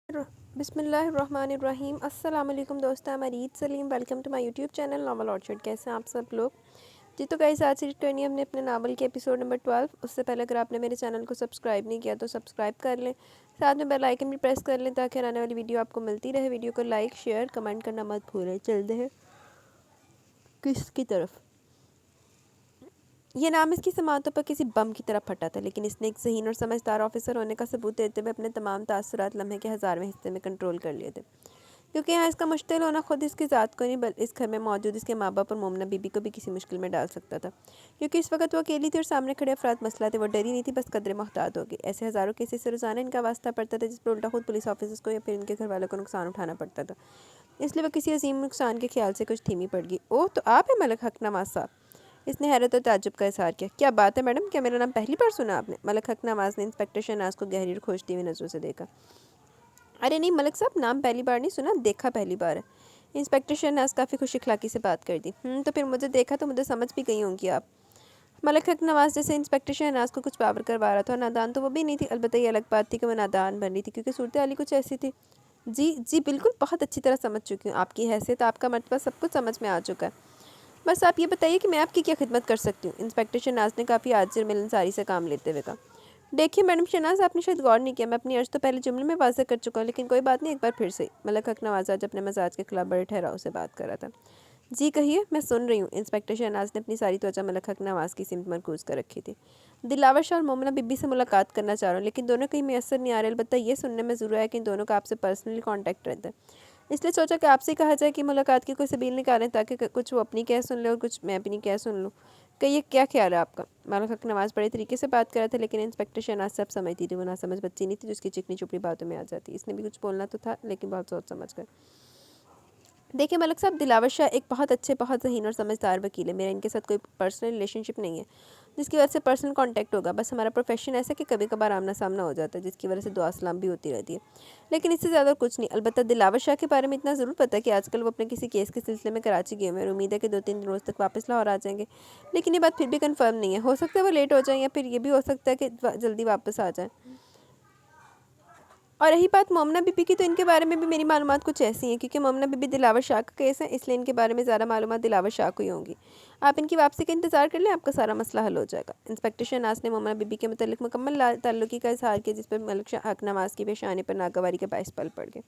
بسم اللہ الرحمن الرحیم۔ السلام علیکم دوستاں، Mureed Saleem, welcome to my YouTube channel novel orchard. کیسے ہیں آپ سب لوگ؟ جی تو گائز آج ریڈ کرنی ہے ہم نے اپنے ناول کے ایپیسوڈ نمبر 12۔ اس سے پہلے اگر آپ نے میرے چینل کو سبسکرائب نہیں کیا تو سبسکرائب کر لیں، ساتھ میں بیل آئیکن بھی پریس کر لیں تاکہ آنے والی ویڈیو آپ کو ملتی رہے۔ ویڈیو کو لائک شیئر کمنٹ کرنا مت بھولیں۔ چلتے ہیں کس کی طرف۔ یہ نام اس کی سماعتوں پر کسی بم کی طرح پھٹا تھا، لیکن اس نے ایک ذہین اور سمجھدار آفیسر ہونے کا ثبوت دیتے ہوئے اپنے تمام تاثرات لمحے کے 1000ویں حصے میں کنٹرول کر لیے تھے، کیونکہ یہاں اس کا مشتعل ہونا خود اس کی ذات کو نہیں بلکہ اس گھر میں موجود اس کے ماں باپ اور مومنہ بی بی کو بھی کسی مشکل میں ڈال سکتا تھا، کیونکہ اس وقت وہ اکیلی تھی اور سامنے کھڑے افراد مسئلہ تھے۔ وہ ڈری نہیں تھی، بس قدرے محتاط ہوگی۔ ایسے ہزاروں کیسز سے روزانہ ان کا واسطہ پڑتا تھا جس پر الٹا خود پولیس آفیسرز کو یا پھر ان کے گھر والوں کو نقصان اٹھانا پڑتا تھا، اس لیے وہ کسی عظیم نقصان کے خیال سے کچھ دھیمی پڑ گئی۔ اوہ، تو آپ ہیں ملک حق نواز صاحب؟ اس نے حیرت اور تعجب کا اظہار کیا۔ کیا بات ہے میڈم، کیا میرا نام پہلی بار سنا آپ نے؟ ملک حق نواز نے انسپکٹر شہناز کو گہری اور کھوجتی ہوئی نظروں سے دیکھا۔ ارے نہیں ملک صاحب، نام پہلی بار نہیں سنا، دیکھا پہلی بار ہے۔ انسپکٹر شہناز کافی خوش اخلاقی سے بات کر دی۔ تو پھر مجھے دیکھا تو مجھے سمجھ بھی گئی ہوں گی آپ۔ ملک حق نواز جیسے انسپکٹر شہناز کو کچھ پاور کروا رہا تھا، اور نادان تو وہ بھی نہیں تھی، البتہ یہ الگ بات تھی کہ وہ نادان بن رہی تھی کیونکہ صورتحال کچھ ایسی تھی۔ جی بالکل، بہت اچھی طرح سمجھ چکی ہوں۔ آپ کی حیثیت، آپ کا مرتبہ سب کچھ سمجھ میں آ چکا ہے۔ بس آپ یہ بتائیے کہ میں آپ کی کیا خدمت کر سکتی ہوں؟ انسپکٹر شہناز نے کافی عاجز اور ملنساری سے کام لیتے ہوئے کہا۔ دیکھیے میڈم شہناز، آپ نے شاید غور نہیں کیا، میں اپنی عرض تو پہلے جملے میں واضح کر چکا ہوں، لیکن کوئی بات نہیں، ایک بار پھر سے۔ ملک حق نواز آج اپنے مزاج کے خلاف بڑے ٹھہراؤ سے بات کر رہا تھا۔ جی کہیے، میں سن رہی ہوں۔ انسپکٹر شہناز نے اپنی ساری توجہ ملک حق نواز کی سمت مرکوز کر رکھی تھی۔ دلاور شاہ اور مومنہ بی بی سے ملاقات کرنا چاہ رہا ہوں، لیکن دونوں کہیں میسر نہیں آ رہے، البتہ یہ سننے میں ضرور ہے کہ ان دونوں کا آپ سے پرسنلی کانٹیکٹ رہتا ہے، اس لیے سوچا کہ آپ سے کہا جائے کہ ملاقات کی کوئی سبیل نکالیں تاکہ کچھ وہ اپنی کہہ سن لے اور کچھ میں اپنی کہہ سن لوں۔ کہ یہ کیا خیال ہے آپ کا؟ ملک حق نواز بڑے طریقے سے بات کر رہا تھا، لیکن انسپکٹر شہناز سب سمجھتی تھی، وہ نہ سمجھ بچی نہیں تھی جو اس کی چکنی چپڑی باتوں میں آ جاتی۔ اس نے بھی کچھ بولنا تو تھا، لیکن بہت سوچ سمجھ کر۔ دیکھیں ملک صاحب، دلاور شاہ ایک بہت اچھے، بہت ذہین اور سمجھدار وکیل ہے۔ میرا ان کے ساتھ کوئی پرسنل ریلیشن شپ نہیں ہے جس کی وجہ سے پرسنل کانٹیکٹ ہوگا، بس ہمارا پروفیشن ایسا کہ کبھی کبھار آمنا سامنا ہو جاتا ہے جس کی وجہ سے دعا سلام بھی ہوتی رہتی ہے، لیکن اس سے زیادہ کچھ نہیں۔ البتہ دلاور شاہ کے بارے میں اتنا ضرور پتہ ہے کہ آج کل وہ اپنے کسی کیس کے سلسلے میں کراچی گئے ہوئے ہیں اور امید ہے کہ 2-3 روز تک واپس لاہور آ جائیں گے، لیکن یہ بات پھر بھی کنفرم نہیں ہے، ہو سکتا ہے وہ لیٹ ہو جائیں یا پھر یہ بھی ہو سکتا ہے کہ جلدی واپس آ جائیں۔ اور رہی بات مومنہ بی بی کی، تو ان کے بارے میں بھی میری معلومات کچھ ایسی ہیں، کیونکہ مومنہ بی بی دلاور شاہ کا کیس ہے، اس لیے ان کے بارے میں زیادہ معلومات دلاور شاہ کو ہی ہوں گی۔ آپ ان کی واپسی کا انتظار کر لیں، آپ کا سارا مسئلہ حل ہو جائے گا۔ انسپکٹر شہناز نے مومنہ بی بی کے متعلق مکمل تعلقی کا اظہار کیا، جس پر ملک حق نواز کی پیشانی پر ناگواری کے باعث پل پڑ گئے۔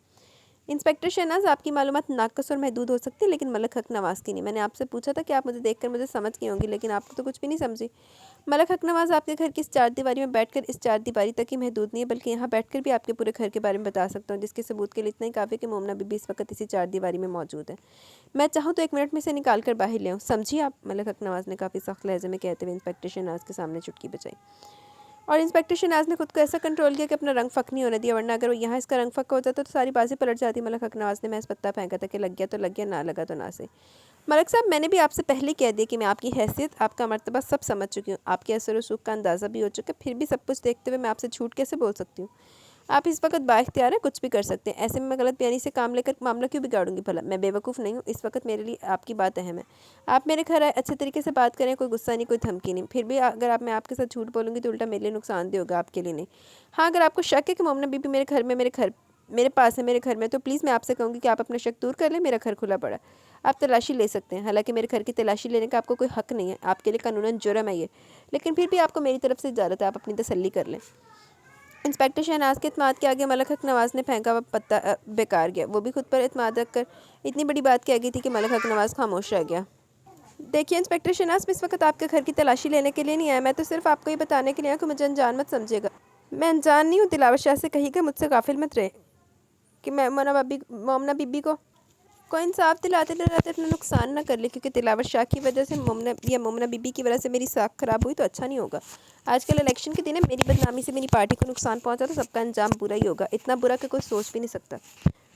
انسپکٹر شہناز، آپ کی معلومات ناقص اور محدود ہو سکتی ہے، لیکن ملک حق نواز کی نہیں۔ میں نے آپ سے پوچھا تھا کہ آپ مجھے دیکھ کر مجھے سمجھ گئی ہوں گی، لیکن آپ تو کچھ بھی نہیں سمجھی۔ ملک حق نواز آپ کے گھر کی اس 4 دیواری میں بیٹھ کر اس 4 دیواری تک ہی محدود نہیں ہے، بلکہ یہاں بیٹھ کر بھی آپ کے پورے گھر کے بارے میں بتا سکتا ہوں، جس کے ثبوت کے لیے اتنا ہی کافی کہ مومنہ بی بی اس وقت اسی 4 دیواری میں موجود ہے۔ میں چاہوں تو 1 منٹ میں سے نکال کر باہر لے آؤں، سمجھی آپ؟ ملک حق نواز نے کافی سخت لہجے میں کہتے ہوئے انسپکٹر شہناز کے سامنے چٹکی بجائی، اور انسپکٹر شہناز نے خود کو ایسا کنٹرول کیا کہ اپنا رنگ فک نہیں ہونے دیا، ورنہ اگر وہ یہاں اس کا رنگ فک ہو جاتا تو ساری بازی پلٹ جاتی۔ ملک حق نواز نے محض پتہ پھینکا تھا کہ لگ گیا تو لگ گیا، نہ لگا تو نہ صحیح۔ ملک صاحب، میں نے بھی آپ سے پہلے کہہ دیا کہ میں آپ کی حیثیت، آپ کا مرتبہ سب سمجھ چکی ہوں، آپ کے اثر و رسوخ کا اندازہ بھی ہو چکا ہے، پھر بھی سب کچھ دیکھتے ہوئے میں آپ سے جھوٹ کیسے بول سکتی ہوں؟ آپ اس وقت بااختیار ہیں، کچھ بھی کر سکتے ہیں، ایسے میں غلط بیانی سے کام لے کر معاملہ کیوں بگاڑوں گی بھلا؟ میں بے وقوف نہیں ہوں، اس وقت میرے لیے آپ کی بات اہم ہے۔ آپ میرے گھر آئے، اچھے طریقے سے بات کریں، کوئی غصہ نہیں، کوئی دھمکی نہیں، پھر بھی اگر میں آپ کے ساتھ جھوٹ بولوں گی تو الٹا میرے لیے نقصان دہ ہوگا، آپ کے لیے نہیں۔ ہاں، اگر آپ کو شک ہے کہ مومنہ بی بی میرے پاس ہے، میرے گھر میں، تو پلیز میں آپ سے کہوں گی کہ آپ اپنا شک دور کر لیں، میرا گھر کھلا پڑا ہے، آپ تلاشی لے سکتے ہیں۔ حالانکہ میرے گھر کی تلاشی لینے کا آپ کو کوئی حق نہیں ہے، آپ کے لیے قانوناً جرم ہے یہ، لیکن پھر بھی آپ کو میری طرف سے اجازت ہے، آپ اپنی تسلی کر لیں۔ انسپکٹر شہناز کے اعتماد کے آگے ملک حق نواز نے پھینکا ہوا پتہ بیکار گیا، وہ بھی خود پر اعتماد رکھ کر اتنی بڑی بات کہہ گئی تھی کہ ملک حق نواز خاموش رہ گیا۔ دیکھیے انسپکٹر شہناز، میں اس وقت آپ کے گھر کی تلاشی لینے کے لیے نہیں آیا، میں تو صرف آپ کو یہ بتانے کے لیے آیا کہ مجھے انجان مت سمجھے گا۔ میں انجان نہیں ہوں، دلاور شاہ سے کہیے گا مجھ سے غافل مت رہے کہ میں مومنہ بی بی کو انصاف دلاتے دلاتے اپنا نقصان نہ کر لے، کیونکہ دلاور شاہ کی وجہ سے مومنہ بی بی کی وجہ سے میری ساکھ خراب ہوئی تو اچھا نہیں ہوگا۔ آج کل الیکشن کے دن ہے، میری بدنامی سے میری پارٹی کو نقصان پہنچا تو سب کا انجام برا ہی ہوگا، اتنا برا کہ کوئی سوچ بھی نہیں سکتا۔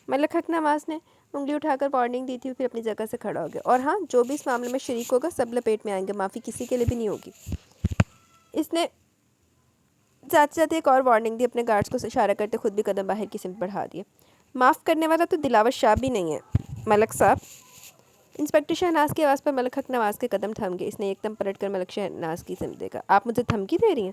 ملک حق نواز نے انگلی اٹھا کر وارننگ دی تھی، پھر اپنی جگہ سے کھڑا ہو گیا۔ اور ہاں، جو بھی اس معاملے میں شریک ہوگا سب لپیٹ میں آئیں گے، معافی کسی کے لیے بھی نہیں ہوگی۔ اس نے جاتے جاتے ایک اور وارننگ دی، اپنے گارڈز کو اشارہ کرتے خود بھی قدم باہر کی سمت بڑھا دیا۔ معاف کرنے والا تو دلاور شاہ بھی نہیں ہے ملک صاحب۔ انسپکٹر شہناز کی آواز پر ملک حق نواز کے قدم تھم گئے، اس نے ایک دم پلٹ کر ملک شہناز کی سمت دیکھا۔ آپ مجھے دھمکی دے رہی ہیں؟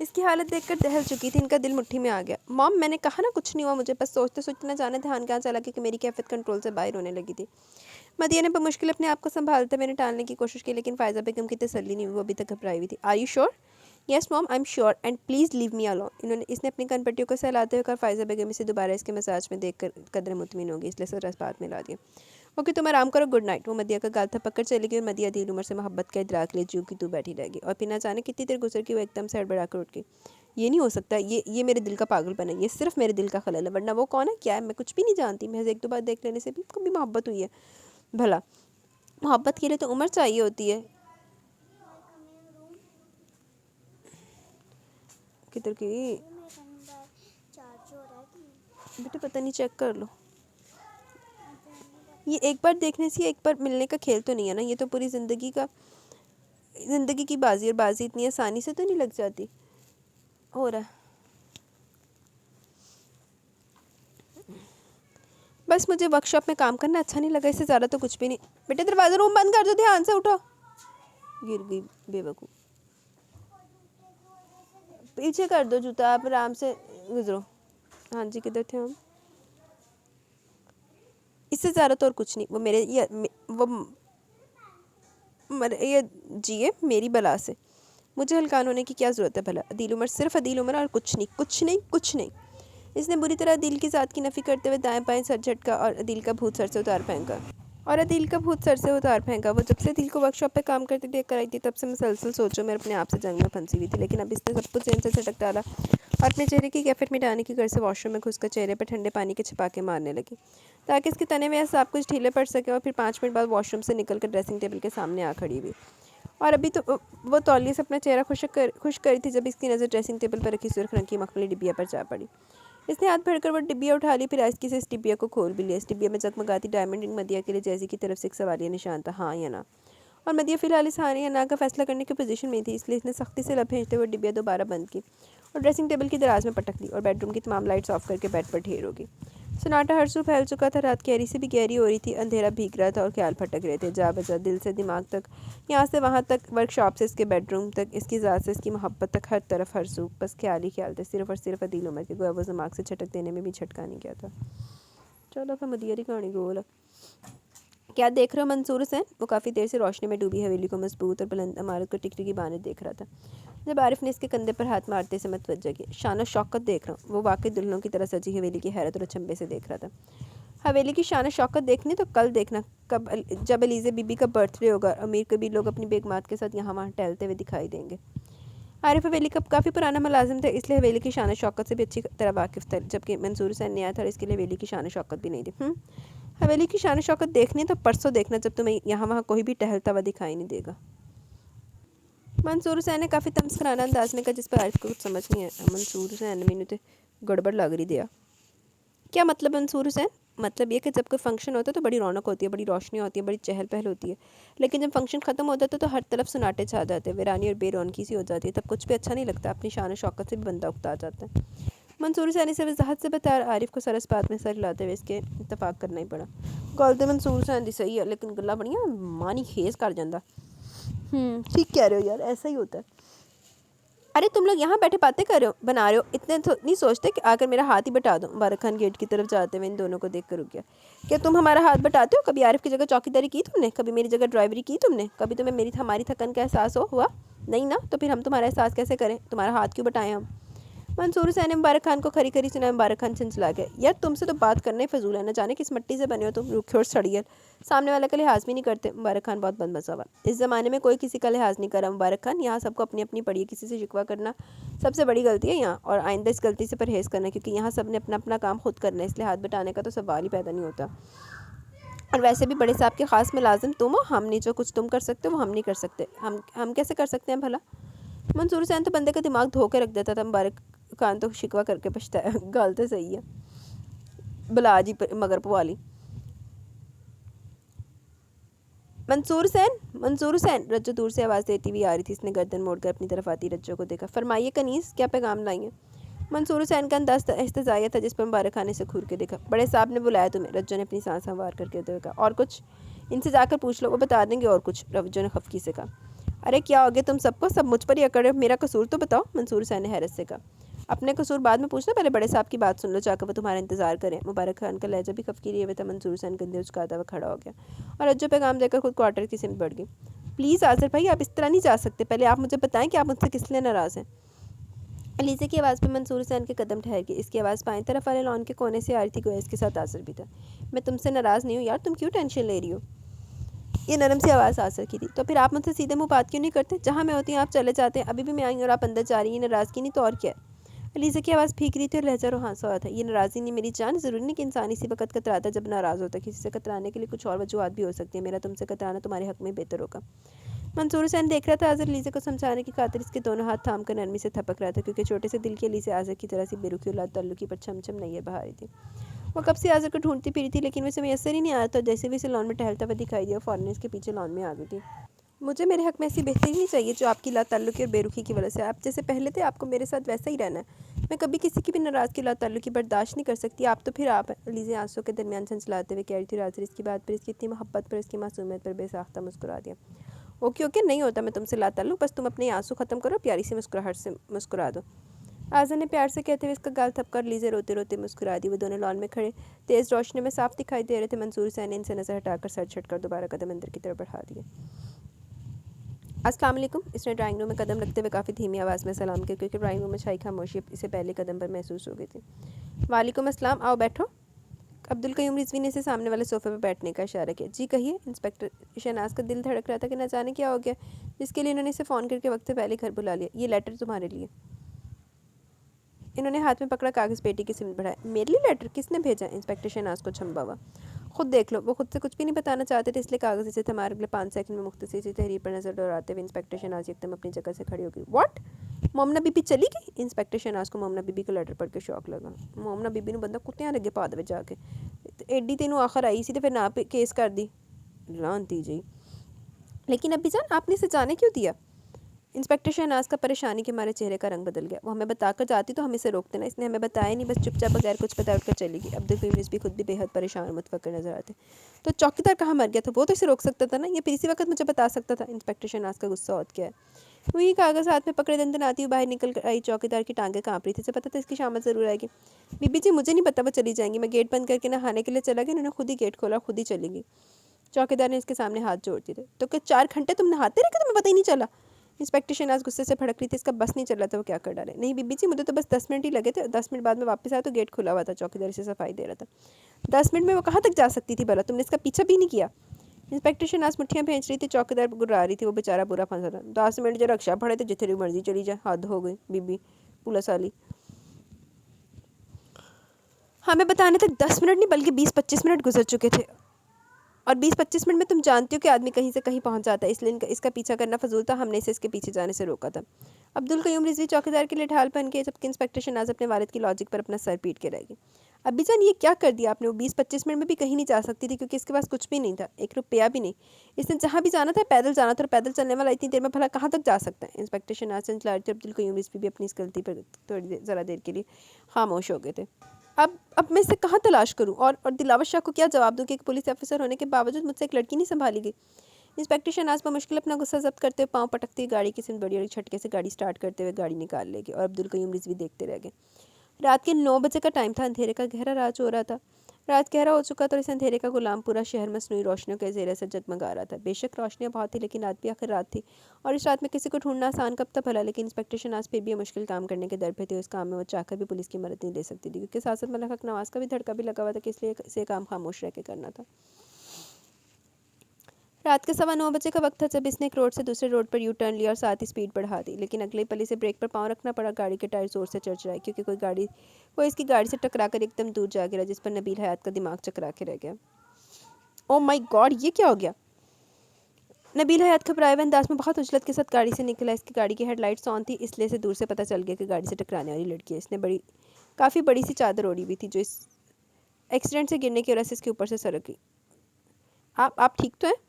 اس کی حالت دیکھ کر دہل چکی تھی، ان کا دل مٹھی میں آ گیا۔ مام میں نے کہا نا کچھ نہیں ہوا مجھے، بس سوچتے سوچتے نہ جانے دھیان کہاں چلا کہ میری کیفیت کنٹرول سے باہر ہونے لگی تھی۔ مدیہ نے بمشکل اپنے آپ کو سنبھالتے میں نے ٹالنے کی کوشش کی، لیکن فائزہ بیگم کی تسلی نہیں ہوئی، وہ ابھی تک گھبرائی ہوئی تھی۔ Are you sure? Yes ma'am, I am sure and please leave me alone. اس نے اپنی کن پٹیوں کو سہلاتے ہوئے کہا۔ فائزہ بیگم اسے دوبارہ اس کے مزاج میں دیکھ کر قدر مطمئن ہوگی، اس لیے سر بات میں لا دیا۔ اوکے تم آرام کرو، گڈ نائٹ۔ وہ مدیہ کا گال تھپک کر چلی گئی اور مدیہ دل عمر سے محبت کا ادراک لے جو کہ تو بیٹھی رہ گئی، اور پھر نہ جانے کتنی دیر گزر گئی، وہ ایک دم سے ہڑبڑا کر اٹھ گئی۔ یہ نہیں ہو سکتا، یہ میرے دل کا پاگل پن ہے، یہ صرف میرے دل کا خلل ہے، ورنہ وہ کون ہے کیا ہے میں کچھ بھی نہیں جانتی، محض ایک دو بار دیکھ لینے سے بھی کبھی محبت ہوئی ہے؟ بھلا محبت کے لیے تو عمر چاہیے ہوتی ہے۔ کدھر کی بیٹا پتہ نہیں، چیک کر لو۔ یہ ایک بار دیکھنے سے ایک بار ملنے کا کھیل تو نہیں ہے نا، یہ تو پوری زندگی کی بازی، اور بازی اتنی آسانی سے تو نہیں لگ جاتی۔ ہو رہا ہے بس مجھے ورک شاپ میں کام کرنا اچھا نہیں لگا، اس سے زیادہ تو کچھ بھی نہیں۔ بیٹے دروازہ روم بند کر دو، دھیان سے اٹھو۔ گر گئی بے وقوف، پیچھے کر دو جوتا، آپ آرام سے گزرو۔ ہاں جی کدھر تھے ہم؟ اس سے زیادہ تو اور کچھ نہیں، وہ یہ جیے میری بلا سے، مجھے ہلکان ہونے کی کیا ضرورت ہے بھلا؟ عدیل عمر صرف عدیل عمر اور کچھ نہیں، کچھ نہیں، کچھ نہیں۔ اس نے بری طرح عدیل کی ذات کی نفی کرتے ہوئے دائیں بائیں سر جھٹکا اور عدیل کا بھوت سر سے اتار پھینکا۔ وہ جب سے عدیل کو ورک شاپ پہ کام کرتے دیکھ کر آئی تھی تب سے مسلسل سوچوں میں اپنے آپ سے جنگ میں پھنسی ہوئی تھی، لیکن اب اس نے سب کچھ ذہن سے جھٹک ڈالا اور اپنے چہرے کی کیفیت مٹانے کی غرض سے واش روم میں گھس کر چہرے پر ٹھنڈے پانی کے چھپاکے مارنے لگی تاکہ اس کے تنے میں سب کچھ ڈھیلے پڑ سکے، اور پھر 5 منٹ بعد واش روم سے نکل کر ڈریسنگ ٹیبل کے سامنے آ کھڑی ہوئی، اور ابھی تو وہ تولیے سے اپنا چہرہ خشک کری تھی جب اس کی نظر ڈریسنگ ٹیبل پر رکھی سرخ رنگ کی مخملی ڈبیا پر جا پڑی۔ اس نے ہاتھ بڑھ کر وہ ڈبیا اٹھا لی، پھر آہستگی سے اس ڈبیا کو کھول بھی لیا۔ اس ڈبیا میں جگمگاتی ڈائمنڈ رنگ مدیہ کے لیے جیزی کی طرف سے ایک سوالیہ نشان تھا، ہاں یا نہ، اور مدیہ فی الحال اس ہاں یا نہ کا فیصلہ کرنے کی پوزیشن میں تھی، اس لیے اس نے سختی سے لب بھیجتے ہوئے ڈبیا دوبارہ بند کی اور ڈریسنگ ٹیبل کی دراز میں پٹک دی اور بیڈ روم کی تمام لائٹس آف کر کے بیڈ پر ڈھیر ہو گئی۔ سناٹا ہر سو پھیل چکا تھا، رات گہری سے بھی گہری ہو رہی تھی، اندھیرا بھیگ رہا تھا اور خیال پھٹک رہے تھے جا بجا، دل سے دماغ تک، یہاں سے وہاں تک، ورک شاپ سے اس کے بیڈ روم تک، اس کی ذات سے اس کی محبت تک، ہر طرف ہر سو بس خیال ہی خیال تھے، صرف اور صرف عدیل عمر کے، گویا وہ دماغ سے چھٹک دینے میں بھی چھٹکا نہیں گیا تھا۔ چلو پھر مدیہ کی کہانی گول ہے۔ کیا دیکھ رہے ہو منصور حسین؟ وہ کافی دیر سے روشنی میں ڈوبی حویلی کو مضبوط اور بلند عمارت کو ٹکٹکی بانے دیکھ رہا تھا، جب عارف نے اس کے کندھے پر ہاتھ مارتے سے متوجہ کیا۔ شان و شوکت دیکھ رہا ہوں۔ وہ واقعی دلہنوں کی طرح سجی حویلی کی حیرت اور اچنبھے سے دیکھ رہا تھا۔ حویلی کی شان و شوکت دیکھنی تو کل دیکھنا، جب علیزہ بی بی کا برتھ ڈے ہوگا، امیر کبیر لوگ اپنی بیگمات کے ساتھ یہاں وہاں ٹہلتے ہوئے دکھائی دیں گے۔ عارف حویلی کا کافی پرانا ملازم تھا، اس لیے حویلی کی شان و شوکت سے بھی اچھی طرح واقف تھا، جبکہ منصور حسین نیا تھا اور اس کے لیے حویلی کی شان و شوکت بھی نہیں تھی۔ حویلی کی شان و شوکت دیکھنی ہے تو پرسوں دیکھنا، جب تمہیں یہاں وہاں کوئی بھی ٹہلتا ہوا دکھائی نہیں دے گا۔ منصور حسین نے کافی تمسخرانہ انداز میں کہا، جس پر عارف کو کچھ سمجھ نہیں آیا۔ منصور حسین مینوں تے گڑبڑ لگ رہی دیا۔ کیا مطلب منصور حسین؟ مطلب یہ کہ جب کوئی فنکشن ہوتا ہے تو بڑی رونق ہوتی ہے، بڑی روشنی ہوتی ہے، بڑی چہل پہل ہوتی ہے، لیکن جب فنکشن ختم ہو جاتا ہے تو ہر طرف سناٹے چھا جاتے ہیں، ویرانی اور بے رونقی سی ہو جاتی ہے، تب کچھ بھی اچھا نہیں لگتا، اپنی شان و شوکت سے بھی بندہ اکتا جاتا ہے۔ منصور حسین سے وضاحت سے بتا، عارف کو سر اس بات میں سر ہلاتے ہوئے اس کے اتفاق کرنا ہی پڑا۔ گل تو منصور حسین دی صحیح ہے، لیکن گلاں بڑیاں مانی خیز کر جاندہ۔ ٹھیک کہہ رہے ہو یار، ایسا ہی ہوتا ہے۔ ارے تم لوگ یہاں بیٹھے باتیں کر رہے ہو، بنا رہے ہو، اتنے تو نہیں سوچتے کہ آ کر میرا ہاتھ ہی بٹا دو۔ مبارک خان گیٹ کی طرف جاتے ہوئے ان دونوں کو دیکھ کر رک گیا۔ کیا تم ہمارا ہاتھ بٹاتے ہو؟ کبھی عارف کی جگہ چوکیداری کی تم نے؟ کبھی میری جگہ ڈرائیوری کی تم نے؟ کبھی تمہیں ہماری تھکن کا احساس ہوا؟ نہیں نا، تو پھر ہم تمہارا احساس کیسے کریں؟ تمہارا ہاتھ کیوں بٹائیں ہم؟ منصور حسین نے مبارک خان کو کھری کھری سنا۔ مبارک خان چنچلا گیا۔ یار تم سے تو بات کرنا ہی فضول ہے، نہ جانے کس مٹی سے بنے ہو تم، روکھے اور سڑیل، سامنے والے کا لحاظ بھی نہیں کرتے۔ مبارک خان بہت بد مزہ ہوا۔ اس زمانے میں کوئی کسی کا لحاظ نہیں کرا مبارک خان، یہاں سب کو اپنی اپنی پڑی ہے، کسی سے شکوہ کرنا سب سے بڑی غلطی ہے یہاں، اور آئندہ اس غلطی سے پرہیز کرنا، کیونکہ یہاں سب نے اپنا اپنا کام خود کرنا ہے، اس لیے ہاتھ بٹانے کا تو سوال ہی پیدا نہیں ہوتا۔ اور ویسے بھی بڑے صاحب کے خاص ملازم تم ہو، ہم نہیں جو کچھ تم کر سکتے وہ ہم نہیں کر سکتے، ہم کیسے کر سکتے ہیں بھلا؟ منصور حسین تو بندے کا دماغ دھو کے رکھ دیتا تھا، مبارک خان تو شکوہ کر کے پچھتایا۔ گال تو صحیح ہے، بلا جی مگر پوالی۔ منصور حسین، رجو دور سے آواز دیتی ہوئی آ رہی تھی، اس نے گردن موڑ کر اپنی طرف آتی رجو کو دیکھا۔ فرمائیے کنیز، کیا پیغام لائی ہیں؟ منصور حسین کا انداز استزائیہ تھا، جس پر مبارک خان نے اسے گھور کے دیکھا۔ بڑے صاحب نے بلایا تمہیں، رجو نے اپنی سانس ہموار کر کے کہا۔ اور کچھ؟ ان سے جا کر پوچھ لو، وہ بتا دیں گے اور کچھ، رجو نے خفگی سے کہا۔ ارے کیا ہو گیا تم سب کو، سب مجھ پر ہی اکڑے، میرا قصور تو بتاؤ، منصور حسین نے حیرت سے کہا۔ اپنے قصور بعد میں پوچھنا، پہلے بڑے صاحب کی بات سن لو، چاہ کر وہ تمہارا انتظار کریں۔ مبارک خان کا لہجہ بھی خفگی لیے ہوئے تھا۔ منصور حسین کندھے اچکاتا ہوا کھڑا ہو گیا اور رجو پیغام دے کر خود کوارٹر کی سمت بڑھ گئی۔ پلیز آصر بھائی، آپ اس طرح نہیں جا سکتے، پہلے آپ مجھے بتائیں کہ آپ مجھ سے کس لیے ناراض ہیں۔ علیزہ کی آواز پہ منصور حسین کے قدم ٹھہر گئے۔ اس کی آواز بائیں طرف والے لان کے کونے سے آ رہی تھی، گویا اس کے ساتھ آصر بھی تھا۔ میں تم سے ناراض نہیں ہوں یار، تم کیوں ٹینشن لے رہی ہو؟ یہ نرم سی آواز آصر کی تھی۔ تو پھر آپ مجھ سے سیدھے منہ بات کیوں نہیں کرتے؟ جہاں میں ہوتی ہوں آپ چلے جاتے ہیں، ابھی بھی میں آئی ہوں اور آپ اندر جا رہی ہیں، ناراضگی نہیں تو اور کیا ہے؟ علیزہ کی آواز بھیگ رہی تھی اور لہجہ روحانسا ہوا تھا۔ یہ ناراضی نہیں میری جان، ضروری نہیں کہ انسان اسی وقت کتراتا ہے جب ناراض ہوتا ہے، کسی سے کترانے کے لیے کچھ اور وجوہات بھی ہو سکتی ہیں، میرا تم سے کترانا تمہارے حق میں بہتر ہوگا۔ منصور حسین دیکھ رہا تھا آصر علیزہ کو سمجھانے کی خاطر اس کے دونوں ہاتھ تھام کر نرمی سے تھپک رہا تھا، کیونکہ چھوٹے سے دل کی علیزہ آصر کی طرح سی بے رخی اولاد تعلقی پر چھم چھم نیر بہا رہی تھی۔ وہ کب سے آصر کو ڈھونڈتی پھری تھی، لیکن وہ اسے میسر ہی نہیں آیا تھا۔ جیسے بھی اسے لان میں ٹہلتا ہوا دکھائی دیا، فوراً اس کے پیچھے لان میں آ گئی تھی۔ مجھے میرے حق میں ایسی بہتری نہیں چاہیے جو آپ کی لا تعلقی اور بے رخی کی وجہ سے، آپ جیسے پہلے تھے آپ کو میرے ساتھ ویسا ہی رہنا ہے۔ میں کبھی کسی کی بھی ناراضگی لا تعلقی برداشت نہیں کر سکتی، آپ تو پھر آپ ہیں۔ علیزہ آنسوں کے درمیان جھنجھلاتے ہوئے کہہ رہی تھی۔ آصر اس کی بات پر، اس کی اتنی محبت پر، اس کی معصومیت پر بے ساختہ مسکرا دیا۔ اوکے اوکے، نہیں ہوتا میں تم سے لا تعلق، بس تم اپنے آنسو ختم کرو، پیاری سی مسکراہٹ سے مسکرا دو۔ آصر نے پیار سے کہتے ہوئے اس کا گال تھپ کر علیزہ روتے روتے مسکرا دی۔ وہ دونوں لان میں کھڑے تیز روشنی میں صاف دکھائی دے رہے تھے۔ منصور حسین نے ان سے نظر ہٹا کر سر جھٹ کر دوبارہ قدم اندر کی طرف بڑھا دیے۔ السلام علیکم، اس نے ڈرائنگ روم میں قدم رکھتے ہوئے کافی دھیمی آواز میں سلام کیا، کیونکہ ڈرائنگ روم میں چھائی خاموشی اسے پہلے قدم پر محسوس ہو گئی تھی۔ وعلیکم السلام، آؤ بیٹھو۔ عبدالقیوم رضوی نے اسے سامنے والے صوفے پر بیٹھنے کا اشارہ کیا۔ جی کہیے۔ انسپکٹر شہناز کا دل دھڑک رہا تھا کہ نہ جانے کیا ہو گیا، جس کے لیے انہوں نے اسے فون کر کے وقت سے پہلے گھر بلا لیا۔ یہ لیٹر تمہارے لیے۔ انہوں نے ہاتھ میں پکڑا کاغذ پیٹی کی سمت بڑھایا۔ میرے لیے لیٹر؟ کس نے بھیجا؟ انسپکٹر شہناز کو چھمبا ہوا۔ خود دیکھ لو۔ وہ خود سے کچھ بھی نہیں بتانا چاہتے تھے، اس لیے کاغذ اسے تھما اگلے 5 سیکنڈ میں مختصر سی تحریر پر نظر دوڑاتے ہوئے انسپکٹر شہناز یکدم اپنی جگہ سے کھڑی ہو گئی۔ واٹ؟ مومنہ بی بی چلی گئی؟ انسپکٹر شہناز کو مومنہ بی بی کا لیٹر پڑھ کے شوق لگا۔ مومنہ بی بی نو بندہ کتیاں لگے پا دے جا کے ایڈی تینوں آخر آئی سی تے پھر نہ کیس کر دی لانتی جی۔ لیکن ابی جان آپ نے اسے جانے کیوں دیا؟ انسپکٹر شہناز کا پریشانی کے مارے چہرے کا رنگ بدل گیا۔ وہ ہمیں بتا کر جاتی تو ہم اسے روکتے نا، اس نے ہمیں بتایا نہیں، بس چپ چاپ بغیر کچھ بتائے اٹھ کر چلی گئی۔ عبدالقیوم رضوی خود بھی بے حد پریشان اور متفکر نظر آتے۔ تو چوکیدار کہاں مر گیا تھا؟ وہ تو اسے روک سکتا تھا نا، یہ پھر اسی وقت مجھے بتا سکتا تھا۔ انسپکٹر شہناز کا غصہ عود کیا ہے۔ وہی کاغذ ہاتھ میں پکڑے دندناتی ہوئی باہر نکل کر آئی۔ چوکیدار کی ٹانگیں کانپ رہی تھی، اسے پتا تھا اس کی شامت ضرور آئے گی۔ بی بی جی مجھے نہیں پتا، وہ چلی جائیں گی، میں گیٹ بند کر کے نہانے کے لیے چلا گیا، انہوں نے خود ہی گیٹ کھولا، خود ہی چلی گئی۔ چوکیدار نے اس کے سامنے ہاتھ جوڑ دیے تھے۔ تو کہ 4 گھنٹے تم نہاتے رہے کہ تمہیں پتہ ہی نہیں چلا؟ انسپکٹر شہناز غصے سے بھڑک رہی تھی، اس کا بس نہیں چل رہا تھا وہ کیا کر ڈالے۔ نہیں بی بی جی مجھے تو بس 10 منٹ ہی لگے تھے، 10 منٹ بعد میں واپس آیا تو گیٹ کھلا ہوا تھا، چوکیدار اسے صفائی دے رہا تھا۔ 10 منٹ میں وہ کہاں تک جا سکتی تھی بھلا؟ تم نے اس کا پیچھا بھی نہیں کیا؟ انسپکٹر شہناز مٹھیاں بھینچ رہی تھی، چوکیدار گرا رہی تھی، وہ بیچارہ برا پھنسا تھا۔ 10 منٹ جو رکشا پڑے تھے جتنے مرضی چلی جائے، حد ہو گئی بی بی پولا سالی۔ ہمیں بتانے تک 10 منٹ نہیں بلکہ 20-25 منٹ گزر چکے تھے، اور 20-25 منٹ میں تم جانتی ہو کہ آدمی کہیں سے کہیں پہنچ جاتا ہے، اس لیے اس کا پیچھا کرنا فضول تھا، ہم نے اسے اس کے پیچھے جانے سے روکا تھا۔ عبدالقیوم رضوی چوکیدار کے لیے ڈھال بن کے، جبکہ انسپکٹر شہناز اپنے والد کی لاجک پر اپنا سر پیٹ کے رہ گئی۔ ابی جان یہ کیا کر دیا آپ نے؟ وہ 20-25 منٹ میں بھی کہیں نہیں جا سکتی تھی، کیونکہ اس کے پاس کچھ بھی نہیں تھا، 1 روپیہ بھی نہیں۔ اس نے جہاں بھی جانا تھا پیدل جانا تھا، اور پیدل چلنے والا اتنی دیر میں بھلا کہاں تک جا سکتا ہے؟ انسپکٹر شہناز سے چلا رہی تھی۔ عبدالقیوم رضوی بھی اپنی اس غلطی پر ذرا دیر کے لیے خاموش ہو گئے تھے۔ اب میں اسے کہاں تلاش کروں اور دلاور شاہ کو کیا جواب دوں کہ ایک پولیس افسر ہونے کے باوجود مجھ سے ایک لڑکی نہیں سنبھالی گئی؟ انسپکٹر شہناز بمشکل اپنا غصہ ضبط کرتے ہوئے پاؤں پٹکتی ہوئی گاڑی کی سمت بڑھی اور ایک جھٹکے سے گاڑی سٹارٹ کرتے ہوئے گاڑی نکال لے گئی، اور عبدالقیوم رضوی دیکھتے رہ گئے۔ رات کے 9 بجے کا ٹائم تھا، اندھیرے کا گہرا راج ہو رہا تھا۔ رات گہرا ہو چکا تھا اور اس اندھیرے کا غلام پورا شہر مصنوعی روشنیوں کے زیر اثر جگمگا رہا تھا۔ بے شک روشنیاں بہت تھیں، لیکن رات بھی آخر رات تھی، اور اس رات میں کسی کو ڈھونڈنا آسان کب تھا بھلا؟ لیکن انسپکٹر شہناز پھر بھی یہ مشکل کام کرنے کے در پہ تھی، اور اس کام میں وہ چاہ کر بھی پولیس کی مدد نہیں لے سکتی تھی، کیونکہ ساتھ ساتھ ملک حق نواز کا بھی دھڑکا بھی لگا ہوا تھا، کہ اس لیے اسے کام خاموش رہ کے کرنا تھا۔ رات کے 9:15 بجے کا وقت تھا جب اس نے ایک روڈ سے دوسرے روڈ پر یو ٹرن لیا اور ساتھ ہی سپیڈ بڑھا دی، لیکن اگلے پل اسے بریک پر پاؤں رکھنا پڑا۔ گاڑی کے ٹائر زور سے چرچرائے، کیونکہ کوئی اس کی گاڑی سے ٹکرا کر ایک دم دور جا گرا، جس پر نبیل حیات کا دماغ چکرا کے رہ گیا۔ او مائی گاڈ، یہ کیا ہو گیا؟ نبیل حیات گھبرائے ہوئے انداز میں بہت عجلت کے ساتھ گاڑی سے نکلا۔ اس کی گاڑی کی ہیڈ لائٹس آن تھی، اس لیے اسے دور سے پتہ چل گیا کہ گاڑی سے ٹکرانے والی لڑکی ہے۔ اس نے کافی بڑی سی چادر اوڑھی ہوئی تھی، جو اس ایکسیڈنٹ سے گرنے کی وجہ سے اس کے اوپر سے سرک گئی۔ آپ ٹھیک تو ہیں؟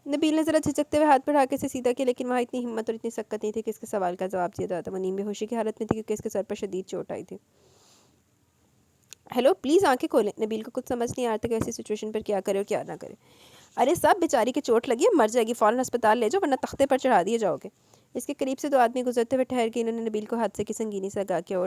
نبیل نے ذرا جھجکتے ہوئے ہاتھ بڑھا کے اسے سیدھا کیا، لیکن وہاں اتنی ہمت اور اتنی سکت نہیں تھی کہ اس کے سوال کا جواب دیا جاتا۔ وہ نیم بے ہوشی کی حالت میں تھی، کیونکہ اس کے سر پر شدید چوٹ آئی تھی۔ ہیلو پلیز آنکھیں کھولیں۔ نبیل کو کچھ سمجھ نہیں آ رہا تھا کہ ایسی سچویشن پر کیا کرے اور کیا نہ کرے۔ ارے صاحب بیچاری کی چوٹ لگی ہے، مر جائے گی، فوراً ہسپتال لے جاؤ ورنہ تختے پر چڑھا دیے جاؤ گے۔ اس کے قریب سے 2 آدمی گزرتے ہوئے ٹھہر کے انہوں نے نبیل کو حادثے کی سنگینی سے آگاہ کیا،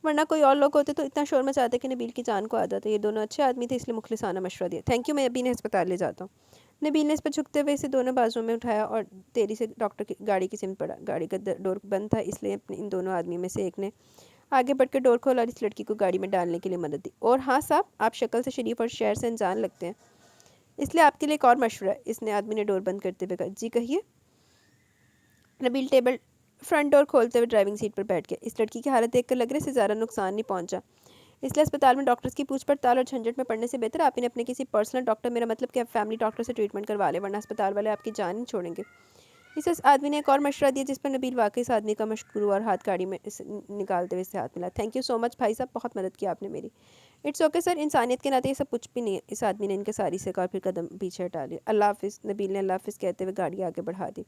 ورنہ کوئی اور لوگ ہوتے تو اتنا شور مچاتے کہ نبیل کی جان کو آ جاتا۔ یہ دونوں اچھے آدمی تھے، اس لیے مخلصانہ مشورہ دیا۔ تھینک یو، میں ابھی نے ہسپتال لے جاتا ہوں۔ نبیل نے اس پر جھکتے ہوئے اسے دونوں بازوؤں میں اٹھایا اور تیزی سے ڈاکٹر کی گاڑی کی سمت پڑا۔ گاڑی کا ڈور بند تھا، اس لیے ان دونوں آدمی میں سے ایک نے آگے بڑھ کے ڈور کھولا اور اس لڑکی کو گاڑی میں ڈالنے کے لیے مدد دی۔ اور ہاں صاحب، آپ شکل سے شریف اور شہر سے انجان لگتے ہیں، اس لیے آپ کے لیے ایک اور مشورہ ہے، اس نے آدمی نے ڈور بند کرتے ہوئے کہا۔ جی کہیے۔ نبیل فرنٹ ڈور کھولتے ہوئے ڈرائیونگ سیٹ پر بیٹھ گیا۔ اس لڑکی کی حالت دیکھ کر لگ رہا ہے اسے زیادہ نقصان نہیں پہنچا، اس لیے اسپتال میں ڈاکٹرز کی پوچھ پڑتال اور جھنجھٹ میں پڑنے سے بہتر آپ انہیں اپنے کسی پرسنل ڈاکٹر، میرا مطلب کہ آپ فیملی ڈاکٹر سے ٹریٹمنٹ کروا لیں، ورنہ اسپتال والے آپ کی جان نہیں چھوڑیں گے۔ اس آدمی نے ایک اور مشورہ دیا، جس پر نبیل واقعی اس آدمی کا مشکور ہوا اور ہاتھ گاڑی میں نکالتے ہوئے اس سے ہاتھ ملا۔ تھینک یو سو مچ بھائی صاحب، بہت مدد کی آپ نے میری۔ اٹس اوکے سر، انسانیت کے ناطے یہ سب کچھ بھی نہیں ہے، اس آدمی نے انکساری سے کہا، پھر قدم پیچھے ہٹا لیا۔ اللہ حافظ، نبیل نے اللہ حافظ کہتے ہوئے گاڑی آگے بڑھا دی۔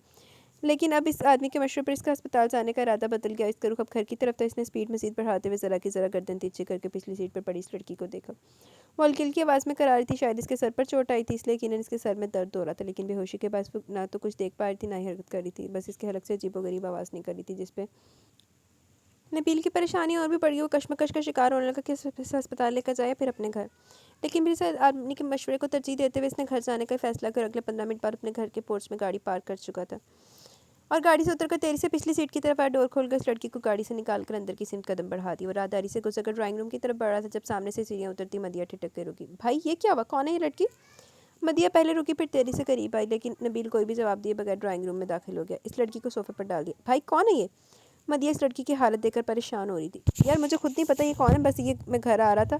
لیکن اب اس آدمی کے مشورے پر اس کا ہسپتال جانے کا ارادہ بدل گیا۔ اس کا رخ اب گھر کی طرف تھا۔ اس نے سپیڈ مزید بڑھاتے ہوئے ذرا کی ذرا گردن تیزی کر کے پچھلی سیٹ پر پڑی اس لڑکی کو دیکھا۔ وہ ہلکی ہلکی آواز میں کرا رہی تھی، شاید اس کے سر پر چوٹ آئی تھی، اس لیے یقیناً اس کے سر میں درد ہو رہا تھا، لیکن بے ہوشی کے باعث وہ نہ تو کچھ دیکھ پا رہی تھی، نہ ہی حرکت کر رہی تھی، بس اس کے حلق سے عجیب و غریب آواز نکل رہی تھی، جس پہ نبیل کی پریشانی اور بھی بڑھ گئی۔ وہ کشمکش کا شکار ہونے لگا کہ اسے ہسپتال لے کر جائے پھر اپنے گھر، لیکن پھر اس آدمی کے مشورے کو ترجیح دیتے ہوئے اس نے گھر جانے کا فیصلہ کر اگلے 15 منٹ بعد اپنے گھر کے پورچ میں گاڑی پارک کر چکا تھا اور گاڑی سے اتر کر تیزی سے پچھلی سیٹ کی طرف آیا۔ ڈور کھول کر اس لڑکی کو گاڑی سے نکال کر اندر کی سمت قدم بڑھا دی۔ وہ راہداری سے گزر کر ڈرائنگ روم کی طرف بڑھ رہا تھا جب سامنے سے سیڑھیاں اترتی مدیہ ٹھٹک کے رکی۔ بھائی یہ کیا ہوا، کون ہے یہ لڑکی؟ مدیہ پہلے رکی پھر تیزی سے قریب آئی، لیکن نبیل کوئی بھی جواب دیے بغیر ڈرائنگ روم میں داخل ہو گیا۔ اس لڑکی کو صوفے پر ڈال دیا۔ بھائی کون ہے یہ؟ مدیہ اس لڑکی کی حالت دیکھ کر پریشان ہو رہی تھی۔ یار مجھے خود نہیں پتہ یہ کون ہے، بس یہ میں گھر آ رہا تھا،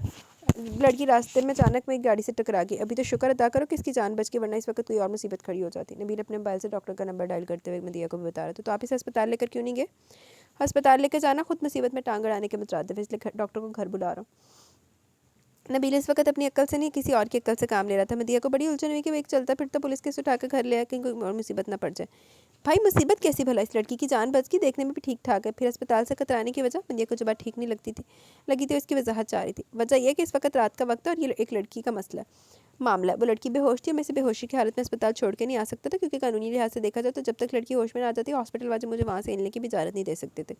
لڑکی راستے میں اچانک میں ایک گاڑی سے ٹکرا گئی۔ ابھی تو شکر ادا کرو کہ اس کی جان بچ گئی، ورنہ اس وقت کوئی اور مصیبت کھڑی ہو جاتی۔ نبیل اپنے موبائل سے ڈاکٹر کا نمبر ڈائل کرتے ہوئے مدیہ کو بھی بتا رہا تھا۔ تو آپ اسے ہسپتال لے کر کیوں نہیں گئے؟ ہسپتال لے کے جانا خود مصیبت میں ٹانگ اڑانے کے مترادف ہے، اس لیے ڈاکٹر کو گھر بلا رہا ہوں۔ نبیل اس وقت اپنی عقل سے نہیں کسی اور کی عقل سے کام لے رہا تھا۔ مدیہ کو بڑی الجھن ہوئی کہ وہ ایک چلتا پھرتا پولیس کیس اٹھا کر گھر لے آیا کہ کوئی اور مصیبت نہ پڑ جائے۔ بھائی مصیبت کیسی بھلا، اس لڑکی کی جان بچ گئی، دیکھنے میں بھی ٹھیک ٹھاک ہے، پھر ہسپتال سے کترانے کی وجہ؟ مدیہ کو جو بات ٹھیک نہیں لگی تھی اس کی وضاحت چاہ رہی تھی۔ وجہ یہ کہ اس وقت رات کا وقت ہے اور یہ ایک لڑکی کا معاملہ ہے۔ وہ لڑکی بے ہوش تھی، میں اسے بے ہوشی کی حالت میں اسپتال چھوڑ کے نہیں آ سکتا تھا، کیونکہ قانونی لحاظ سے دیکھا جائے تو جب تک لڑکی ہوش میں نہ آ جاتی ہاسپٹل والے مجھے وہاں سے ہلنے کی بھی اجازت نہیں دے سکتے تھے۔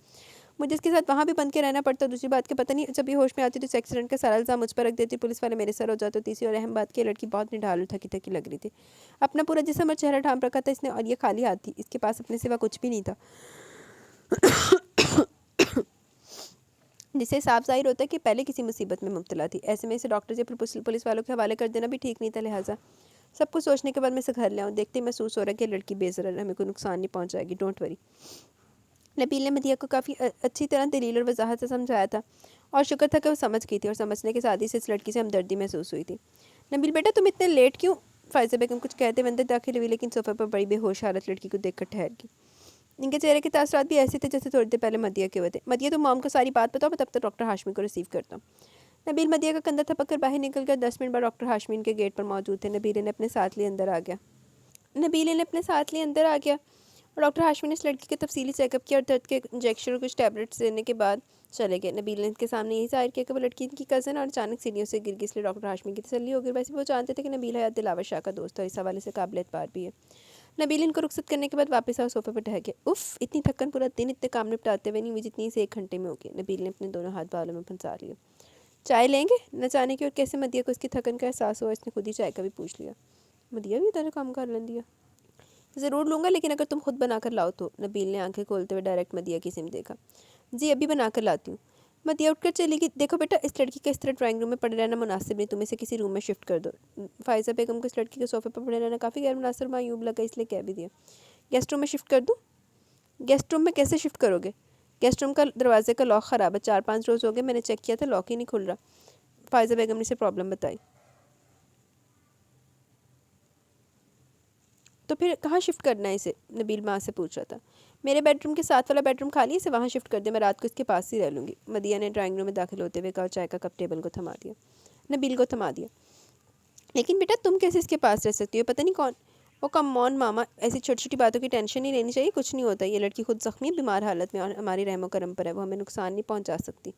مجھے اس کے ساتھ وہاں بھی بند کے رہنا پڑتا۔ دوسری بات کہ پتہ نہیں جب یہ ہوش میں آتی تو اس ایکسیڈنٹ کا سارا الزام مجھ پر رکھ دیتی، پولیس والے میرے سر ہو جاتے۔ تیسری اور اہم بات کہ یہ لڑکی بہت نڈھال تھکی تھکی لگ رہی تھی، اپنا پورا جسم اور چہرہ ڈھانپ رکھا تھا اس نے، اور یہ خالی ہاتھ تھی، اس کے پاس اپنے سوا کچھ بھی نہیں تھا، جس سے صاف ظاہر ہوتا ہے کہ پہلے کسی مصیبت میں مبتلا تھی۔ ایسے میں اسے ڈاکٹر سے پولیس والوں کے حوالے کر دینا بھی ٹھیک نہیں تھا، لہٰذا سب کچھ سوچنے کے بعد میں اسے گھر لے آؤں۔ دیکھتے ہی محسوس ہو رہا ہے کہ لڑکی بے ضرر ہے، ہمیں کوئی نقصان نہیں پہنچائے گی، ڈونٹ وری۔ نبیل نے مدیہ کو کافی اچھی طرح دلیل اور وضاحت سے سمجھایا تھا، اور شکر تھا کہ وہ سمجھ گئی تھی، اور سمجھنے کے ساتھ ہی سے اس لڑکی سے ہمدردی محسوس ہوئی تھی۔ نبیل بیٹا تم اتنے لیٹ کیوں؟ فائزہ بیگم کچھ کہتے ہوئے اندر داخل ہوئی، لیکن صوفے پر بڑی بے ہوش حالت لڑکی کو دیکھ کر ٹھہر گئی۔ ان کے چہرے کے تاثرات بھی ایسے تھے جیسے تھوڑی دیر پہلے مدیہ کے ہوئے تھے۔ مدیہ تم موم کو ساری بات بتاؤ، میں تب تک ڈاکٹر ہاشمی کو ریسیو کرتا ہوں۔ نبیل مدیہ کا کندھا تھپک کر باہر نکل گیا۔ 10 منٹ بعد ڈاکٹر ہاشمی ان کے گیٹ پر موجود تھے۔ نبیل نے اپنے ساتھ لیے اندر آ گیا اور ڈاکٹر ہاشمی نے اس لڑکی کے تفصیلی چیک اپ کیا اور درد کے انجیکشن اور کچھ ٹیبلٹس دینے کے بعد چلے گئے۔ نبیل نے ان کے سامنے یہی ظاہر کیا کہ وہ لڑکی ان کی کزن اور اچانک سیڑھیوں سے گر گئی، اس لیے ڈاکٹر ہاشمی کی تسلی ہو گئی۔ ویسے وہ جانتے تھے کہ نبیل حیات دلاور شاہ کا دوست ہے اور اس حوالے سے قابل اعتبار بھی ہے۔ نبیل ان کو رخصت کرنے کے بعد واپس آؤ صوفے پر ٹھہر گیا۔ اف، اتنی تھکن پورا دن اتنے کام نپٹاتے ہوئے نہیں ہوئی جتنی اسے 1 گھنٹے میں ہوگی۔ نبیل نے اپنے دونوں ہاتھ بالوں میں پھنسا لیے۔ چائے لیں گے؟ نہ جانے کی اور کیسے مدیہ کو اس کی تھکن کا احساس ہوا، اس نے خود ہی چائے کا بھی پوچھ لیا۔ مدیہ بھی ادھر کام کر لیں دیا، ضرور لوں گا، لیکن اگر تم خود بنا کر لاؤ تو۔ نبیل نے آنکھیں کھولتے ہوئے ڈائریکٹ مدیہ کی سمت دیکھا۔ جی ابھی بنا کر لاتی ہوں۔ مدیہ اٹھ کر چلی گئی۔ دیکھو بیٹا، اس لڑکی کا اس طرح ڈرائنگ روم میں پڑے رہنا مناسب نہیں، تم اسے کسی روم میں شفٹ کر دو۔ فائزہ بیگم کو اس لڑکی کے صوفے پر پڑے رہنا کافی غیر مناسب معیوب لگا، اس لیے کہہ بھی دیا۔ گیسٹ روم میں شفٹ کر دوں؟ گیسٹ روم میں کیسے شفٹ کرو گے؟ گیسٹ روم کا دروازے کا لاک خراب ہے، 4-5 روز ہو گئے میں نے چیک کیا تھا، لاک ہی نہیں کھل رہا۔ فائزہ بیگم نے اسے پرابلم بتائی۔ تو پھر کہاں شفٹ کرنا ہے اسے؟ نبیل ماں سے پوچھ رہا تھا۔ میرے بیڈ روم کے ساتھ والا بیڈ روم خالی ہے، اسے وہاں شفٹ کر دے، میں رات کو اس کے پاس ہی رہ لوں گی۔ مدیہ نے ڈرائنگ روم میں داخل ہوتے ہوئے کہا اور چائے کا کپ ٹیبل کو تھما دیا، نبیل کو تھما دیا۔ لیکن بیٹا تم کیسے اس کے پاس رہ سکتی ہو؟ پتہ نہیں کون۔ وہ کم آن ماما، ایسی چھوٹی چھوٹی باتوں کی ٹینشن نہیں لینی چاہیے، کچھ نہیں ہوتا، یہ لڑکی خود زخمی بیمار حالت میں اور ہماری رحم و کرم پر ہے، وہ ہمیں نقصان نہیں پہنچا سکتی،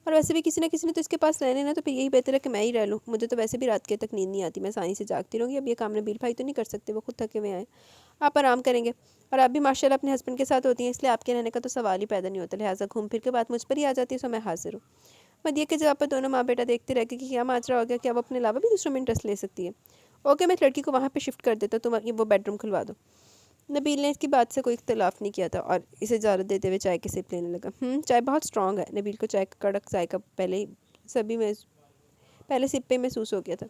اور ویسے بھی کسی نہ کسی نے تو اس کے پاس رہنے نا، تو پھر یہی بہتر ہے کہ میں ہی رہ لوں، مجھے تو ویسے بھی رات کے تک نیند نہیں آتی، میں آسانی سے جاگتی رہوں گی، اب یہ کام نبیل بھائی تو نہیں کر سکتے، وہ خود تھکے ہوئے آئے، آپ آرام کریں گے، اور آپ بھی ماشاءاللہ اپنے ہسبینڈ کے ساتھ ہوتی ہیں، اس لیے آپ کے رہنے کا تو سوال ہی پیدا نہیں ہوتا، لہٰذا گھوم پھر کے بات مجھ پر ہی آ جاتی ہے، سو میں حاضر ہوں۔ مدیہ کے جواب پر دونوں ماں بیٹا دیکھتے رہ گئے کہ کیا ماجرا ہو گیا، کیا وہ اپنے علاوہ بھی دوسروں میں انٹرسٹ لے سکتی ہے؟ اوکے، میں لڑکی کو وہاں پہ شفٹ کر دیتا ہوں، تم وہ بیڈ روم کھلوا دو۔ نبیل نے اس کی بات سے کوئی اختلاف نہیں کیا تھا اور اسے اجازت دیتے ہوئے چائے کی سپ لینے لگا۔ چائے بہت اسٹرانگ ہے، نبیل کو چائے کا کڑک ذائقہ پہلے سپ پہ محسوس ہو گیا تھا۔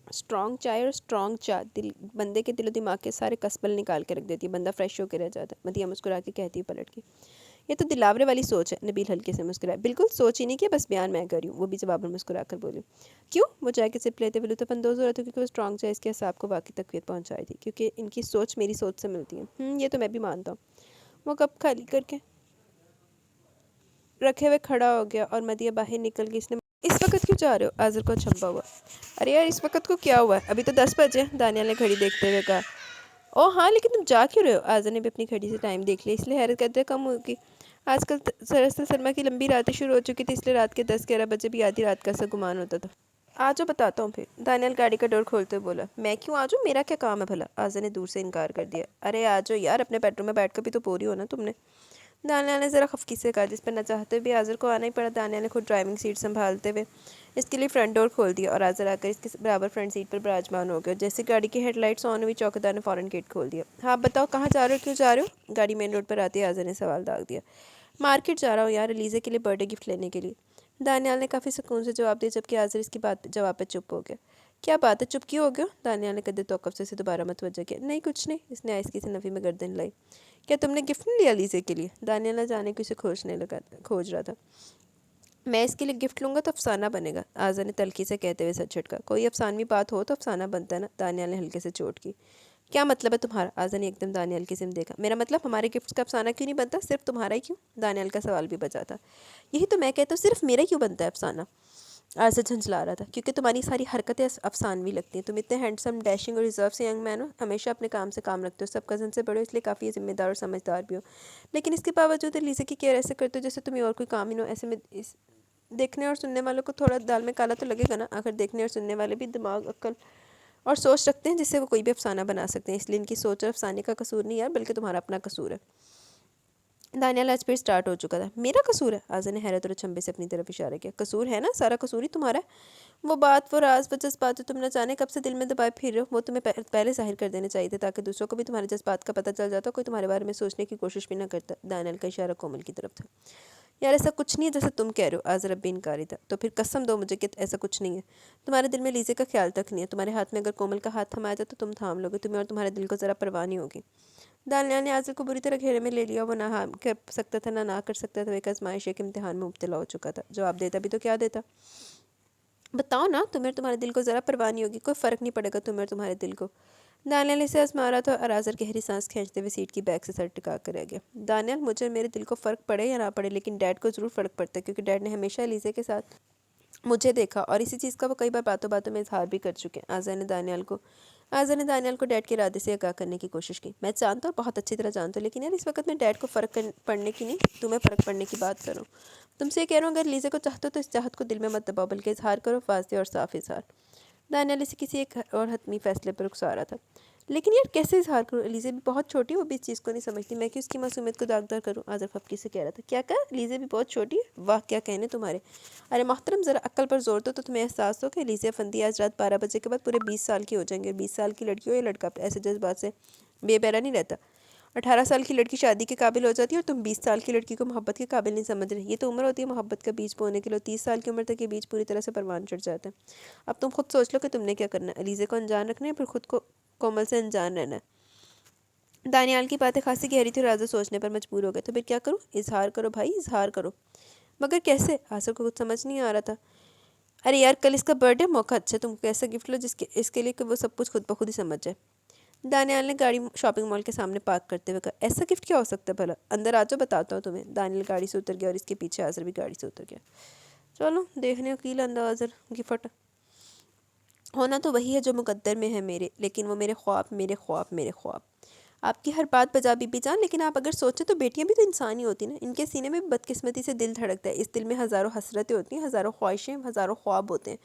اسٹرانگ چائے اور اسٹرانگ چائے بندے کے دل و دماغ کے سارے کسبل نکال کے رکھ دیتی ہے، بندہ فریش ہو کے رہ جاتا ہے۔ مدیہ مسکرا کے کہتی ہے پلٹ کے، یہ تو دلاورے والی سوچ ہے۔ نبیل ہلکے سے مسکرایا، بالکل سوچ ہی نہیں کہ بس بیان میں کر رہی ہوں، وہ بھی جواب میں مسکرا کر بولی۔ کیوں؟ وہ چائے کے سپ لیتے ہوئے لطف اندوز ہو رہا تھا کیونکہ وہ اسٹرانگ چائے اس کے اعصاب کو باقی تقویت پہنچائی تھی، کیونکہ ان کی سوچ میری سوچ سے ملتی ہے۔ یہ تو میں بھی مانتا ہوں۔ وہ کپ خالی کر کے رکھے ہوئے کھڑا ہو گیا اور مدیہ باہر نکل گئی۔ اس وقت کیوں جا رہے ہو؟ آذر کو چھپا ہوا، ارے یار اس وقت کو کیا ہوا ہے، ابھی تو 10 بجے، دانیال نے گھڑی دیکھتے ہوئے کہا۔ او ہاں لیکن تم جا کیوں رہے ہو؟ آذر نے بھی اپنی گھڑی سے ٹائم دیکھ لیا، اس لیے حیرت قدرے کم ہوگی۔ آج کل سرسل سلمہ کی لمبی راتیں شروع ہو چکی تھی، اس لیے رات کے 10-11 بجے بھی آدھی رات کا سا گمان ہوتا تھا۔ آجو بتاتا ہوں پھر، دانیال گاڑی کا ڈور کھولتے ہوئے بولا۔ میں کیوں آجوں؟ میرا کیا کام ہے بھلا؟ آذر نے دور سے انکار کر دیا۔ ارے آجو یار، اپنے بیڈ روم میں بیٹھ کر بھی تو پوری ہونا تم نے، دانیال نے ذرا خفگی سے کہا، جس پر نہ چاہتے بھی آذر کو آنا ہی پڑا۔ دانیال نے خود ڈرائیونگ سیٹ سنبھالتے ہوئے اس کے لیے فرنٹ ڈور کھول دیا اور آذر آ کر اس کے برابر فرنٹ سیٹ پر براجمان ہو گیا۔ جیسے گاڑی کی ہیڈ لائٹس آن ہوئی، چوکیدار نے فوراً گیٹ کھول دیا۔ ہاں بتاؤ کہاں جا رہے ہو، کیوں جا رہے ہو؟ گاڑی مین روڈ پر آتے آذر نے سوال داغ دیا۔ مارکیٹ جا رہا ہوں یار، علیزہ کے لیے برتھ ڈے گفٹ لینے کے لیے، دانیال نے کافی سکون سے جواب دیا، جبکہ آذر اس کی بات جواب پہ چپ ہو گیا۔ کیا بات ہے، چپ کیوں ہو گیا؟ دانیال نے قدر توقف سے اسے دوبارہ متوجہ کیا۔ نہیں کچھ نہیں، اس نے آہستگی سے نفی میں گردن لائی۔ کیا تم نے گفٹ نہیں لیا علیزہ کے لیے؟ دانیال نہ جانے کہ اسے کھوج رہا تھا۔ میں اس کے لیے گفٹ لوں گا تو افسانہ بنے گا، آذر نے تلخی سے کہتے ہوئے سر جھٹکا۔ کوئی افسانوی بات ہو تو افسانہ بنتا ہے نا، دانیال نے ہلکے سے چوٹ کی۔ کیا مطلب ہے تمہارا؟ آذر نے ایک دم دانیال کی سمت دیکھا۔ میرا مطلب ہمارے گفٹس کا افسانہ کیوں نہیں بنتا، صرف تمہارا ہی کیوں؟ دانیال کا سوال بھی بچا تھا۔ یہی تو میں کہتا ہوں، صرف میرا کیوں بنتا ہے افسانہ؟ آذر جھنجھلا رہا تھا، کیونکہ تمہاری ساری حرکتیں افسانوی لگتی ہیں، تم اتنے ہینڈسم، ڈیشنگ اور ریزرو سے ینگ مین ہو، ہمیشہ اپنے کام سے کام رکھتے ہو، سب کزن سے بڑے ہو، اس لیے کافی ذمہ دار اور سمجھدار بھی ہو، لیکن اس کے باوجود علیزہ کی کیئر ایسے کرتے ہو جیسے تمہیں اور کوئی کام ہی نہ ہو۔ ایسے میں دیکھنے اور سننے والوں کو تھوڑا دال میں کالا تو لگے گا نا، آخر دیکھنے اور سننے والے بھی دماغ، عقل اور سوچ رکھتے ہیں جس سے وہ کوئی بھی افسانہ بنا سکتے ہیں، اس لیے ان کی سوچ اور افسانے کا قصور نہیں یار، بلکہ تمہارا اپنا قصور ہے۔ دانیال آج پھر سٹارٹ ہو چکا تھا۔ میرا قصور ہے؟ آذر نے حیرت اور اچنبے سے اپنی طرف اشارہ کیا۔ قصور ہے نا، سارا قصور ہی تمہارا ہے، وہ بات، وہ راز، وہ جذبات جو تم نہ جانے کب سے دل میں دبائے پھر رہے ہو، وہ تمہیں پہلے ظاہر کر دینے چاہیے تھے تاکہ دوسروں کو بھی تمہارے جذبات کا پتہ چل جاتا، کوئی تمہارے بارے میں سوچنے کی کوشش بھی نہ کرتا۔ دانیال کا اشارہ کومل کی طرف تھا۔ یار ایسا کچھ نہیں ہے جیسا تم کہہ رہے ہو، آذر اب بھی انکاری تھا۔ تو پھر قسم دو مجھے کہ ایسا کچھ نہیں ہے، تمہارے دل میں لیزے کا خیال تک نہیں ہے، تمہارے ہاتھ میں اگر کومل کا ہاتھ تھمایا جائے تو تم تھام لوگے، تمہیں اور تمہارے دل کو ذرا پرواہ نہیں ہوگی۔ دانیال نے آذر کو بری طرح گھیرے میں لے لیا، وہ نہ ہاں کر سکتا تھا نہ کر سکتا تھا، ایک آزمائش ایک امتحان میں مبتلا ہو چکا تھا۔ جواب دیتا بھی تو کیا دیتا؟ بتاؤ نا، تمہیں اور تمہارے دل کو ذرا پرواہ نہیں ہوگی، کوئی فرق نہیں پڑے گا تمہیں اور تمہارے دل کو؟ دانیال اسے آزما رہا تھا اور آذر گہری سانس کھینچتے ہوئے سیٹ کی بیک سے سر ٹکا کر رہ گیا۔ دانیال مجھے اور میرے دل کو فرق پڑے یا نہ پڑے، لیکن ڈیڈ کو ضرور فرق پڑتا ہے، کیونکہ ڈیڈ نے ہمیشہ علیزہ کے ساتھ مجھے دیکھا اور اسی چیز کا وہ کئی بار باتوں باتوں میں اظہار بھی کر چکے ہیں۔ آذر نے دانیال کو ڈیڈ کے ارادے سے آگاہ کرنے کی کوشش کی۔ میں جانتا ہوں، بہت اچھی طرح جانتا ہوں، لیکن یار اس وقت میں ڈیڈ کو فرق پڑنے کی نہیں، تمہیں فرق پڑنے کی بات کروں۔ تم سے یہ کہہ رہا ہوں، اگر لیزے کو چاہتے ہو تو اس چاہت کو دل میں مت دباؤ، بلکہ اظہار کرو، واضح اور صاف اظہار۔ دانیال اسے کسی ایک اور حتمی فیصلے پر اکسا رہا تھا۔ لیکن یار کیسے اظہار کروں، لیزے بھی بہت چھوٹی ہے، وہ بھی اس چیز کو نہیں سمجھتی، میں کیوں اس کی معصومیت کو داغدار کروں؟ آذر خفگی سے کہہ رہا تھا۔ کیا کہا؟ لیزے بھی بہت چھوٹی ہے؟ واہ کیا کہنے تمہارے! ارے محترم، ذرا عقل پر زور دو تو تمہیں احساس ہو کہ لیزے افندی آج رات 12 بجے کے بعد پورے 20 سال کی ہو جائیں گے، 20 سال کی لڑکی ہو یا لڑکا ایسے جذبات سے بے بہرا نہیں رہتا۔ 18 سال کی لڑکی شادی کے قابل ہو جاتی ہے اور تم 20 سال کی لڑکی کو محبت کے قابل نہیں سمجھ رہے، یہ تو عمر ہوتی ہے محبت کا بیج بونے کے لیے، 30 سال کی عمر تک یہ بیج پوری طرح سے پروان چڑھ جاتا ہے۔ اب تم خود سوچ لو کہ تم نے کیا کرنا ہے، علیزہ کو انجان رکھنا ہے پھر خود کو کومل سے انجان رہنا ہے۔ دانیال کی باتیں خاصی گہری تھی اور آذر سوچنے پر مجبور ہو گئے۔ تو پھر کیا کروں؟ اظہار کرو بھائی، اظہار کرو، مگر کیسے؟ آذر کو کچھ سمجھ نہیں آ رہا تھا۔ ارے یار کل اس کا برتھ ڈے، موقع اچھا، تم کو ایسا گفٹ لو اس کے لیے کہ وہ سب کچھ خود بخود ہی سمجھ جائے۔ دانیال نے گاڑی شاپنگ مال کے سامنے پارک کرتے ہوئے کہا۔ ایسا گفٹ کیا ہو سکتا ہے بھلا؟ اندر آ جاؤ، بتاتا ہوں تمہیں۔ دانیال گاڑی سے اتر گیا اور اس کے پیچھے آذر بھی گاڑی سے اتر گیا۔ چلو دیکھنے اکیل اندر آذر گفٹ ہونا تو وہی ہے جو مقدر میں ہے میرے، لیکن وہ میرے خواب، میرے خواب، میرے خواب۔ آپ کی ہر بات بجا بی بی جان، لیکن آپ اگر سوچیں تو بیٹیاں بھی تو انسان ہی ہوتی ہیں نا، ان کے سینے میں بدقسمتی سے دل دھڑکتا ہے، اس دل میں ہزاروں حسرتیں ہوتی ہیں، ہزاروں خواہشیں، ہزاروں خواب ہوتے ہیں،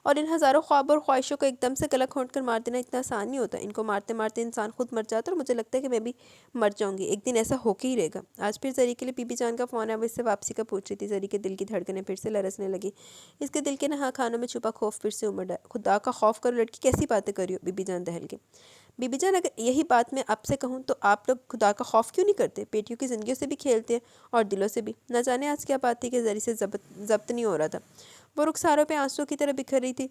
اور ان ہزاروں خواب اور خواہشوں کو ایک دم سے گلا گھونٹ کر مار دینا اتنا آسان نہیں ہوتا، ان کو مارتے مارتے انسان خود مر جاتا ہے، اور مجھے لگتا ہے کہ میں بھی مر جاؤں گی ایک دن، ایسا ہو کے ہی رہے گا۔ آج پھر زری کے لیے بی بی جان کا فون ہے، وہ اس سے واپسی کا پوچھ رہی تھی۔ زری کے دل کی دھڑکنیں پھر سے لرزنے لگی، اس کے دل کے نہا خانوں میں چھپا خوف پھر سے امڑ آیا۔ خدا کا خوف کرو لڑکی، کیسی باتیں کر رہی ہو؟ بی بی جان دہل گئی۔ بی بی جان، اگر یہی بات میں آپ سے کہوں تو آپ لوگ خدا کا خوف کیوں نہیں کرتے؟ بیٹیوں کی زندگیوں سے بھی کھیلتے ہیں اور دلوں سے بھی۔ نہ جانے آج کیا بات تھی کہ زری سے ضبط نہیں ہو رہا تھا، وہ رخساروں پہ آنسوں کی طرح بکھر رہی تھی،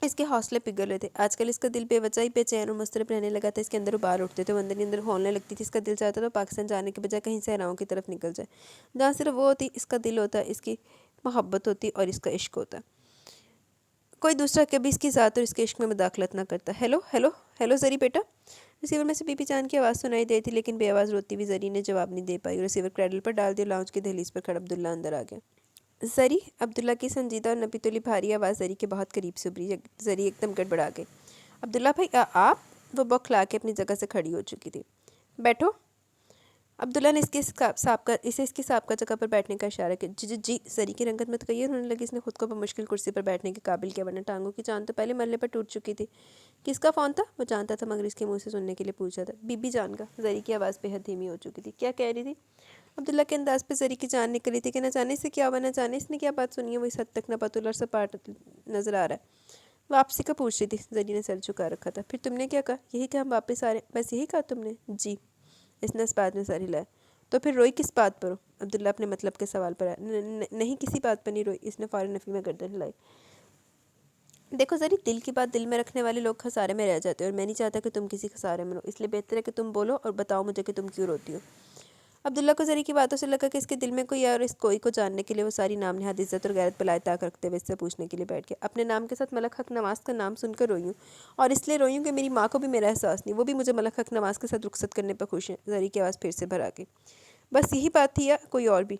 اس کے حوصلے پگھل رہے تھے۔ آج کل اس کا دل بے وجہ ہی بے چین اور مضطرب رہنے لگا تھا، اس کے اندر ابار اٹھتے تھے، وہ اندر ہی اندر ہولنے لگتی تھی، اس کا دل چاہتا تھا پاکستان جانے کے بجائے کہیں صحراؤں کی طرف نکل جائے، جہاں صرف وہ ہوتی، اس کا دل ہوتا، اس کی محبت ہوتی اور اس کا عشق ہوتا، کوئی دوسرا کبھی اس کی ذات اور اس کے عشق میں مداخلت نہ کرتا۔ ہیلو ہیلو ہیلو زری بیٹا۔ ریسیور میں سے بی بی جان کی آواز سنائی دی تھی، لیکن بے آواز روتی ہوئی زری نے جواب نہیں دے پائی، ریسیور کریڈل پر ڈال دیا۔ لاؤنج کی دہلیز پر کھڑا عبداللہ اندر آ گیا۔ زری، عبداللہ کی سنجیدہ اور نپی تلی بھاری آواز زری کے بہت قریب سے ابھری۔ زری ایک دم گڑبڑا گئی۔ عبداللہ بھائی، آپ؟ وہ بوکھلا کے اپنی جگہ سے کھڑی ہو چکی تھی۔ بیٹھو۔ عبداللہ نے اسے اس کی سابقہ جگہ پر بیٹھنے کا اشارہ کیا۔ جی جی جی، زری کی رنگت متغیر ہونے لگی، اس نے خود کو بمشکل کرسی پر بیٹھنے کے قابل کیا، ورنہ ٹانگوں کی جان تو پہلے مرلے پر ٹوٹ چکی تھی۔ کس کا فون تھا؟ وہ جانتا تھا مگر اس کے منہ سے سننے کے لیے پوچھا تھا۔ بی بی جان کا۔ زری کی آواز بے حد دھیمی ہو چکی تھی۔ کیا کہہ رہی تھی؟ عبداللہ کے انداز پہ زری کی جان نکلی تھی کہ نہ جانے سے کیا ہوا، نہ جانے اس نے کیا بات سنی ہے، وہ اس حد تک ناپتول اور سپاٹ نظر آ رہا ہے۔ واپسی کا پوچھ رہی تھی۔ زری نے سر جھکا رکھا تھا۔ پھر تم نے کیا کہا؟ یہی کہ ہم واپس آ رہے ہیں، بس یہی کہا تم نے؟ جی۔ اس نے اس بات میں سر ہلایا۔ تو پھر روئی کس بات پر ہو؟ عبداللہ اپنے مطلب کے سوال پر آیا۔ نہیں، کسی بات پر نہیں روئی، اس نے فوراً نفی میں گردن ہلائی۔ دیکھو زری، دل کی بات دل میں رکھنے والے لوگ خسارے میں رہ جاتے ہیں، اور میں نہیں چاہتا کہ تم کسی خسارے میں رہو، اس لیے بہتر ہے کہ تم بولو اور بتاؤ مجھے کہ تم کیوں روتی ہو۔ عبداللہ کو زری کی باتوں سے لگا کہ اس کے دل میں کوئی ہے، اور اس کوئی کو جاننے کے لیے وہ ساری نام نہاد عزت اور غیرت پہ طاق رکھتے ہوئے اس سے پوچھنے کے لیے بیٹھ گیا۔ اپنے نام کے ساتھ ملک حق نواز کا نام سن کر روئی ہوں، اور اس لیے روئی ہوں کہ میری ماں کو بھی میرا احساس نہیں، وہ بھی مجھے ملک حق نواز کے ساتھ رخصت کرنے پر خوش ہیں۔ زری کی آواز پھر سے بھر آ گئی۔ بس یہی بات تھی یا کوئی اور بھی؟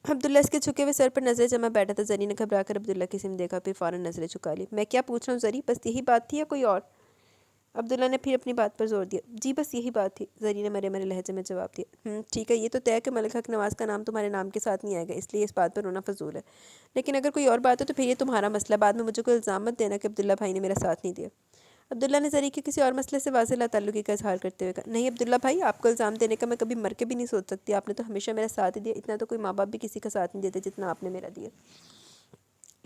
عبداللہ اس کے جھکے ہوئے سر پر نظریں جمع بیٹھا تھا۔ زری نے گھبرا کر عبداللہ کی سمت دیکھا، پھر فوراً نظریں جھکا لی۔ میں کیا پوچھ رہا ہوں زری؟ بس یہی بات تھی یا کوئی اور؟ عبداللہ نے پھر اپنی بات پر زور دیا۔ جی بس یہی بات تھی، زری نے مرے مرے لہجے میں جواب دیا۔ ٹھیک ہے، یہ تو طے ہے کہ ملک حق نواز کا نام تمہارے نام کے ساتھ نہیں آئے گا، اس لیے اس بات پر رونا فضول ہے، لیکن اگر کوئی اور بات ہے تو پھر یہ تمہارا مسئلہ، بعد میں مجھے کوئی الزام مت دینا کہ عبداللہ بھائی نے میرا ساتھ نہیں دیا۔ عبداللہ نے زری کے کسی اور مسئلے سے واضح لا تعلقی کا اظہار کرتے ہوئے کہا۔ نہیں عبداللہ بھائی، آپ کو الزام دینے کا میں کبھی مر کے بھی نہیں سوچ سکتی، آپ نے تو ہمیشہ میرا ساتھ ہی دیا، اتنا تو کوئی ماں باپ بھی کسی کا ساتھ نہیں دیتے جتنا آپ نے میرا دیا۔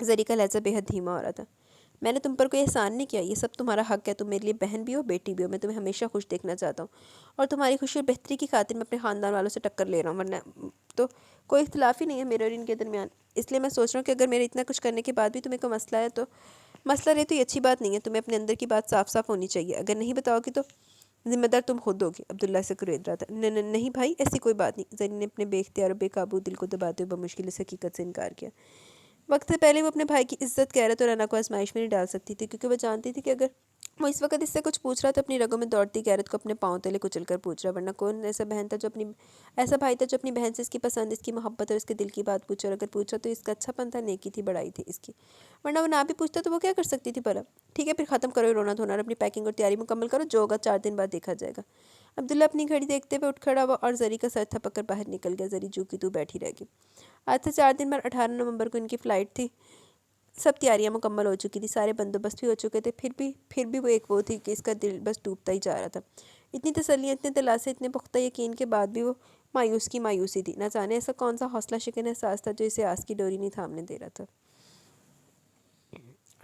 زری کا لہجہ بے حد دھیما ہو رہا تھا۔ میں نے تم پر کوئی احسان نہیں کیا، یہ سب تمہارا حق ہے، تم میرے لیے بہن بھی ہو، بیٹی بھی ہو، میں تمہیں ہمیشہ خوش دیکھنا چاہتا ہوں، اور تمہاری خوشی اور بہتری کی خاطر میں اپنے خاندان والوں سے ٹکر لے رہا ہوں، ورنہ تو کوئی اختلاف ہی نہیں ہے میرے اور ان کے درمیان، اس لیے میں سوچ رہا ہوں کہ اگر میرے اتنا کچھ کرنے کے بعد بھی تمہیں کوئی مسئلہ ہے تو مسئلہ رہے تو یہ اچھی بات نہیں ہے، تمہیں اپنے اندر کی بات صاف صاف ہونی چاہیے، اگر نہیں بتاؤ گی تو ذمہ دار تم خود ہوگی۔ عبداللہ سے کرید رہا تھا۔ نہیں بھائی، ایسی کوئی بات نہیں۔ زری نے اپنے بے اختیار اور بے قابو دل کو دباتے ہوئے بمشکل اس حقیقت سے انکار کیا۔ وقت سے پہلے وہ اپنے بھائی کی عزت، غیرت اور انا کو آزمائش میں نہیں ڈال سکتی تھی، کیونکہ وہ جانتی تھی کہ اگر وہ اس وقت اس سے کچھ پوچھ رہا تو اپنی رگوں میں دوڑتی غیرت کو اپنے پاؤں تلے کچل کر پوچھ رہا، ورنہ کون ایسا بھائی تھا جو اپنی بہن سے اس کی پسند، اس کی محبت اور اس کے دل کی بات پوچھے، اور اگر پوچھا تو اس کا اچھا پن تھا، نیکی تھی، بڑائی تھی اس کی، ورنہ وہ نہ بھی پوچھتا تو وہ کیا کر سکتی تھی بھلا؟ ٹھیک ہے، پھر ختم کرو رونا دھونا اور اپنی پیکنگ اور تیاری مکمل کرو، جو ہوگا 4 دن بعد دیکھا جائے گا۔ عبداللہ اپنی گھڑی دیکھتے ہوئے اٹھ کھڑا ہوا اور زری کا سر تھپک کر باہر نکل گیا۔ زری جو کی تو بیٹھی رہ گئی۔ آج سے 4 دن بعد 18 نومبر کو ان کی فلائٹ تھی، سب تیاریاں مکمل ہو چکی تھی، سارے بندوبست بھی ہو چکے تھے، پھر بھی وہ ایک وہ تھی کہ اس کا دل بس ڈوبتا ہی جا رہا تھا۔ اتنی تسلیاں، اتنے دلاسے، اتنے پختہ یقین کے بعد بھی وہ مایوسی تھی، نہ جانے ایسا کون سا حوصلہ شکن احساس تھا جو اسے آس کی ڈوری نہیں تھامنے دے رہا تھا۔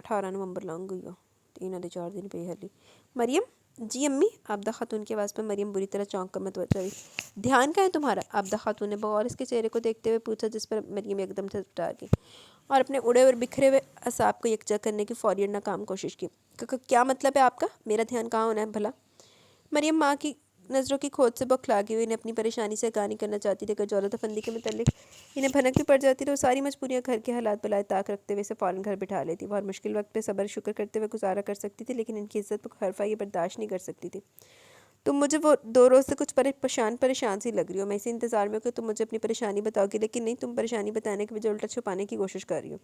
18 نومبر لنگ گئی 3 آدھے 4 دن پہ ہلی۔ مریم؟ جی امی؟ عابدہ خاتون کی آواز پر مریم بری طرح چونک کر متوجہ ہوئی۔ دھیان کہاں ہے تمہارا؟ عابدہ خاتون نے بغور اس کے چہرے کو دیکھتے ہوئے پوچھا، جس پر مریم ایک دم سے ڈر گئی اور اپنے اڑے اور بکھرے ہوئے اعصاب کو یکجا کرنے کی فوری ناکام کوشش کی۔ کیا مطلب ہے آپ کا؟ میرا دھیان کہاں ہونا ہے بھلا؟ مریم ماں کی نظروں کی کھوج سے بوکھلا گئی ہوئی، انہیں اپنی پریشانی سے آگاہ نہیں کرنا چاہتی تھی، اگر جولت افندی کے متعلق انہیں بھنک بھی پڑ جاتی تو وہ ساری مجبوریاں گھر کے حالات بلائے طاق رکھتے ہوئے اسے فوراً گھر بٹھا لیتی، وہ ہر مشکل وقت پہ صبر شکر کرتے ہوئے گزارا کر سکتی تھی، لیکن ان کی عزت پر حرفہ یہ برداشت نہیں کر سکتی تھی۔ تم مجھے وہ 2 روز سے کچھ پریشان سی لگ رہی ہو، میں اسی انتظار میں ہوں کہ تم مجھے اپنی پریشانی بتاؤ گی، لیکن نہیں، تم پریشانی بتانے کے بجائے الٹا چھپانے کی کوشش کر رہی ہو۔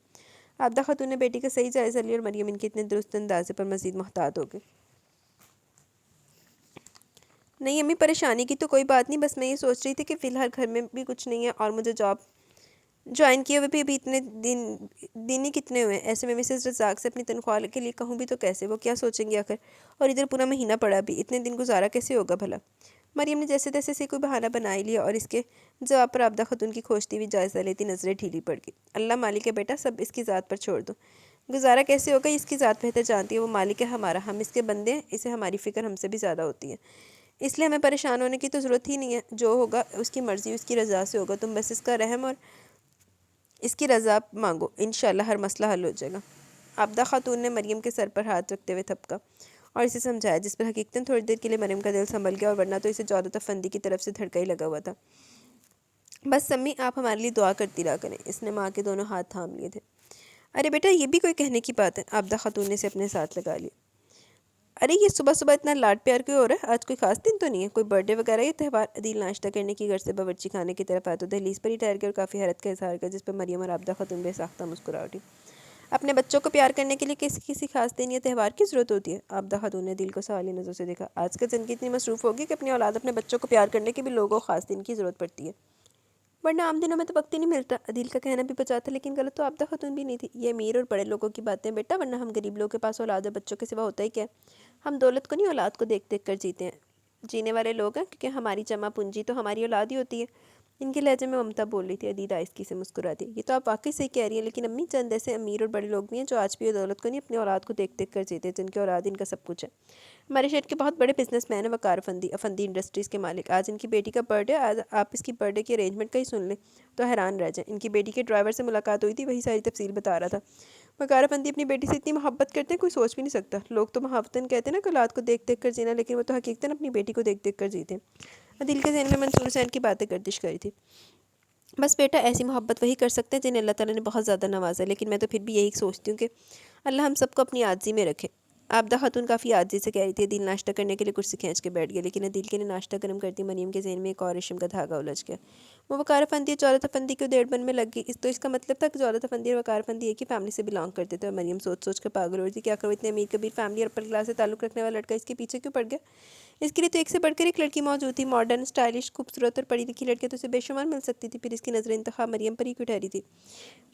عابدہ خاتون نے بیٹی کا صحیح جائزہ لیا اور مریم ان کے اتنے درست اندازے پر مزید محتاط ہو گئی۔ نہیں امی، پریشانی کی تو کوئی بات نہیں، بس میں یہ سوچ رہی تھی کہ فی الحال گھر میں بھی کچھ نہیں ہے اور مجھے جاب جوائن کیے ہوئے بھی ابھی اتنے دن ہی کتنے ہوئے ہیں، ایسے میں مسز رزاق سے اپنی تنخواہ کے لیے کہوں بھی تو کیسے، وہ کیا سوچیں گے آخر، اور ادھر پورا مہینہ پڑا بھی، اتنے دن گزارا کیسے ہوگا بھلا۔ مریم نے جیسے تیسے سے کوئی بہانہ بنا ہی لیا اور اس کے جواب پر عابدہ خاتون کی کھوجتی ہوئی جائزہ لیتی نظریں ڈھیلی پڑ گئی۔ اللہ مالک ہے بیٹا، سب اس کی ذات پر چھوڑ دو، گزارا کیسے ہوگا یہ اس کی ذات بہتر جانتی ہے، وہ مالک ہے ہمارا، ہم اس کے بندے ہیں، اسے ہماری فکر ہم سے بھی زیادہ ہوتی ہے، اس لیے ہمیں پریشان ہونے کی تو ضرورت ہی نہیں ہے، جو ہوگا اس کی مرضی اس کی رضا سے ہوگا، تم بس اس کا رحم اور اس کی رضا مانگو، انشاءاللہ ہر مسئلہ حل ہو جائے گا۔ عابدہ خاتون نے مریم کے سر پر ہاتھ رکھتے ہوئے تھپکا اور اسے سمجھایا، جس پر حقیقتاً تھوڑی دیر کے لیے مریم کا دل سنبھل گیا، اور ورنہ تو اسے جودت افندی کی طرف سے دھڑکا ہی لگا ہوا تھا۔ بس امی آپ ہمارے لیے دعا کرتی رہا کریں، اس نے ماں کے دونوں ہاتھ تھام لیے تھے۔ ارے بیٹا یہ بھی کوئی کہنے کی بات ہے، عابدہ خاتون نے اسے اپنے ساتھ لگا لیا۔ ارے یہ صبح صبح اتنا لاڈ پیار کیوں ہو رہا ہے، آج کوئی خاص دن تو نہیں ہے، کوئی برتھ ڈے وغیرہ یا تہوار؟ عدیل ناشتہ کرنے کی غرض سے باورچی خانے کی طرف آیا تو دہلیز پر ہی ٹھہر گیا اور کافی حیرت کا اظہار کیا، جس پر مریم اور عابدہ خاتون بے ساختہ مسکرا اٹھی۔ اپنے بچوں کو پیار کرنے کے لیے کسی خاص دن یا تہوار کی ضرورت ہوتی ہے؟ عابدہ خاتون نے دل کو سوالی نظر سے دیکھا۔ آج کل زندگی اتنی مصروف ہوگی کہ اپنی اولاد اپنے بچوں کو پیار کرنے کے بھی لوگوں کو خاص دن کی ضرورت پڑتی ہے، ورنہ عام دنوں میں تو وقت ہی نہیں ملتا۔ عدیل کا کہنا بھی بچا تھا، لیکن غلط تو عابدہ خاتون بھی نہیں تھی، یہ امیر اور بڑے لوگوں کی باتیں بیٹا، ورنہ ہم غریب لوگوں کے پاس اولاد اور بچوں کے سوا ہوتا ہی کیا ہے؟ ہم دولت کو نہیں اولاد کو دیکھ دیکھ کر جیتے ہیں، جینے والے لوگ ہیں، کیونکہ ہماری جمع پونجی تو ہماری اولاد ہی ہوتی ہے۔ ان کے لہجے میں ممتا بول رہی تھی۔ عدیل آہستگی سے مسکرا دی۔ یہ تو آپ واقعی صحیح کہہ رہی ہیں، لیکن امی چند ایسے امیر اور بڑے لوگ بھی ہیں جو آج بھی یہ دولت کو نہیں اپنی اولاد کو دیکھ دیکھ کر جیتے ہیں، جن کی اولاد ان کا سب کچھ ہے۔ ہمارے شہر کے بہت بڑے بزنس مین ہیں، وقار افندی انڈسٹریز کے مالک، آج ان کی بیٹی کا برتھ ڈے، آج آپ اس کی برتھ ڈے کی ارینجمنٹ کا ہی سن لیں تو حیران رہ جائیں۔ ان کی بیٹی کے ڈرائیور سے ملاقات ہوئی تھی، وہی ساری تفصیل بتا رہا تھا۔ وقار افندی اپنی بیٹی سے اتنی محبت کرتے ہیں کوئی سوچ بھی نہیں سکتا۔ لوگ تو محبتاً کہتے ہیں نا کہ اولاد کو دیکھ دیکھ کر جینا، لیکن وہ تو حقیقتاً اپنی بیٹی کو دیکھ دیکھ کر جیتے ہیں۔ عدیل کے ذہن میں منصور حسین کی باتیں گردش کری تھی۔ بس بیٹا ایسی محبت وہی کر سکتے ہیں جنہیں اللہ تعالیٰ نے بہت زیادہ نوازا ہے، لیکن میں تو پھر بھی یہی سوچتی ہوں کہ اللہ ہم سب کو اپنی عاجزی میں رکھے۔ عابدہ خاتون کافی عاجزی سے کہہ رہی تھی۔ عدیل ناشتہ کرنے کے لیے کرسی کھینچ کے بیٹھ گیا، لیکن عدیل کے لیے ناشتہ گرم کرتی مریم کے ذہن میں ایک اور ریشم کا دھاگا الجھ گیا۔ وہ وقار افندی اور جودت افندی کے ادیڑ بن میں لگ گئی، تو اس کا مطلب تھا کہ جودت افندی اور وقار افندی ایک ہی فیملی سے بلانگ کرتے تھے، اور مریم سوچ سوچ کر پاگل ہو رہی تھی کہ آخر وہ اتنے امیر کبیر فیملی اور اپر کلاس سے تعلق رکھنے والا لڑکا اس کے پیچھے کیوں پڑ گیا؟ اس کے لیے تو ایک سے بڑھ کر ایک لڑکی موجود تھی، ماڈرن، اسٹائلش، خوبصورت اور پڑھی لکھی لڑکیاں تو اسے بے شمار مل سکتی تھی، پھر اس کی نظر انتخاب مریم پر ہی کیوں ٹھہری تھی؟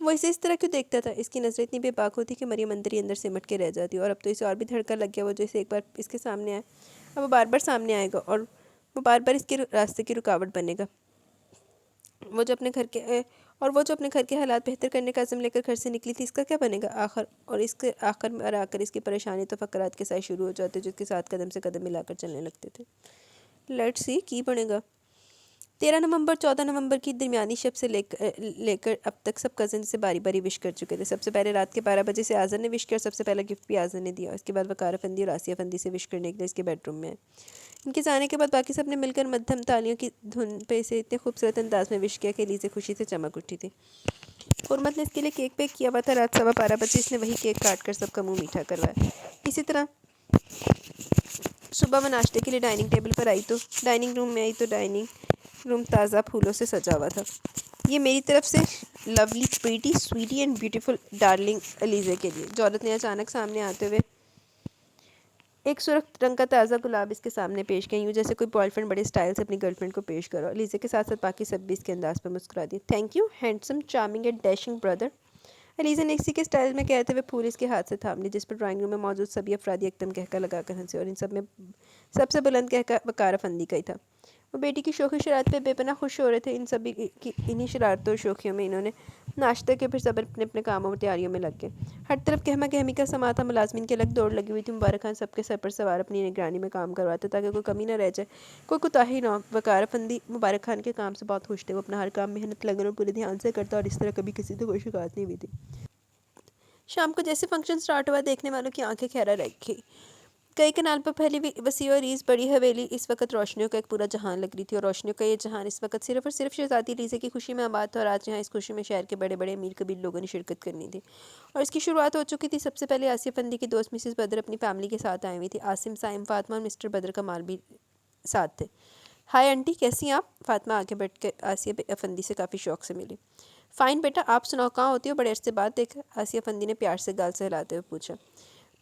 وہ اسے اس طرح کیوں دیکھتا تھا؟ اس کی نظریں اتنی بے باک ہوتی کہ مریم اندر ہی اندر سمٹ کے رہ جاتی، اور اب تو اسے اور بھی دھڑکا لگ گیا، وہ جو اسے ایک بار اس کے سامنے آئے اب وہ بار بار سامنے آئے گا، اور وہ بار بار اس کے راستے کی رکاوٹ بنے گا۔ وہ جو اپنے گھر کے حالات بہتر کرنے کا عزم لے کر گھر سے نکلی تھی، اس کا کیا بنے گا آخر؟ اور اس کے آخر میں آ کر اس کی پریشانی تو فقرات کے ساتھ شروع ہو جاتے، جو اس کے ساتھ قدم سے قدم ملا کر چلنے لگتے تھے۔ لیٹس سی کی بنے گا۔ 13 نومبر 14 نومبر کی درمیانی شب سے لے کر اب تک سب کزن سے باری باری وش کر چکے تھے۔ سب سے پہلے رات کے 12 بجے سے آذر نے وش کیا، اور سب سے پہلا گفٹ بھی آذر نے دیا، اور اس کے بعد وقار افندی اور آسیہ افندی سے وش کرنے کے لیے اس کے بیڈ روم میں آئے۔ ان کے جانے کے بعد باقی سب نے مل کر مدھم تالیوں کی دھن پہ اسے اتنے خوبصورت انداز میں وش کیا کہ لیزے خوشی سے چمک اٹھی تھی۔ حرمت نے اس کے لیے کیک پیک کیا ہوا تھا۔ رات 12:15 بجے اس نے وہی کیک کاٹ کر سب کا منہ میٹھا کروایا۔ اسی طرح صبح وہ ناشتے کے لیے ڈائننگ ٹیبل پر آئی تو ڈائننگ روم تازہ پھولوں سے سجا ہوا تھا۔ یہ میری طرف سے lovely pretty sweetie and beautiful darling Alizeh کے لیے۔ جودت نے اچانک سامنے آتے ہوئے ایک سرخ رنگ کا تازہ گلاب اس کے سامنے پیش کیا، یوں جیسے کوئی بوائے فرینڈ بڑے اسٹائل سے اپنی گرل فرینڈ کو پیش کرو۔ علیزے کے ساتھ ساتھ باقی سب بھی اس کے انداز پر مسکرا دیے۔ Thank you handsome charming and dashing brother, Alizeh نے اسی کے اسٹائل میں کہتے ہوئے پھول اس کے ہاتھ سے تھام لی، جس پر ڈرائنگ روم میں موجود سبھی افراد یکدم قہقہ لگا کر ہنسے، اور ان سب میں سب سے بلند قہقہ وقار افندی کا ہی تھا۔ وہ بیٹی کی شوخی شرارت پہ بے پناہ خوش ہو رہے تھے۔ ان سبھی کی انہی شرارتوں اور شوخیوں میں انہوں نے ناشتے کے پھر سب اپنے کاموں اور تیاریوں میں لگ گئے۔ ہر طرف گہما گہمی کا سما تھا، ملازمین کی الگ دوڑ لگی ہوئی تھی۔ مبارک خان سب کے سر پر سوار اپنی نگرانی میں کام کرواتے تاکہ کوئی کمی نہ رہ جائے، کوئی کوتاہی نہ ہو۔ وقار افندی مبارک خان کے کام سے بہت خوش تھے، وہ اپنا ہر کام محنت، لگن اور پورے دھیان سے کرتا، اور اس طرح کبھی کسی سے کوئی شکایت نہیں ہوئی تھی۔ شام کو جیسے فنکشن سٹارٹ ہوا، دیکھنے والوں کی آنکھیں کھیرا رہ گئی۔ کئی کنال پر پھیلی وسیع و عریض بڑی حویلی اس وقت روشنیوں کا ایک پورا جہان لگ رہی تھی، اور روشنیوں کا یہ جہان اس وقت صرف اور صرف شہزادی علیزے کی خوشی میں آباد تھا، اور آج یہاں اس خوشی میں شہر کے بڑے بڑے امیر کبیر لوگوں نے شرکت کرنی تھی، اور اس کی شروعات ہو چکی تھی۔ سب سے پہلے آسیہ افندی کی دوست مسز بدر اپنی فیملی کے ساتھ آئی ہوئی تھی۔ عاصم، سائم، فاطمہ اور مسٹر بدر کمال بھی ساتھ تھے۔ ہائے آنٹی، کیسی ہیں آپ؟ فاطمہ آگے بیٹھ کے آسیہ افندی سے کافی شوق سے ملی۔ فائن بیٹا، آپ سناؤ، کہاں ہوتی ہو؟ بڑے عرصے بعد دیکھا، آسیہ افندی نے پیار سے گال سہلاتے ہوئے پوچھا۔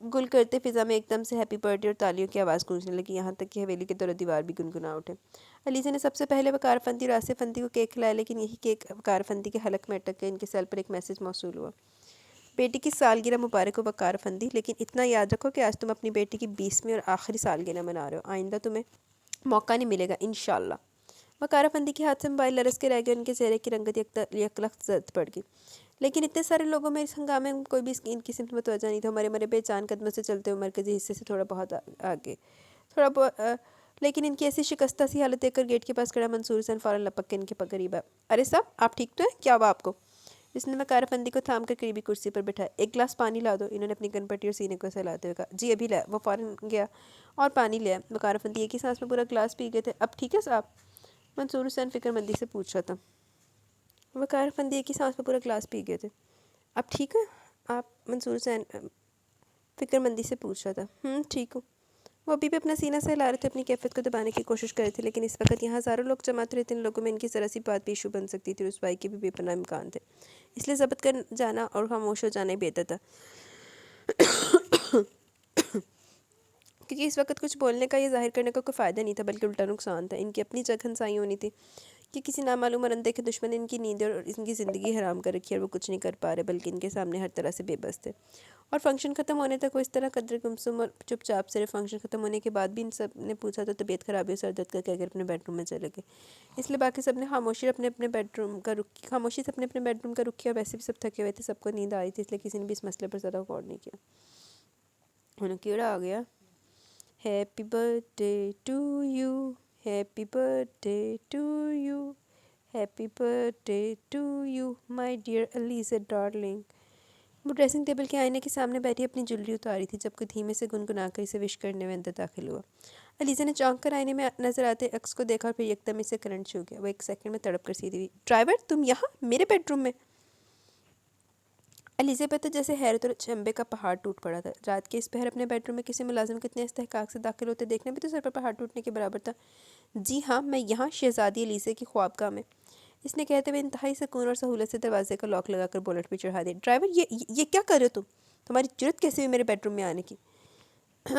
گل کرتے فضا میں ایک دم سے ہیپی برتھ ڈے اور تالیوں کی آواز گونجنے لگی، یہاں تک کہ حویلی کے دور دیوار بھی گنگنا اٹھے۔ علیزہ نے سب سے پہلے وقار افندی اور آصف افندی کو کیک کھلایا، لیکن یہی کیک وقار افندی کے حلق میں اٹک گئے۔ ان کے سیل پر ایک میسج موصول ہوا: بیٹی کی سالگرہ مبارک ہو وقار افندی، لیکن اتنا یاد رکھو کہ آج تم اپنی بیٹی کی 20ویں اور آخری سالگرہ منا رہے ہو، آئندہ تمہیں موقع نہیں ملے گا انشاءاللہ۔ وقار افندی کے ہاتھ سے موبائل لرز کے رہ گئے، ان کے چہرے کی رنگت یکلخت زرد پڑ گئی۔ لیکن اتنے سارے لوگوں میں اس ہنگامے میں کوئی بھی ان کی سمت متوجہ نہیں تھا۔ مرے بے جان قدموں سے چلتے ہوئے مرکزی حصے سے تھوڑا بہت آگے، لیکن ان کی ایسی شکستہ سی حالت دیکھ کر گیٹ کے پاس کھڑا منصور حسین فوراً لپک کے ان کے قریب آیا۔ ارے صاحب آپ ٹھیک تو ہیں؟ کیا ہوا آپ کو؟ اس نے وقار افندی کو تھام کر قریبی کرسی پر بٹھایا۔ ایک گلاس پانی لا دو، انہوں نے اپنی گن پٹی اور سینے کو سہلاتے ہوئے کہا۔ جی ابھی لایا۔ وہ فوراً گیا اور پانی لیا۔ وقار افندی ایک ہی سانس میں پورا گلاس پی گئے تھے۔ اب ٹھیک ہے صاحب؟ منصور حسین فکر مندی سے پوچھ رہا تھا۔ وقار افندی ایک ہی سانس میں پورا گلاس پی گئے تھے۔ اب ٹھیک ہے آپ؟ منصور حسین فکر مندی سے پوچھ رہا تھا۔ ٹھیک ہوں۔ وہ ابھی بھی اپنا سینہ سہلا رہے تھے، اپنی کیفیت کو دبانے کی کوشش کر رہے تھے، لیکن اس وقت یہاں ہزاروں لوگ جمع تھے، ان لوگوں میں ان کی ذرا سی بات بھی ایشو بن سکتی تھی، رسوائی کے بھی بے پناہ امکان تھے۔ اس لیے ضبط کر جانا اور خاموش ہو جانا ہی بہتر تھا، کیونکہ اس وقت کچھ بولنے کا یا ظاہر کرنے کا کوئی فائدہ نہیں تھا، بلکہ الٹا نقصان تھا۔ ان کی اپنی جگ ہنسائی ہونی تھی کہ کسی نامعلوم اور اندیکھے دشمن نے ان کی نیندیں اور ان کی زندگی حرام کر رکھی ہے، اور وہ کچھ نہیں کر پا رہے، بلکہ ان کے سامنے ہر طرح سے بے بس تھے۔ اور فنکشن ختم ہونے تک وہ اس طرح قدر گمسم اور چپ چاپ سے رہے۔ فنکشن ختم ہونے کے بعد بھی ان سب نے پوچھا تو طبیعت خرابی اور سر درد کا کہہ کر اپنے بیڈ روم میں چلے گئے۔ اس لیے باقی سب نے خاموشی سے اپنے بیڈ روم کا رخ کیا، اور ویسے بھی سب تھکے ہوئے تھے، سب کو نیند آ رہی تھی، اس لیے کسی نے بھی اس مسئلے پر زیادہ غور نہیں کیا۔ انہوں کیڑا آ گیا۔ Happy birthday to you, happy birthday to you, happy birthday to you my dear Aliza darling. وہ ڈریسنگ ٹیبل کے آئینے کے سامنے بیٹھی اپنی جویلری اتاری تھی جب کوئی دھیمے سے گنگنا کر اسے وش کرنے میں اندر داخل ہوا۔ علیزہ نے چونک کر آئینے میں نظر آتے عکس کو دیکھا اور پھر یکدم اسے کرنٹ چھو گیا۔ وہ ایک سیکنڈ میں تڑپ کر سیدھی ہوئی۔ ڈرائیور تم یہاں میرے بیڈ روم میں؟ علیزہ پہ تو جیسے حیرت اور چنبے کا پہاڑ ٹوٹ پڑا تھا۔ رات کے اس پہر اپنے بیڈ روم میں کسی ملازم کے اتنے استحقاق سے داخل ہوتے دیکھنا بھی تو سر پر پہاڑ ٹوٹنے کے برابر تھا۔ جی ہاں میں یہاں شہزادی علیزہ کی خوابگاہ میں، اس نے کہتے ہوئے انتہائی سکون اور سہولت سے دروازے کا لاک لگا کر بولٹ پہ چڑھا دیا۔ ڈرائیور یہ کیا کر رہے ہو تم؟ تمہاری جرت کیسے ہوئی میرے بیڈ روم میں آنے کی؟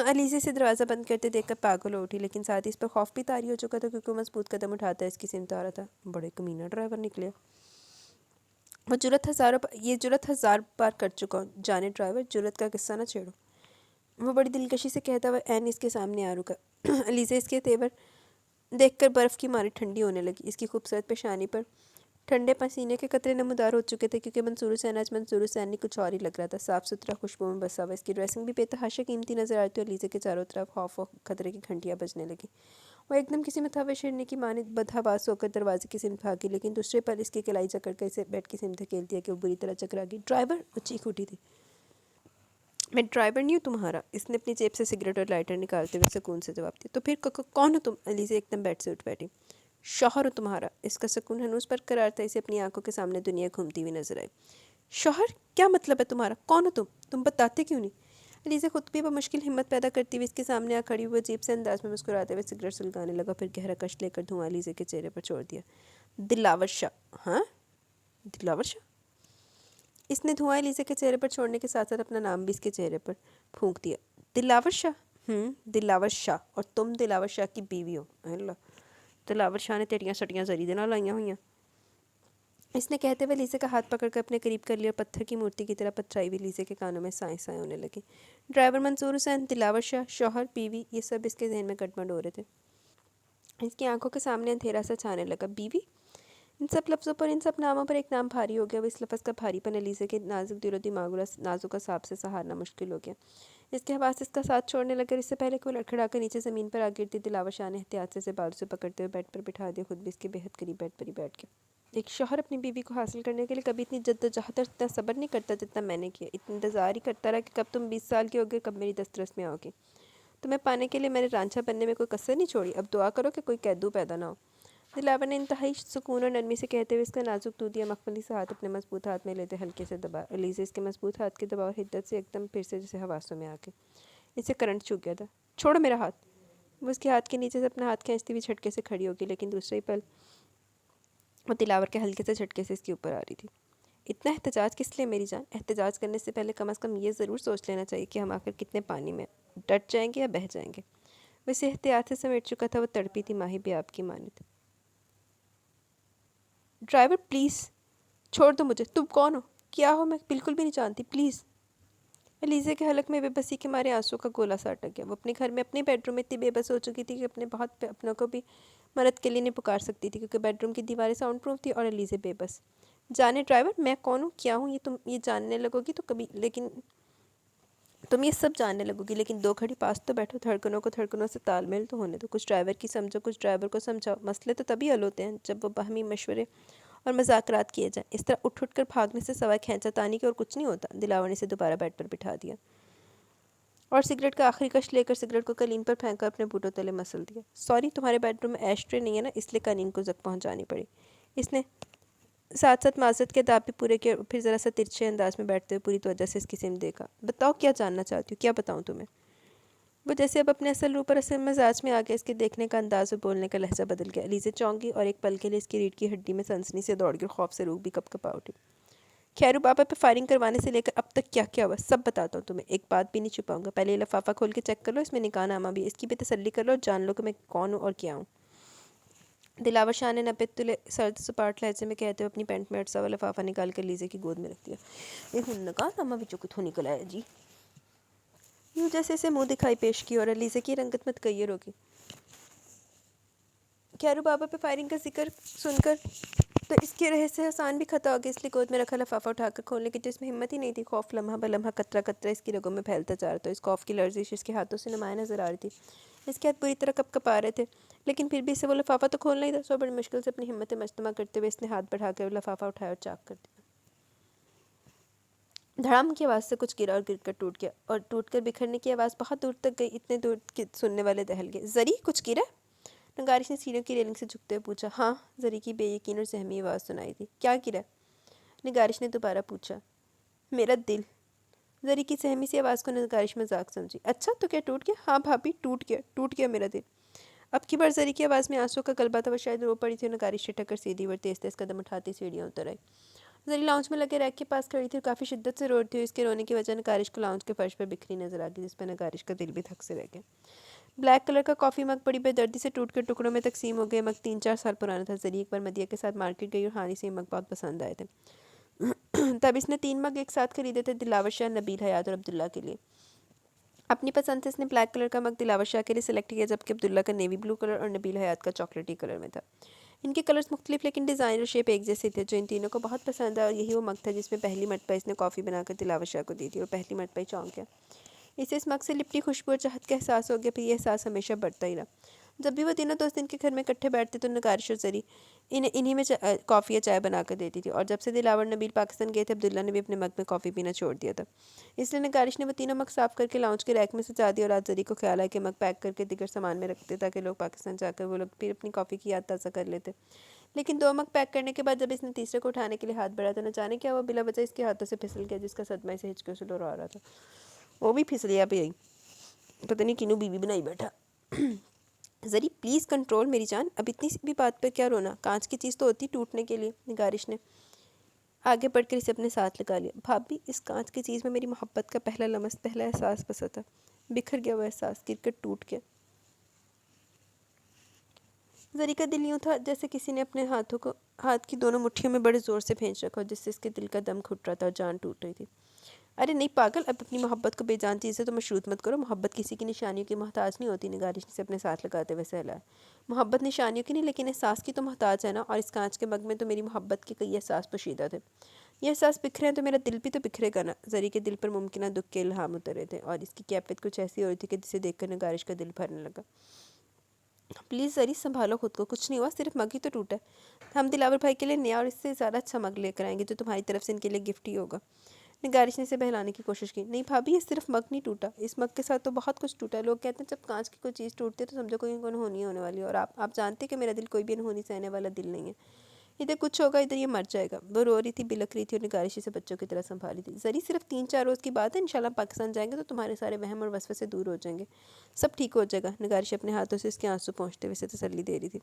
علیزہ سے دروازہ بند کرتے دیکھ کر پاگل ہو اٹھی، لیکن ساتھ ہی اس پر خوف بھی طاری ہو چکا تھا، کیونکہ وہ مضبوط قدم اٹھاتا اس کی سمت آ رہا تھا۔ بڑے کمینہ ڈرائیور نکلے۔ یہ جرت ہزار بار کر چکا ہوں، جانے ڈرائیور جرت کا قصہ نہ چھیڑو۔ وہ بڑی دلکشی سے کہتا ہوا عین اس کے سامنے آ رکا۔ علیزہ اس کے تیور دیکھ کر برف کی ماری ٹھنڈی ہونے لگی۔ اس کی خوبصورت پیشانی پر ٹھنڈے پسینے کے قطرے نمودار ہو چکے تھے، کیونکہ منصور حسین آج منصور حسین نہیں کچھ اور ہی لگ رہا تھا، صاف ستھرا، خوشبو میں بسا ہوا۔ اس کی ڈریسنگ بھی بے تحاشا قیمتی نظر آ رہی تھی، اور علیزہ کے چاروں طرف خوف و خطرے کی گھنٹیاں بجنے لگیں۔ وہ ایک دم کسی متحوش ہرنی کی مانند بدحواس ہو کر دروازے کی سمت بھاگی، لیکن دوسرے پل اس کی کلائی جکڑ کر اسے بیڈ کی سمت دھکیل دیا کہ وہ بری طرح چکرا گئی۔ ڈرائیور! وہ چیخ اٹھی تھی۔ میں ڈرائیور نہیں ہوں تمہارا، اس نے اپنی جیب سے سگریٹ اور لائٹر نکالتے ہوئے سکون سے جواب دیا۔ تو پھر کون ہو تم؟ علیزہ ایک دم بیڈ سے اٹھ بیٹھی۔ شوہر ہو تمہارا۔ اس کا سکون ہنوز برقرار تھا، اسے اپنی آنکھوں کے سامنے دنیا گھومتی ہوئی نظر آئی۔ شوہر؟ کیا مطلب ہے تمہارا؟ کون ہو تم بتاتے کیوں نہیں؟ علیزہ خود بھی بمشکل ہمت پیدا کرتی ہوئی اس کے سامنے آ کھڑی ہوئی، عجیب سے انداز میں مسکراتے ہوئے سگریٹ سلگانے لگا، پھر گہرا کش لے کر دھواں علیزہ کے چہرے پر چھوڑ دیا۔ دلاور شاہ۔ ہاں؟ دلاور شاہ؟ اس نے دھواں علیزہ کے چہرے پر چھوڑنے کے ساتھ ساتھ اپنا نام بھی اس کے چہرے پر پھونک دیا۔ دلاور شاہ؟ دلاور شاہ، اور تم دلاور شاہ کی بیوی ہو؟ اللہ! دلاور شاہ نے تیریاں سٹیاں زری نہ لائیاں ہوئیں۔ اس نے کہتے ہوئے علیزہ کا ہاتھ پکڑ کر اپنے قریب کر لیا، اور پتھر کی مورتی کی طرح پتھرائی ہوئی علیزہ کے کانوں میں سائیں سائیں ہونے لگی۔ ڈرائیور منصور حسین، دلاور شاہ، شوہر، بیوی، یہ سب اس کے ذہن میں گڑبڑ ہو رہے تھے۔ اس کی آنکھوں کے سامنے اندھیرا سا چھانے لگا۔ بیوی؟ ان سب لفظوں پر، ان سب ناموں پر ایک نام بھاری ہو گیا۔ وہ اس لفظ کا بھاری پن علیزہ کے نازک دل و دماغ اور نازک اعصاب سے سہارنا مشکل ہو گیا۔ اس کے حواس اس کا ساتھ چھوڑنے لگے، اور اس سے پہلے کہ وہ لڑکھڑا کر نیچے زمین پر آ گرتی، دلاور شاہ نے احتیاط سے اسے بالوں سے پکڑتے ہوئے بیڈ پر بٹھا دیا، خود بھی اس کے بے حد قریب بیڈ پر ہی بیٹھ گیا۔ ایک شوہر اپنی بیوی کو حاصل کرنے کے لیے کبھی اتنی جدوجہد اور اتنا صبر نہیں کرتا جتنا میں نے کیا۔ اتنا انتظار ہی کرتا رہا کہ کب تم 20 سال کے ہوگے، کب میری دسترس میں آؤگے۔ تمہیں پانے کے لیے میں نے رانجھا بننے میں کوئی کسر نہیں چھوڑی، اب دعا کرو کہ کوئی قیدو پیدا نہ ہو۔ دلاور نے انتہائی سکون اور نرمی سے کہتے ہوئے اس کا نازک دودھیا مخملی سا ہاتھ اپنے مضبوط ہاتھ میں لیتے ہلکے سے دبا۔ علیزہ اس کے مضبوط ہاتھ کے دباؤ اور حدت سے ایک دم پھر سے جیسے حواسوں میں آ کے اسے کرنٹ چھو گیا تھا۔ چھوڑو میرا ہاتھ! وہ اس کے ہاتھ کے نیچے سے اپنا ہاتھ کھینچتی ہوئی جھٹکے سے کھڑی ہوگی، لیکن دوسرے پل وہ دلاور کے ہلکے سے جھٹکے سے اس کے اوپر آ رہی تھی۔ اتنا احتجاج کس لیے میری جان؟ احتجاج کرنے سے پہلے کم از کم یہ ضرور سوچ لینا چاہیے کہ ہم آخر کتنے پانی میں ڈٹ جائیں گے یا بہہ جائیں گے۔ ویسے احتیاط سے سمیٹ چکا تھا وہ تڑپی تھی ماہی بھی آپ کی مانند۔ ڈرائیور پلیز چھوڑ دو مجھے، تم کون ہو؟ کیا ہو؟ میں بالکل بھی نہیں جانتی، پلیز۔ علیزہ کے حلق میں بے بسی کے مارے آنسو کا گولا سا اٹک گیا۔ وہ اپنے گھر میں اپنے بیڈ روم میں اتنی بے بس ہو چکی تھی کہ اپنے بہت اپنوں کو بھی مدد کے لیے نہیں پکار سکتی تھی، کیونکہ بیڈ روم کی دیواریں ساؤنڈ پروف تھی اور علیزہ بے بس۔ جانے ڈرائیور میں کون ہوں، کیا ہوں، یہ تم یہ جاننے لگو گی تو کبھی، لیکن تم یہ سب جاننے لگو گی، لیکن دو گھڑی پاس تو بیٹھو، دھڑکنوں سے تال میل تو ہونے دو، کچھ ڈرائیور کی سمجھو، کچھ ڈرائیور کو سمجھاؤ۔ مسئلے تو تبھی حل ہوتے ہیں جب وہ باہمی مشورے اور مذاکرات کیے جائیں۔ اس طرح اٹھ کر بھاگنے سے سوائے کھینچا تانی کے اور کچھ نہیں ہوتا۔ دلاور نے اسے دوبارہ بیڈ پر بٹھا دیا اور سگریٹ کا آخری کش لے کر سگریٹ کو قالین پر پھینک کر اپنے بوٹوں تلے مسل دیا۔ سوری، تمہارے بیڈ روم میں ایش ٹرے نہیں ہے نا، اس لیے قالین کو زک پہنچانی پڑی۔ اس نے ساتھ ساتھ معذرت کے اداب بھی پورے کیے اور پھر ذرا سا ترچھے انداز میں بیٹھتے ہوئے پوری توجہ سے اس کی سمت دیکھا۔ بتاؤ کیا جاننا چاہتی ہو، کیا بتاؤں تمہیں؟ وہ جیسے اب اپنے اصل روح پر اصل مزاج میں آ گیا، اس کے دیکھنے کا انداز اور بولنے کا لہجہ بدل گیا۔ علیزہ چونک گئی اور ایک پل کے لیے اس کی ریڑھ کی ہڈی میں سنسنی سے دوڑ گئی اور خوف سے روح بھی کپ کپا اٹھی۔ خیرو بابا پہ فائرنگ کروانے سے لے کر اب تک کیا کیا ہوا سب بتاتا ہوں تمہیں، ایک بات بھی نہیں چھپاؤں گا۔ پہلے یہ لفافہ کھول کے چیک کر لو، اس میں نکاح نامہ بھی، اس کی بھی تسلی کر لو اور جان لو کہ میں کون ہوں اور کیا ہوں۔ دلاور شاہ نے نپے تلے سرد سپاٹ لہجے میں کہتے ہوئے اپنی پینٹ میں اٹسا ہوا لفافہ نکال کر علیزہ کی گود میں رکھ دیا۔ ایک نکاح نامہ بھی کتھوں نکل آیا جی؟ یوں جیسے اسے منہ دکھائی پیش کی اور علیزہ کی رنگت متغیر ہو گئی۔ خیرو بابا پہ فائرنگ کا ذکر سن کر تو اس کے رہے سے حسان بھی خطا ہو گیا، اس لیے گود میں رکھا لفافہ اٹھا کر کھولنے کی تو اس میں ہمت ہی نہیں تھی۔ خوف لمحہ بلمحہ قطرہ قطرہ اس کی رگوں میں پھیلتا جا رہا تھا۔ اس خوف کی لرزش اس کے ہاتھوں سے نمایاں نظر آ رہی تھی، اس کے ہاتھ بری طرح کپ کپا رہے تھے، لیکن پھر بھی اسے وہ لفافہ تو کھولنا ہی تھا۔ سو بڑی مشکل سے اپنی ہمتیں مجتمع کرتے ہوئے اس نے ہاتھ بڑھا کر لفافہ اٹھایا اور چاک کر دیا۔ دھڑام کی آواز سے کچھ گرا اور گر کر ٹوٹ گیا، اور ٹوٹ کر بکھرنے کی آواز بہت دور تک گئی، اتنے دور کہ سننے والے دہل گئے۔ زری کچھ گرا؟ نگارش نے سیڑھیوں کی ریلنگ سے جھکتے ہوئے پوچھا۔ ہاں، زری کی بے یقین اور سہمی آواز سنائی دی۔ کیا گرا؟ نگارش نے دوبارہ پوچھا۔ میرا دل۔ زری کی سہمی سی آواز کو نگارش مذاق سمجھی۔ اچھا، تو کیا ٹوٹ گیا؟ ہاں بھابھی، ٹوٹ گیا میرا دل۔ اب کی بار زری کی آواز میں آنسوں کا غلبہ تھا، وہ شاید رو پڑی تھی، اور نگارش ٹھٹک کر سیدھی اور تیز تیز قدم اٹھاتی سیڑھیاں اتر آئی۔ زری لاؤنج میں لگے ریک کے پاس کھڑی تھی اور کافی شدت سے رو رہی تھی، اور اس کے رونے کی وجہ نگارش کو لاؤنج کے فرش پر بکھری نظر آ گئی، جس پر نگارش کا دل بھی دھک سے رہ گیا۔ بلیک کلر کا کافی مگ بڑی بے دردی سے ٹوٹ کر ٹکڑوں میں تقسیم ہو گئے۔ مگ 3-4 سال پرانا تھا۔ زری ایک بار مدیہ کے ساتھ مارکیٹ گئی اور ہانی سے یہ مگ بہت پسند آئے تھے۔ تب اس نے 3 مگ ایک ساتھ خریدے تھے، دلاور شاہ، نبیل حیات اور عبداللہ کے لیے۔ اپنی پسند سے اس نے بلیک کلر کا مگ دلاور شاہ کے لیے سلیکٹ کیا، جبکہ عبداللہ کا نیوی بلو کلر اور نبیل حیات کا چاکلیٹی کلر میں تھا۔ ان کے کلرز مختلف لیکن ڈیزائن اور شیپ ایک جیسے تھے، جو ان تینوں کو بہت پسند آیا، اور یہی وہ مگ تھا جس میں پہلی مرتبہ اس نے کافی بنا کر دلاور شاہ کو دی تھی، اور پہلی مرتبہ ہی چونک گیا۔ اسے اس مگ سے لپٹی خوشبو اور چہت کا احساس ہو گیا، پھر یہ احساس ہمیشہ بڑھتا ہی رہا۔ جب بھی وہ تینوں دوست ان کے گھر میں اکٹھے بیٹھتے تو نگارش اور زری انہی میں کافی یا چائے بنا کر دیتی تھی، اور جب سے دلاور نبیل پاکستان گئے تھے، عبداللہ نے بھی اپنے مگ میں کافی پینا چھوڑ دیا تھا۔ اس لیے نگارش نے وہ تینوں مگ صاف کر کے لاؤنج کے ریک میں سجا دیا، اور آج زری کو خیال آیا کہ مگ پیک کر کے دیگر سامان میں رکھتے تاکہ لوگ پاکستان جا کر وہ لوگ پھر اپنی کافی کی یاد تازہ کر لیتے۔ لیکن 2 مگ پیک کرنے کے بعد جب اس نے تیسرے کو اٹھانے کے لیے ہاتھ بڑھایا تو نہ جانے کیا وہ بلا وجہ اس کے ہاتھوں سے پھسل گیا، جس کا صدمہ اسے ہچکیوں سے ڈرا رہا تھا۔ وہ بھی پھسلیا پہ ہی، پتہ نہیں کنوں بیوی بنائی بیٹھا۔ زری پلیز کنٹرول میری جان، اب اتنی سی بھی بات پہ کیا رونا، کانچ کی چیز تو ہوتی ٹوٹنے کے لیے۔ نگارش نے آگے بڑھ کر اسے اپنے ساتھ لگا لیا۔ بھابھی، اس کانچ کی چیز میں میری محبت کا پہلا لمس، پہلا احساس بسا تھا، بکھر گیا وہ احساس، گر کر ٹوٹ گیا۔ زری کا دل یوں تھا جیسے کسی نے اپنے ہاتھ کی دونوں مٹھیوں میں بڑے زور سے بھینچ رکھا ہو، جس سے اس کے دل کا دم گھٹ رہا تھا اور جان ٹوٹ رہی تھی۔ ارے نہیں پاگل، اب اپنی محبت کو بے جان چیز سے تو مشروط مت کرو، محبت کسی کی نشانیوں کی محتاج نہیں ہوتی۔ نگارش نے اسے اپنے ساتھ لگاتے ہوئے سہلایا۔ محبت نشانیوں کی نہیں لیکن احساس کی تو محتاج ہے نا، اور اس کانچ کے مگ میں تو میری محبت کے کئی احساس پوشیدہ تھے۔ یہ احساس بکھرے ہیں تو میرا دل بھی تو بکھرے گا نا۔ زری کے دل پر ممکنہ دکھ کے الہام اترے تھے، اور اس کی کیفیت کچھ ایسی ہو رہی تھی کہ جسے دیکھ کر نگارش کا دل بھرنے لگا۔ پلیز زری سنبھالو خود کو، کچھ نہیں ہوا، صرف مگ ہی تو ٹوٹا ہے۔ ہم دلاور بھائی کے لیے نیا اور اس سے زیادہ اچھا مگ لے کر آئیں گے جو تمہاری طرف سے ان کے لیے گفٹ ہی ہوگا۔ نگارش نے اسے بہلانے کی کوشش کی۔ نہیں بھابھی، یہ صرف مگ نہیں ٹوٹا، اس مگ کے ساتھ تو بہت کچھ ٹوٹا ہے۔ لوگ کہتے ہیں جب کانچ کی کوئی چیز ٹوٹتی ہے تو سمجھو کوئی انہونی ہونے والی ہے، اور آپ جانتے کہ میرا دل کوئی بھی انہونی سہنے والا دل نہیں ہے۔ ادھر کچھ ہوگا ادھر یہ مر جائے گا. وہ رو رہی تھی, بلک رہی تھی اور نگارشی سے بچوں کی طرح سنبھالی تھی. زری صرف 3-4 روز کی بات ہے, انشاءاللہ پاکستان جائیں گے تو تمہارے سارے وہم اور وسوسے دور ہو جائیں گے, سب ٹھیک ہو جائے گا. نگارشی اپنے ہاتھوں سے اس کے آنسو پہنچتے ہوئے سے تسلی دے رہی تھی.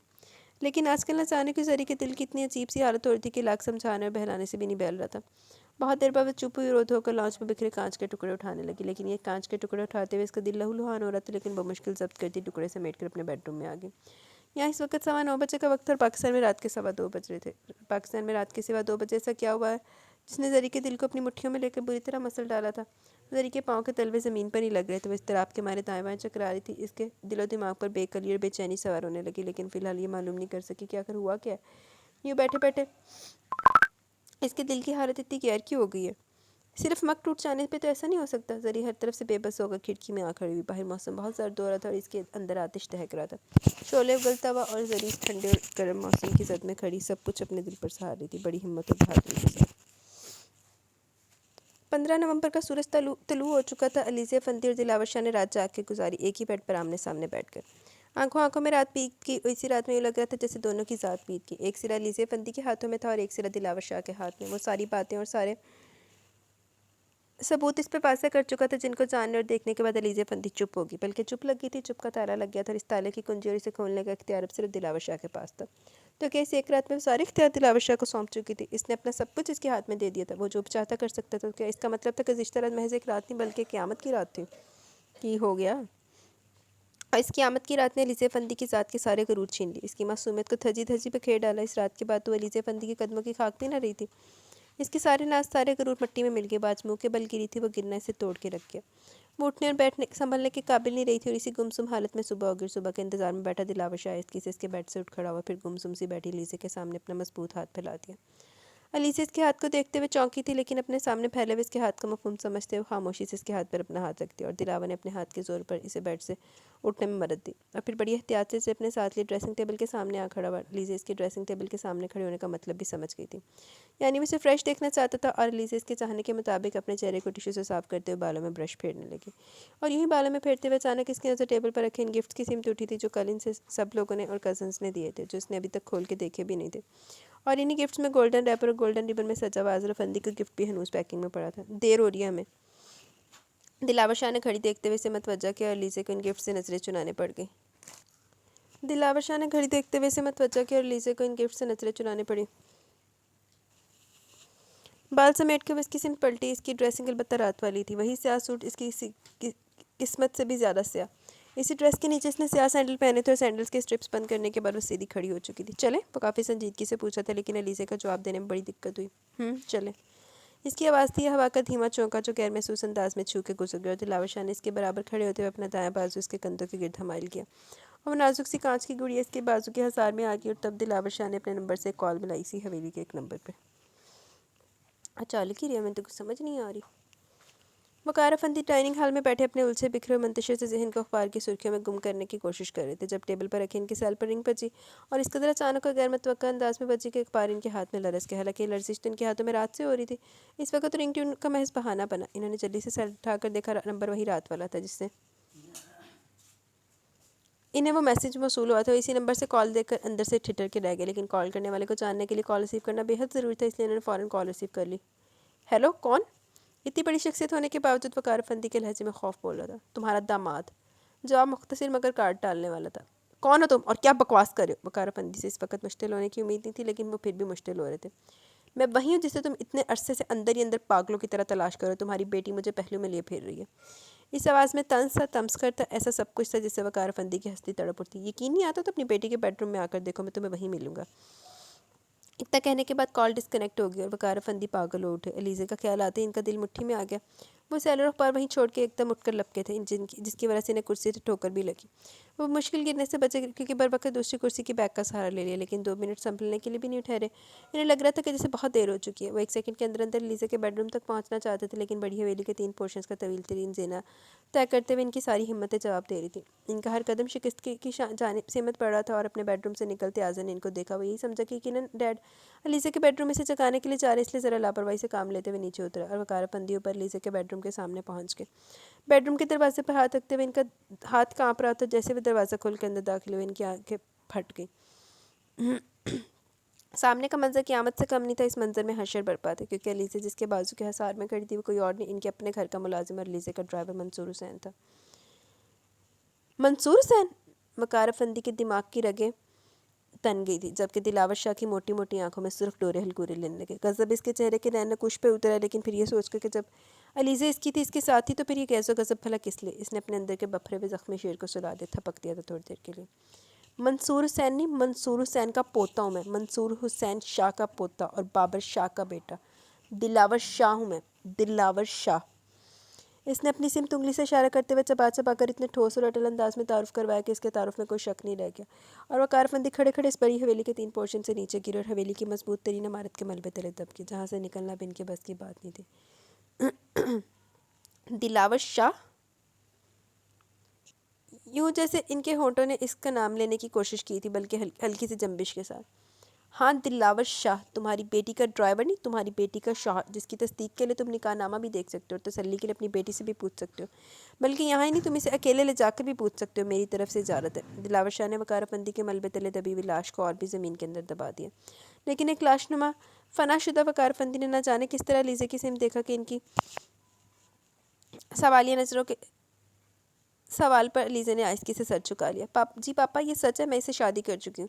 لیکن آج کل نہ جانے کی زری کے دل کی اتنی عجیب سی حالت ہو رہی تھی کہ لاکھ سمجھانے اور بہلانے سے بھی نہیں بہل رہا تھا. بہت دیر بعد وہ چپ ہوئی, رو دھو کر لانچ میں بکھرے کانچ کے ٹکڑے اٹھانے لگی. لیکن یہ کانچ کے ٹکڑے اٹھاتے ہوئے اس کا دل لہو لہان ہو رہا تھا, لیکن وہ مشکل ضبط کرتی ٹکڑے سمیٹ کر اپنے بیڈ روم میں آ گئی. یہاں اس وقت 9:15 کا وقت اور پاکستان میں رات کے 2:15 بج رہے تھے. پاکستان میں رات کے 2:15 ایسا کیا ہوا ہے جس نے زری کے دل کو اپنی مٹھیوں میں لے کر بری طرح مسل ڈالا تھا. زری کے پاؤں کے تلوے زمین پر ہی لگ رہے تھے. وہ اضطراب کے مارے دائیں بائیں چکرا رہی تھی. اس کے دل و دماغ پر بے کلی اور بے چینی سوار ہونے لگی, لیکن فی الحال یہ معلوم نہیں کر سکی کہ آخر ہوا کیا ہے. یوں بیٹھے بیٹھے اس کے دل کی حالت اتنی گہر کیوں ہو گئی ہے. صرف مک ٹوٹ جانے پہ تو ایسا نہیں ہو سکتا. زری ہر طرف سے بے بس ہو کر کھڑکی میں آ کھڑی ہوئی. باہر موسم بہت سرد ہو رہا تھا اور اس کے اندر آتش دہک رہا تھا. شعلے اگلتا ہوا اور زری اس ٹھنڈے اور گرم موسم کی زد میں کھڑی سب کچھ اپنے دل پر سہار رہی تھی, بڑی ہمت اور بہادری کے ساتھ. 15 نومبر کا سورج طلوع ہو چکا تھا. علیزہ افندی اور دلاور شاہ نے رات جاگ کے گزاری, ایک ہی بیڈ پر آمنے سامنے بیٹھ کر. آنکھوں میں رات بیت کی. اسی رات میں یوں لگ رہا تھا جیسے دونوں کی ذات بیت کی. ایک سرا علیزہ افندی کے ہاتھوں میں تھا اور ایک سرا دلاور شاہ کے ہاتھ میں. وہ ساری باتیں اور سارے ثبوت اس پہ واضح کر چکا تھا جن کو جاننے اور دیکھنے کے بعد علیزہ افندی چپ ہوگی. بلکہ چپ لگ گئی تھی, چپ کا تالا لگ گیا تھا, اور اس تالے کی کنجی اور اسے کھولنے کا اختیار اب صرف دلاور شاہ کے پاس تھا. تو کہ اس ایک رات میں وہ سارے اختیار دلاور شاہ کو سونپ چکی تھی. اس نے اپنا سب کچھ اس کے ہاتھ میں دے دیا تھا. وہ جو چاہتا کر سکتا تھا. کیا اس کا مطلب تھا کہ گزشتہ رات محض ایک رات نہیں بلکہ قیامت کی رات تھی. کی ہو گیا, اور اس قیامت کی رات نے علیزہ افندی کی ذات کے سارے غرور چھین لی. اس کی معصومیت کو دھجی دھجی پہ کھیر ڈالا. اس رات کے بعد تو علیزہ افندی کے قدموں کی خاک بھی نہ رہی تھی. اس کے سارے ناز, سارے غرور مٹی میں مل گئے. باج منہ کے بل گری تھی, وہ گرنا اسے توڑ کے رکھ گیا. وہ اٹھنے اور بیٹھنے سنبھلنے کے قابل نہیں رہی تھی, اور اسی گمسم حالت میں صبح ہو گئی. صبح کے انتظار میں بیٹھا دلاور شاہ آہستگی سے اس کے بیڈ سے اٹھ کھڑا ہوا, پھر گمسم سی بیٹھی علیزہ کے سامنے اپنا مضبوط ہاتھ پھیلا دیا. علیزہ اس کے ہاتھ کو دیکھتے ہوئے چونکی تھی, لیکن اپنے سامنے پھیلے ہوئے اس کے ہاتھ کو مفہوم سمجھتے ہوئے خاموشی سے اس کے ہاتھ پر اپنا ہاتھ رکھ دیا. اور دلاور نے اپنے ہاتھ کے زور پر اسے بیڈ سے اٹھنے میں مدد دی, اور پھر بڑی احتیاط سے اسے اپنے ساتھ لیے ڈریسنگ ٹیبل کے سامنے آ کھڑا ہوا. علیزہ اس کے ڈریسنگ ٹیبل کے سامنے کھڑے ہونے کا مطلب بھی سمجھ گئی تھی, یعنی وہ اسے فریش دیکھنا چاہتا تھا. اور علیزہ اس کے چاہنے کے مطابق اپنے چہرے کو ٹشو سے صاف کرتے ہوئے بالوں میں برش پھیرنے لگی. اور یوں ہی بالوں میں پھیرتے ہوئے اچانک اس کی نظر ٹیبل پر رکھے ان گفٹس کی سمت اٹھی تھی جو کل ان سے سب لوگوں نے اور کزنس نے دیے تھے, جو اس نے ابھی تک کھول کے دیکھے بھی نہیں تھے. اور انہی گفٹس میں گولڈن ریپر اور گولڈن ریبن میں سجا ہوا اظہر افندی کا گفٹ بھی ہنوز پیکنگ میں پڑا تھا. دیر ہو رہی ہے ہمیں. دلاور شاہ نے گھڑی دیکھتے ہوئے اسے متوجہ کیا, اور علیزہ کو ان گفٹ سے نظریں چنانے پڑ گئیں. دلاور شاہ نے گھڑی دیکھتے ہوئے اسے متوجہ کیا, اور علیزہ کو ان گفٹ سے نظریں چنانے پڑی. بال سمیٹ کے وہ اس کی سمت پلٹی. اس کی ڈریسنگ البتہ رات والی تھی, وہی سیاہ سوٹ, اس کی قسمت سے بھی زیادہ سیاہ. اسی ڈریس کے نیچے اس نے سیاہ سینڈل پہنے تھے, اور سینڈلز کے اسٹرپس بند کرنے کے بعد وہ سیدھی کھڑی ہو چکی تھی. چلیں, وہ کافی سنجیدگی سے پوچھا تھا, لیکن علیزہ کا جواب دینے میں بڑی دقت ہوئی. چلیں. اس کی آواز تھی ہوا کا دھیما چونکا جو غیر محسوس انداز میں چھو کے گزر گیا, اور دلاور شاہ نے اس کے برابر کھڑے ہوتے ہوئے اپنا دایاں بازو اس کے کندھوں کے گرد حمائل کیا, اور وہ نازک سی کانچ کی گڑیا اس کے بازو کے ہزار میں آ گئی. اور تب دلاور شاہ نے اپنے نمبر سے ایک کال ملائی, اسی حویلی کے ایک نمبر پہ. اچانک ہی رہا, میں تو کچھ سمجھ نہیں آ رہی. وقار افندی ڈائننگ ہال میں بیٹھے اپنے الجھے بکھرے اور منتشر سے ذہن کو اخبار کی سرخیوں میں گم کرنے کی کوشش کر رہے تھے, جب ٹیبل پر رکھے ان کے سیل پر رنگ بجی, اور اس قدر اچانک اور غیر متوقع انداز میں بجی کہ اخبار ان کے ہاتھ میں لرز گیا. حالانکہ یہ لرزش تو ان کے ہاتھوں میں رات سے ہو رہی تھی. اس وقت رنگ ٹیون کا محض بہانہ بنا. انہوں نے جلدی سے سیل اٹھا کر دیکھا, نمبر وہی رات والا تھا جس سے انہیں وہ میسج موصول ہوا تھا. اسی نمبر سے کال دیکھ کر اندر سے ٹھٹر کے رہ گئے, لیکن کال کرنے والے کو جاننے کے لیے کال ریسیو کرنا بے حد ضروری تھا, اس لیے انہوں نے فوراً کال ریسیو کر لی. ہیلو, کون؟ اتنی بڑی شخصیت ہونے کے باوجود وقار افندی کے لہجے میں خوف بول رہا تھا. تمہارا داماد. جواب مختصر مگر کاٹ ڈالنے والا تھا. کون ہو تم اور کیا بکواس کر رہے ہو؟ وقار افندی سے اس وقت مشتعل ہونے کی امید نہیں تھی, لیکن وہ پھر بھی مشتعل ہو رہے تھے. میں وہی ہوں جسے تم اتنے عرصے سے اندر ہی اندر پاگلوں کی طرح تلاش کرو. تمہاری بیٹی مجھے پہلو میں لیے پھر رہی ہے. اس آواز میں طنز تھا, تمسخر تھا, ایسا سب کچھ تھا جس سے وقار افندی کی ہستی تڑپ اٹھتی. یقین نہیں آتا تو اپنی بیٹی کے بیڈ روم میں آ کر دیکھو, میں تمہیں وہیں ملوں گا. اتنا کہنے کے بعد کال ڈسکنیکٹ ہو گئی, اور وقار افندی پاگل ہو اٹھے. علیزہ کا خیال آتے ہی ان کا دل مٹھی میں آ گیا. وہ سیلر اخبار وہیں چھوڑ کے ایک دم اٹھ کر لپکے تھے, جس کی وجہ سے انہیں کرسی سے ٹھوکر بھی لگی. وہ مشکل گرنے سے بچے کیونکہ بر وقت دوسری کرسی کی بیک کا سہارا لے لیا, لیکن 2 منٹ سنبھلنے کے لیے بھی نہیں ٹھہرے. انہیں لگ رہا تھا کہ جیسے بہت دیر ہو چکی ہے. وہ 1 سیکنڈ کے اندر اندر علیزہ کے بیڈ روم تک پہنچنا چاہتے تھے, لیکن بڑی حویلی کے 3 پورشنز کا طویل ترین زینہ طے کرتے ہوئے ان کی ساری ہمتیں جواب دے رہی تھیں. ان کا ہر قدم شکست کی جانب سمت پڑ رہا تھا, اور اپنے بیڈ روم سے نکلتے آزا نے ان کو دیکھا. وہ یہی سمجھا کہ یقیناً ڈیڈ علیزہ کے بیڈ روم میں سے جگانے کے لیے جا رہے, اس لیے ذرا لاپرواہی سے کام لیتے ہوئے نیچے اترا, اور وقار افندی اوپر علیزہ کے بیڈ روم کے سامنے پہنچ گئے. بیڈ روم کے دروازے پر ہاتھ رکھتے ہوئے ان کا ہاتھ کانپ رہا تھا. جیسے وہ دروازہ کھول کے اندر داخل ہوئے, ان کی آنکھیں پھٹ گئیں. سامنے کا منظر قیامت سے کم نہیں تھا، اس منظر میں حشر برپا تھا، کیونکہ علیزہ جس کے بازو کے حصار میں کھڑی تھی وہ کوئی اور نہیں، ان کے اپنے گھر کا ملازم اور علیزہ کا ڈرائیور منصور حسین تھا۔ منصور حسین! وقار افندی کے دماغ کی رگیں تن گئی تھی، جبکہ دلاور شاہ کی موٹی موٹی آنکھوں میں سرخ ڈورے ہلکورے لینے لگے۔ غضب اس کے چہرے کے رہن نقوش پہ اترا، لیکن پھر یہ سوچ کر کہ جب علیزہ اس کی تھی، اس کے ساتھ تھی، تو پھر یہ کیسو غضب بھلا کس لیے؟ اس نے اپنے اندر کے بپھرے ہوئے زخمی شیر کو سلا دیا، تھپک دیا تھا تھوڑی دیر کے لیے۔ منصور حسین نہیں، منصور حسین کا پوتا ہوں میں، منصور حسین شاہ کا پوتا اور بابر شاہ کا بیٹا، دلاور شاہ ہوں میں، دلاور شاہ۔ اس نے اپنی سمت انگلی سے اشارہ کرتے ہوئے چبا چبا کر اتنے ٹھوس اور اٹل انداز میں تعارف کروایا کہ اس کے تعارف میں کوئی شک نہیں رہ گیا، اور وقار افندی کھڑے کھڑے اس بڑی حویلی کے 3 پورشن سے نیچے گرے اور حویلی کی مضبوط ترین عمارت کے ملبے تلے دب گئے، جہاں سے نکلنا بھی ان کے بس کی بات نہیں تھی۔ دلاور شاہ! یوں جیسے ان کے ہونٹوں نے اس کا نام لینے کی کوشش کی تھی، بلکہ ہلکی سی جنبش کے ساتھ۔ ہاں دلاور شاہ، تمہاری بیٹی کا ڈرائیور نہیں، تمہاری بیٹی کا شوہر، جس کی تصدیق کے لیے تم نکاح نامہ بھی دیکھ سکتے ہو، اور تسلی کے لیے اپنی بیٹی سے بھی پوچھ سکتے ہو، بلکہ یہاں ہی نہیں، تم اسے اکیلے لے جا کر بھی پوچھ سکتے ہو، میری طرف سے اجازت ہے۔ دلاور شاہ نے وقار افندی کے ملبے تلے دبی ہوئی لاش کو اور بھی زمین کے اندر دبا دیا، لیکن ایک لاش نما فنا شدہ وقار افندی نے نہ جانے کس طرح علیزہ کی سمت دیکھا کہ ان کی سوالیہ نظروں کے سوال پر علیزہ نے آہستگی سے سر جھکا لیا۔ جی پاپا، یہ سچ ہے، میں اسے شادی کر چکی ہوں،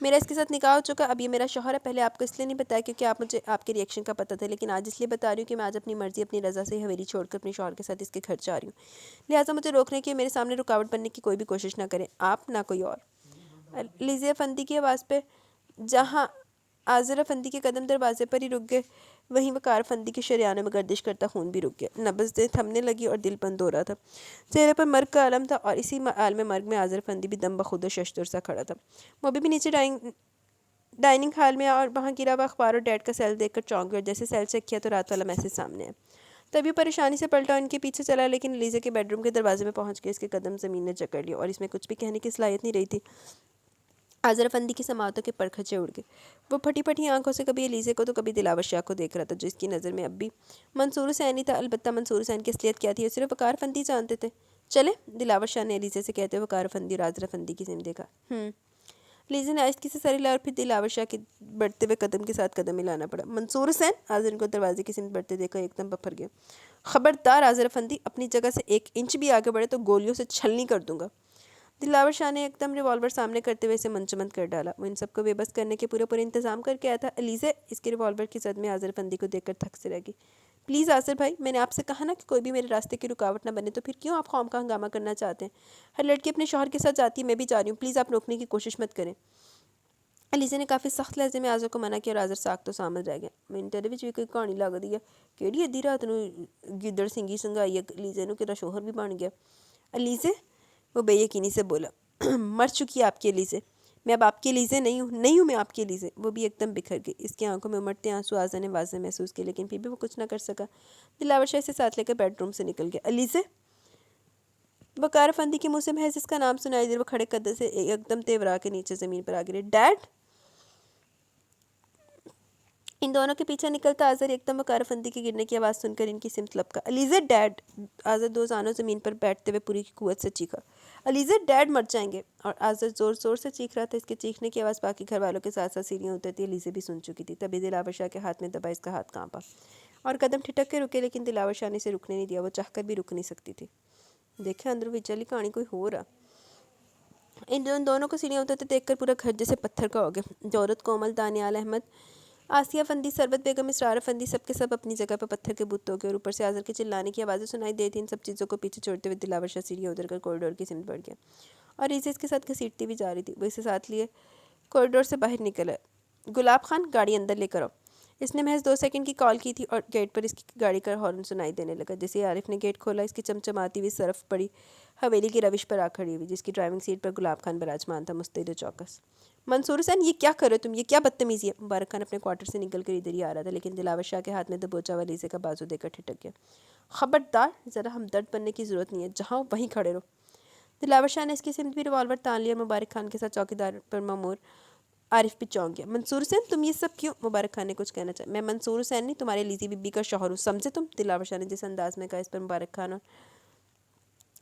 میرا اس کے ساتھ نکاح ہو چکا، اب یہ میرا شوہر ہے۔ پہلے آپ کو اس لیے نہیں بتایا کیونکہ مجھے آپ کے ریئیکشن کا پتہ تھا، لیکن آج اس لیے بتا رہی ہوں کہ میں آج اپنی مرضی اپنی رضا سے حویلی چھوڑ کر اپنے شوہر کے ساتھ اس کے گھر جا رہی ہوں، لہٰذا مجھے روکنے کی میرے سامنے رکاوٹ بننے کی کوئی بھی کوشش نہ کریں، آپ نہ کوئی اور۔ علیزہ افندی کی آواز پہ جہاں آذر افندی کے قدم دروازے پر ہی رک گئے، وہیں وقار افندی کے شریانوں میں گردش کرتا خون بھی رک گیا، نبضیں تھمنے لگی اور دل بند ہو رہا تھا، چہرے پر مرگ کا عالم تھا، اور اسی عالم مرگ میں آذر افندی بھی دم بخود و ششدر سا کھڑا تھا۔ وہ ابھی بھی نیچے ڈائننگ ہال میں اور وہاں گرا ہوا اخبار اور ڈیڈ کا سیل دیکھ کر چونک گیا، اور جیسے سیل چیک کیا تو رات والا میسج سامنے ہے، تبھی پریشانی سے پلٹا ان کے پیچھے چلا، لیکن علیزہ کے بیڈ روم کے دروازے میں پہنچ کے اس کے قدم زمین نے جکڑ لیا، اور اس میں کچھ بھی کہنے کی صلاحیت نہیں رہی تھی۔ آذر افندی کی سماعتوں کے پرکھچے اڑ گئے، وہ پھٹی پھٹی آنکھوں سے کبھی علیزہ کو تو کبھی دلاور شاہ کو دیکھ رہا تھا، جو اس کی نظر میں اب بھی منصور حسین ہی تھا، البتہ منصور حسین کی اصلیت کیا تھی وہ صرف وقار افندی جانتے تھے۔ چلے، دلاور شاہ نے علیزہ سے کہتے ہوئے وقار افندی اور آذر افندی کی سمت دیکھا۔ علیزہ نے آہستگی سے سر ہلایا، اور پھر دلاور شاہ کے بڑھتے ہوئے قدم کے ساتھ قدم ملانا پڑا۔ منصور حسین! آذر کو دروازے کی سمت بڑھتے دیکھا ایک دم بپھر گیا۔ خبردار آذر افندی، اپنی جگہ سے 1 انچ بھی آگے بڑھے تو گولیوں سے چھلنی کر دوں گا۔ دلاور شاہ نے ایک دم ریوالور سامنے کرتے ہوئے اسے منجمد کر ڈالا، وہ ان سب کو بے بس کرنے کے پورے انتظام کر کے آیا تھا۔ علیزہ اس کے ریوالور کی زد میں آذر افندی کو دیکھ کر تھک سے رہ گئی۔ پلیز آذر بھائی، میں نے آپ سے کہا نا کہ کوئی بھی میرے راستے کی رکاوٹ نہ بنے، تو پھر کیوں آپ خواہ مخواہ ہنگامہ کرنا چاہتے ہیں؟ ہر لڑکی اپنے شوہر کے ساتھ جاتی ہے، میں بھی جا رہی ہوں، پلیز آپ روکنے کی کوشش مت کریں۔ علیزہ نے کافی سخت لہجے میں آذر کو منع کیا، اور آذر ساکھ تو سامد رہ گیا۔ میں نے تیرے وچ بھی کوئی کہانی لگ دی ہے، کیڑی ادھی رات نو گدڑ سنگی سنگائی ہے علیزہ نو، تیرا شوہر بھی بن گیا۔ علیزہ! وہ بے یقینی سے بولا۔ مر چکی ہے آپ کی علیزہ، میں اب آپ کی علیزہ نہیں ہوں میں آپ کی علیزہ۔ وہ بھی ایک دم بکھر گئی، اس کی آنکھوں میں امڑتے آنسو آذر نے واضح محسوس کیے، لیکن پھر بھی وہ کچھ نہ کر سکا۔ دلاور شاہ اسے ساتھ لے کر بیڈ روم سے نکل گیا۔ علیزہ! وقار افندی کے منہ سے محض اس کا نام سنائی دے، وہ کھڑے قد سے ایک دم تیورا کے نیچے زمین پر آ گرے۔ ڈیڈ! ان دونوں کے پیچھے نکلتا آذر ایک دم وقار افندی کے گرنے کی آواز سن کر ان کی سمت لپکا۔ علیزہ! ڈیڈ! آذر 2 زانوں زمین پر بیٹھتے ہوئے پوری قوت سے چیخا۔ علیزہ! ڈیڈ مر جائیں گے! اور آذر زور زور سے چیخ رہا تھا، اس کے چیخنے کی آواز باقی گھر والوں کے ساتھ ساتھ سیڑھیاں اترتی علیزہ بھی سن چکی تھی۔ تبھی دلاور شاہ کے ہاتھ میں دبا اس کا ہاتھ کانپا، اور قدم ٹھٹک کے رکے، لیکن دلاور شاہ نے اسے رکنے نہیں دیا، وہ چاہ کر بھی رک نہیں سکتی تھی۔ دیکھیں اندر وچ والی کہانی کوئی ہو رہا۔ ان دونوں کو سیڑھیاں اترتے دیکھ کر پورا گھر جیسے پتھر کا ہو گیا۔ جورت کومل، دانیال احمد، آسیہ افندی، ثروت بیگم، اسرار افندی، سب کے سب اپنی جگہ پر پتھر کے بت ہو گئے، اور اوپر سے آذر کے چلانے کی آوازیں سنائی دے تھیں۔ ان سب چیزوں کو پیچھے چھوڑتے ہوئے دلاور شاہ سیڑھیاں اتر کر کوریڈور کی سمت بڑھ گیا، اور علیزہ اس کے ساتھ گھسیٹتی بھی جا رہی تھی۔ وہ اسے ساتھ لیے کوریڈور سے باہر نکل آئے۔ گلاب خان، گاڑی اندر لے کر آؤ۔ اس نے محض 2 سیکنڈ کی کال کی تھی، اور گیٹ پر اس کی گاڑی کا ہارن سنائی دینے لگا۔ جیسے ہی عارف نے گیٹ کھولا، اس کی چمچماتی ہوئی صرف بڑی حویلی کی روش پر آ کھڑی ہوئی، جس کی ڈرائیونگ سیٹ پر گلاب خان براجمان تھا، مستعد و چوکس۔ منصور حسین، یہ کیا کر رہے ہو تم؟ یہ کیا بدتمیزی ہے؟ مبارک خان اپنے کوارٹر سے نکل کر ادھر ہی آ رہا تھا، لیکن دلاور شاہ کے ہاتھ میں دبوچا ہوا علیزہ کا بازو دے کر ٹھٹک گیا۔ خبردار! ذرا ہمدرد بننے کی ضرورت نہیں ہے، جہاں ہو وہیں کھڑے رہو۔ دلاور شاہ نے اس کی سمت بھی ریوالور تان لیا، اور مبارک خان کے ساتھ چوکیدار پر مامور عارف بھی چونک گیا۔ منصور حسین، تم یہ سب کیوں؟ مبارک خان نے کچھ کہنا چاہا۔ میں منصور حسین نہیں، تمہاری علیزہ بی بی کا شوہر ہوں، سمجھے تم؟ دلاور شاہ نے جس انداز میں کہا، اس پر مبارک خان اور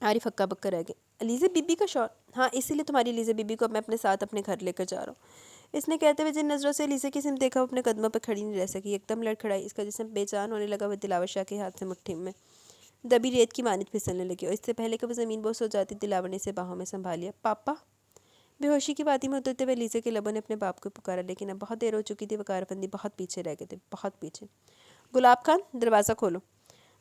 عارف ہکا بکا رہ گئے۔ علیزہ بی بی کا شوہر؟ ہاں، اسی لیے تمہاری علیزہ بی بی کو میں اپنے ساتھ اپنے گھر لے کر جا رہا ہوں۔ اس نے کہتے ہوئے جن نظروں سے الیزا کی سمت دیکھا وہ اپنے قدموں پہ کھڑی نہیں رہ سکی، ایک دم لڑکھڑائی، اس کا جسم بے جان ہونے لگا، وہ دلاور شاہ کے ہاتھ سے مٹھی میں دبی ریت کی مانند پھسلنے لگی، اور اس سے پہلے کہ وہ زمین بوس ہو جاتی دلاور نے اسے باہوں میں سنبھال لیا۔ پاپا! بے ہوشی کی وادی میں اترتے ہوئے الیزا کے لبوں نے اپنے باپ کو پکارا، لیکن اب بہت دیر ہو چکی تھی، وقار افندی بہت پیچھے رہ گئے تھے، بہت پیچھے۔ گلاب خان دروازہ کھولو۔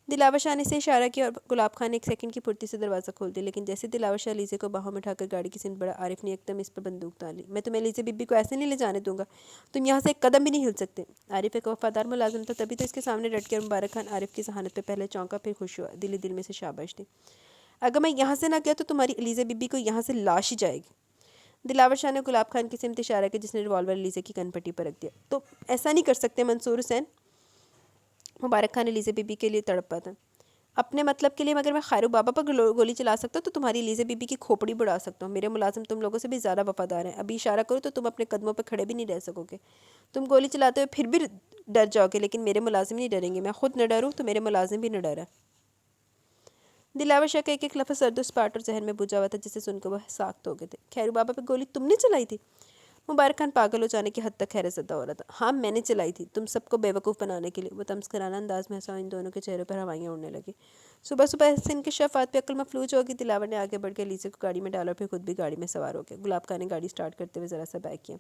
دلاور شاہ نے اسے اشارہ کیا اور گلاب خان نے ایک سیکنڈ کی پھرتی سے دروازہ کھول دیا، لیکن جیسے دلاور شاہ الیزا کو باہوں میں اٹھا کر گاڑی کی سمت بڑھا، عارف نے ایک دم اس پر بندوق تان لی۔ میں تمہیں الیزا بی بی کو ایسے نہیں لے جانے دوں گا، تم یہاں سے ایک قدم بھی نہیں ہل سکتے۔ عارف ایک وفادار ملازم تھا، تبھی تو اس کے سامنے ڈٹ گیا، اور مبارک خان عارف کی ذہانت پہ پہلے چونکا پھر خوش ہوا، دل ہی دل میں سے شاباش دی۔ اگر میں یہاں سے نہ گیا تو تمہاری الیزا بی بی کو یہاں سے لاش ہی جائے گی۔ دلاور شاہ نے گلاب خان کی سمت اشارہ کیا، جس نے ریوالور الیزا کی کن پٹی پر رکھ دیا۔ تو ایسا نہیں کر سکتے منصور حسین۔ مبارک خان الیزا بی بی کے لیے تڑپا تھا۔ اپنے مطلب کے لیے اگر میں خیرو بابا پر گولی چلا سکتا ہوں تو تمہاری الیزا بی بی کی کھوپڑی بڑھا سکتا ہوں۔ میرے ملازم تم لوگوں سے بھی زیادہ وفادار ہیں، ابھی اشارہ کرو تو تم اپنے قدموں پہ کھڑے بھی نہیں رہ سکو گے۔ تم گولی چلاتے ہوئے پھر بھی ڈر جاؤ گے، لیکن میرے ملازم نہیں ڈریں گے۔ میں خود نہ ڈروں تو میرے ملازم بھی نہ ڈرا۔ دلاور شاہ کا ایک ایک لفظ سرد و سپاٹ اور ذہن میں بجھا ہوا تھا، جسے سن کر وہ ساخت ہو گئے تھے۔ خیرو بابا پہ گولی تم نے چلائی تھی؟ مبارک خان پاگل ہو جانے کی حد تک حیرت زدہ ہو رہا تھا۔ ہاں میں نے چلائی تھی، تم سب کو بیوقوف بنانے کے لیے۔ وہ تمسخرانہ انداز میں ہنسا، ان دونوں کے چہروں پر ہوائیاں اڑنے لگیں۔ صبح صبح ایسے انکشافات پہ عقل مفلوج ہوگی۔ دلاور نے آگے بڑھ کے الیزا کو گاڑی میں ڈالا اور پھر خود بھی گاڑی میں سوار ہو گیا۔ گلاب خان نے گاڑی سٹارٹ کرتے ہوئے ذرا سا بیک کیا۔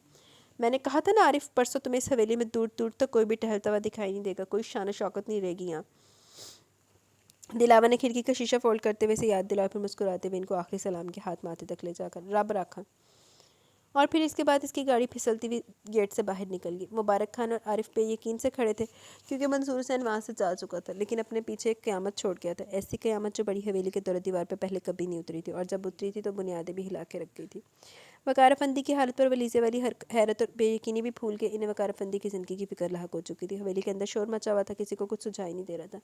میں نے کہا تھا نا عارف، پرسوں تمہیں اس حویلی میں دور دور تک کوئی بھی ٹہلتا ہوا دکھائی نہیں دے گا، کوئی شان و شوکت نہیں رہے گی یہاں۔ دلاور نے کھڑکی کا شیشہ فولڈ کرتے ہوئے اسے یاد دلایا، پھر مسکراتے ہوئے ان کو آخری سلام کے ہاتھ ماتھے تک لے جا کر رب رکھا، اور پھر اس کے بعد اس کی گاڑی پھسلتی ہوئی گیٹ سے باہر نکل گئی۔ مبارک خان اور عارف بے یقین سے کھڑے تھے، کیونکہ منصور حسین وہاں سے جا چکا تھا، لیکن اپنے پیچھے ایک قیامت چھوڑ گیا تھا، ایسی قیامت جو بڑی حویلی کے دور دیوار پہ پہلے کبھی نہیں اتری تھی، اور جب اتری تھی تو بنیادیں بھی ہلا کے رکھ گئی تھی۔ وقار افندی کی حالت پر ولیزے والی حیرت اور بے یقینی بھی پھول کے انہیں وقار افندی کی زندگی کی فکر لاحق ہو چکی تھی۔ حویلی کے اندر شور مچا ہوا تھا، کسی کو کچھ سجھائی نہیں دے رہا تھا۔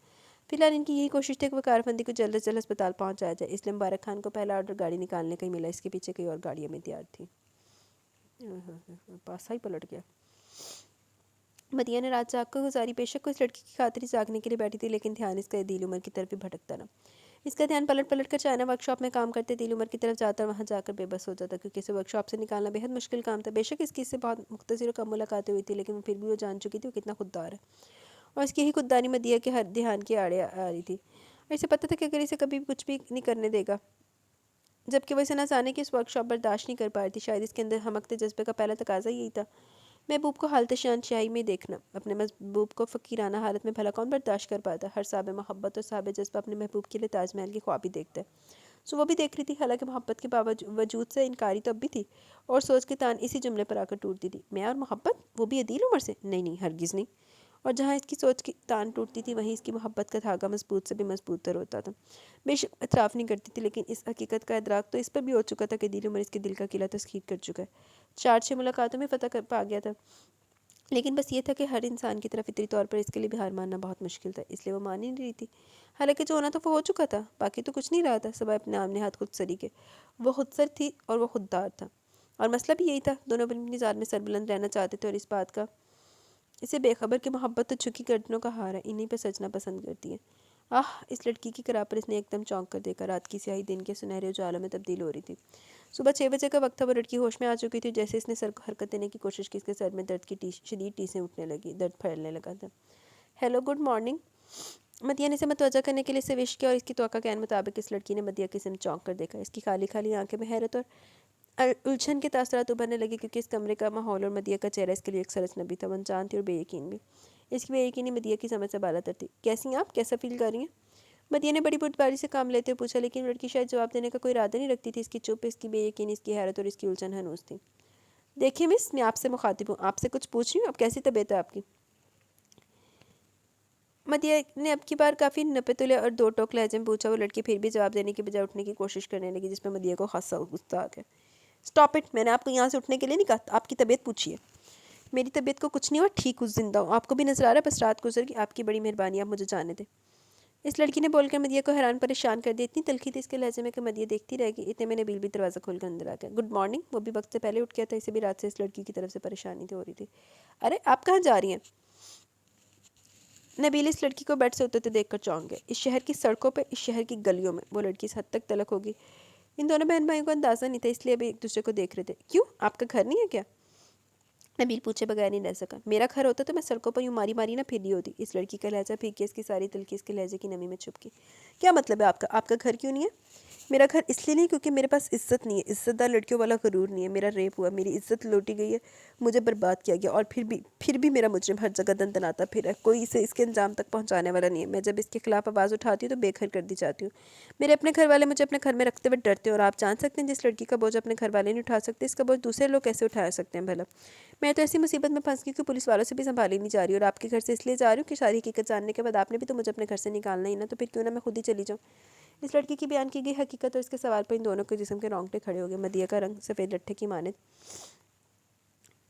فی الحال ان کی یہی کوشش تھی کہ وقار افندی کو جلد از جلد ہسپتال پہنچایا جائے، اس لیے مبارک خان کو پہلا آرڈر گاڑی نکالنے کا ہی ملا، اس کے پیچھے کئی اور گاڑیاں بھی تیار تھیں۔ پاسا ہی پلٹ گیا۔ مدیہ نے رات جاگ کر گزاری، بے شک وہ اس لڑکی کی خاطر ہی جاگنے کے لیے بیٹھی تھی، لیکن دھیان اس کا عدیل عمر کی طرف بھی بھٹکتا رہا۔ اس کا دھیان پلٹ پلٹ کر چائنا ورک شاپ میں کام کرتے عدیل عمر کی طرف جاتا اور وہاں جا کر بے بس ہو جاتا، کیونکہ اسے ورک شاپ سے نکالنا بے حد مشکل کام تھا۔ بے شک اس کی اس سے بہت مختصر اور کم ملاقاتیں ہوئی تھی، لیکن پھر بھی وہ جان چکی تھی وہ کتنا خوددار ہے، اور اس کی ہی خودداری مدیہ کے ہر دھیان کے آڑے آ رہی تھی، اور اسے پتہ تھا کہ اگر اسے کبھی بھی کچھ بھی نہیں کرنے دے گا، جبکہ وہ اسے نہ جانے کی اس ورک شاپ برداشت نہیں کر پا رہی تھی۔ شاید اس کے اندر ہمکتے جذبے کا پہلا تقاضا یہی تھا، محبوب کو حالت شہنشاہی میں دیکھنا۔ اپنے محبوب کو فقیرانہ حالت میں بھلا کون برداشت کر پاتا؟ ہر صاحب محبت اور صاحب جذبہ اپنے محبوب کے لیے تاج محل کی خواب ہی دیکھتا ہے، سو وہ بھی دیکھ رہی تھی، حالانکہ محبت کے وجود سے انکاری تو اب بھی تھی، اور سوچ کے تان اسی جملے پر آ کر ٹوٹتی تھی، میں اور محبت، وہ بھی عدیل عمر سے؟ نہیں نہیں، ہرگز نہیں۔ اور جہاں اس کی سوچ کی تان ٹوٹتی تھی، وہیں اس کی محبت کا دھاگا مضبوط سے بھی مضبوط تر ہوتا تھا۔ بے شک اعتراف نہیں کرتی تھی، لیکن اس حقیقت کا ادراک تو اس پر بھی ہو چکا تھا کہ عدیل عمر اس کے دل کا قلعہ تسخیر کر چکا ہے، 4-6 ملاقاتوں میں فتح پا گیا تھا، لیکن بس یہ تھا کہ ہر انسان کی طرف فطری طور پر اس کے لیے بھی ہار ماننا بہت مشکل تھا، اس لیے وہ مان ہی نہیں رہی تھی، حالانکہ جو ہونا تھا وہ ہو چکا تھا، باقی تو کچھ نہیں رہا تھا، سوائے اپنے آمنے ہاتھ خود سری کے۔ وہ خود سر تھی اور وہ خوددار تھا، اور مسئلہ بھی یہی تھا، دونوں اپنی ذات میں سربلند رہنا چاہتے تھے، اور اس بات کا اسے بے خبر کہ محبت تو جھکی گردنوں کا ہار ہے، انہی پہ سجنا پسند کرتی ہے۔ اس لڑکی کی کرا پر اس نے ایک دم چونک کر دیکھا، رات کی سیاہی دن کے سنہرے اجالوں میں تبدیل ہو رہی تھی۔ صبح 6 بجے کا وقت تھا، وہ لڑکی ہوش میں آ چکی تھی، جیسے اس نے سر کو حرکت دینے کی کوشش کی، اس کے سر میں درد کی شدید ٹیسیں اٹھنے لگی، درد پھیلنے لگا تھا۔ Hello, good morning. مدیہ نے اسے متوجہ کرنے کے لیے اسے وش کیا، اور اس کی توقع کے عین مطابق اس لڑکی نے مدیہ کی سمت چونک کر دیکھا، اس کی خالی خالی آنکھیں میں حیرت اور الجھن کے تاثرات ابھرنے لگے، کیونکہ اس کمرے کا ماحول اور مدیہ کا چہرہ اس کے لیے اکثر اجنبی تھا، وہ انجان تھی اور بے یقین بھی۔ اس کی بے یقینی مدیہ کی سمجھ سے بالا تر تھی۔ کیسی ہیں آپ؟ کیسا فیل کر رہی ہیں؟ مدیہ نے بڑی بردباری سے کام لیتے ہوئے پوچھا، لیکن لڑکی شاید جواب دینے کا کوئی ارادہ نہیں رکھتی تھی، اس کی چپ، اس کی بے یقینی، اس کی حیرت اور اس کی الجھن ہنوز تھی۔ دیکھیے مس، میں آپ سے مخاطب ہوں، آپ سے کچھ پوچھ رہی ہوں، اب کیسی طبیعت ہے آپ کی؟ مدیہ نے اب کی بار کافی نپے تلے اور دو ٹوک لہجے میں پوچھا، وہ لڑکی پھر بھی جواب دینے کے بجائے اٹھنے کی کوشش کرنے لگی، جس میں مدیہ کو خاصا غصہ آ گیا۔ اسٹاپ اٹ، میں نے آپ کو یہاں سے اٹھنے کے لیے نہیں کہا، آپ کی طبیعت پوچھیے۔ میری طبیعت کو کچھ نہیں ہوا، ٹھیک ہوں، زندہ ہوں، آپ کو بھی نظر آ رہا ہے، بس رات گزر گئی، آپ کی بڑی مہربانی، آپ مجھے جانے دیں۔ اس لڑکی نے بول کر مدیہ کو حیران پریشان کر دیا، اتنی تلخی تھی اس کے لہجے میں کہ مدیہ دیکھتی رہ گئی۔ اتنے میں نبیل بھی دروازہ کھول کر اندر آ گیا۔ گڈ مارننگ، وہ بھی وقت سے پہلے اٹھ گیا تھا، اسے بھی رات سے اس لڑکی کی طرف سے پریشانی ہو رہی تھی۔ ارے آپ کہاں جا رہی ہیں؟ نبیل اس لڑکی کو بیڈ سے اترتے دیکھ کر چونک گئے۔ اس شہر کی سڑکوں پہ، اس شہر کی گلیوں میں وہ لڑکی اس حد تک تلخ ہوگی، ان دونوں بہن بھائیوں کو اندازہ نہیں تھا، اس لیے ابھی ایک دوسرے کو دیکھ رہے تھے۔ کیوں، آپ کا گھر نہیں ہے کیا؟ نبیل پوچھے بغیر نہیں رہ سکا۔ میرا گھر ہوتا تو میں سڑکوں پر یوں ماری ماری نہ پھر رہی ہوتی۔ اس لڑکی کا لہجہ پھیک کے اس کی ساری تلخی اس کے لہجے کی نمی میں چھپ گئی۔ کیا مطلب ہے آپ کا گھر کیوں نہیں ہے؟ میرا گھر اس لیے نہیں کیونکہ میرے پاس عزت نہیں ہے، عزت دار لڑکیوں والا غرور نہیں ہے، میرا ریپ ہوا، میری عزت لوٹی گئی ہے، مجھے برباد کیا گیا، اور پھر بھی میرا مجرم ہر جگہ دندناتا پھر ہے، کوئی اسے اس کے انجام تک پہنچانے والا نہیں ہے۔ میں جب اس کے خلاف آواز اٹھاتی ہوں تو بے گھر کر دی جاتی ہوں۔ میرے اپنے گھر والے مجھے اپنے گھر میں رکھتے ہوئے ڈرتے ہیں، اور آپ جان سکتے ہیں جس لڑکی کا بوجھ اپنے گھر والے نہیں اٹھا سکتے، اس کا بوجھ دوسرے لوگ کیسے اٹھا سکتے ہیں بھلا؟ میں تو ایسی مصیبت میں پھنس گئی کہ پولیس والوں سے بھی سنبھالی نہیں جا رہی، اور آپ کے گھر سے اس لیے جا رہی ہوں کہ ساری حقیقت جاننے کے بعد آپ نے بھی تو مجھے اپنے گھر سے نکالنا ہی نا، تو پھر کیوں نہ میں خود ہی چلی جاؤں۔ اس لڑکی کی بیان کی گئی حقیقت اور اس کے سوال پر ان دونوں کے جسم کے رونگٹے کھڑے ہو گئے۔ مدیہ کا رنگ سفید لٹھے کی مانند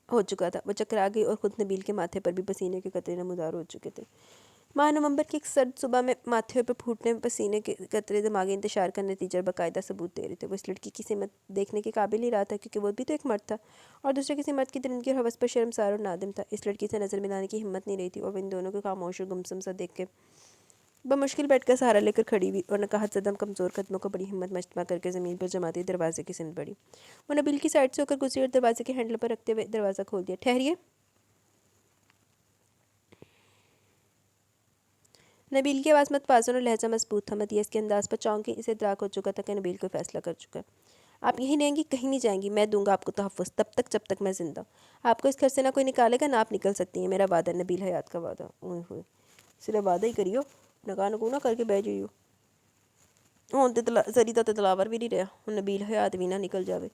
ہو چکا تھا، وہ چکرا گئی اور خود نبیل کے ماتھے پر بھی پسینے کے قطرے نمودار ہو چکے تھے۔ ماہ نومبر کی ایک سرد صبح میں ماتھے پر پھوٹنے پسینے کے قطرے دماغی انتشار کا نتیجہ اور باقاعدہ ثبوت دے رہے تھے۔ وہ اس لڑکی کی سمت دیکھنے کے قابل ہی رہا تھا کیونکہ وہ بھی تو ایک مرد تھا، اور دوسرے کسی مرد کی درندگی اور ہوس پر شرمسار اور نادم تھا۔ اس لڑکی سے نظر ملانے کی ہمت نہیں رہی تھی، اور وہ ان دونوں کو خاموش اور گمسم سا دیکھ کے بمشکل بیٹھ کر سہارا لے کر کھڑی ہوئی، اور نقاہت زدہ کمزور قدموں کو بڑی ہمت مجتمع کر کے زمین پر جماتی دروازے کی سمت بڑھی۔ وہ نبیل کی سائڈ سے ہو کر گزری اور دروازے کے ہینڈل پر رکھتے ہوئے دروازہ کھول دیا۔ ٹھہریے۔ نبیل کی آواز متوازن اور لہجہ مضبوط تھا۔ مدیہ اس کے انداز پر چونک گئی، اسے ادراک ہو چکا تھا کہ نبیل کوئی فیصلہ کر چکا ہے۔ آپ یہیں رہیں گی، کہیں نہیں جائیں گی، میں دوں گا آپ کو تحفظ تب تک جب تک میں زندہ ہوں۔ آپ کو اس گھر سے نہ کوئی نکالے گا نہ آپ نکل سکتی ہیں، میرا وعدہ، نبیل حیات کا وعدہ۔ اوئے ہوئے، صرف وعدہ ہی کریو، نگاہ نگو نہ کر کے بہ جائیو۔ ہوں تے زری دا تے دلاور بھی نہیں رہا، ہوں نبیل حیات بھی نہ نکل جاوے۔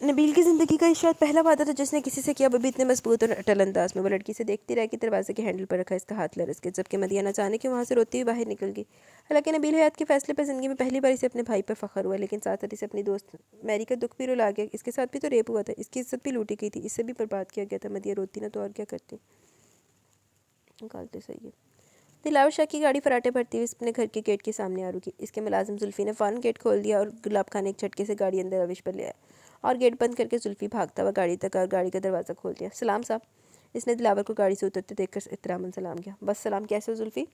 نبیل کی زندگی کا یہ شاید پہلا وعدہ تھا جس نے کسی سے کیا، وہ بھی اتنے مضبوط اور اٹل انداز میں۔ وہ لڑکی سے دیکھتی رہ کہ دروازے کے ہینڈل پر رکھا اس کا ہاتھ لرز کے، جبکہ مدیہ نہ جانے کہ وہاں سے روتی ہوئی باہر نکل گئی۔ حالانکہ نبیل حیات کے فیصلے پر زندگی میں پہلی بار اسے اپنے بھائی پر فخر ہوا، لیکن ساتھ ساتھ اسے اپنی دوست میری کا دکھ بھی رلا گیا۔ اس کے ساتھ بھی تو ریپ ہوا تھا، اس کی عزت بھی لوٹی گئی تھی، اسے بھی برباد کیا گیا تھا۔ مدیہ روتی نہ تو اور کیا کرتی؟ نکالتے صحیح ہے۔ دلاور شاہ کی گاڑی فراٹے بھرتی ہوئی اپنے گھر کے گیٹ کے سامنے آ رکی۔ اس کے ملازم زلفی نے فوراً گیٹ کھول دیا اور گلاب خان ایک جھٹکے سے گاڑی اندر روش پر لے آیا، اور گیٹ بند کر کے زلفی بھاگتا ہوا گاڑی تک اور گاڑی کا دروازہ کھول دیا۔ سلام صاحب۔ اس نے دلاور کو گاڑی سے اترتے دیکھ کر احتراما سلام کیا۔ بس سلام، کیسے ہو زلفی؟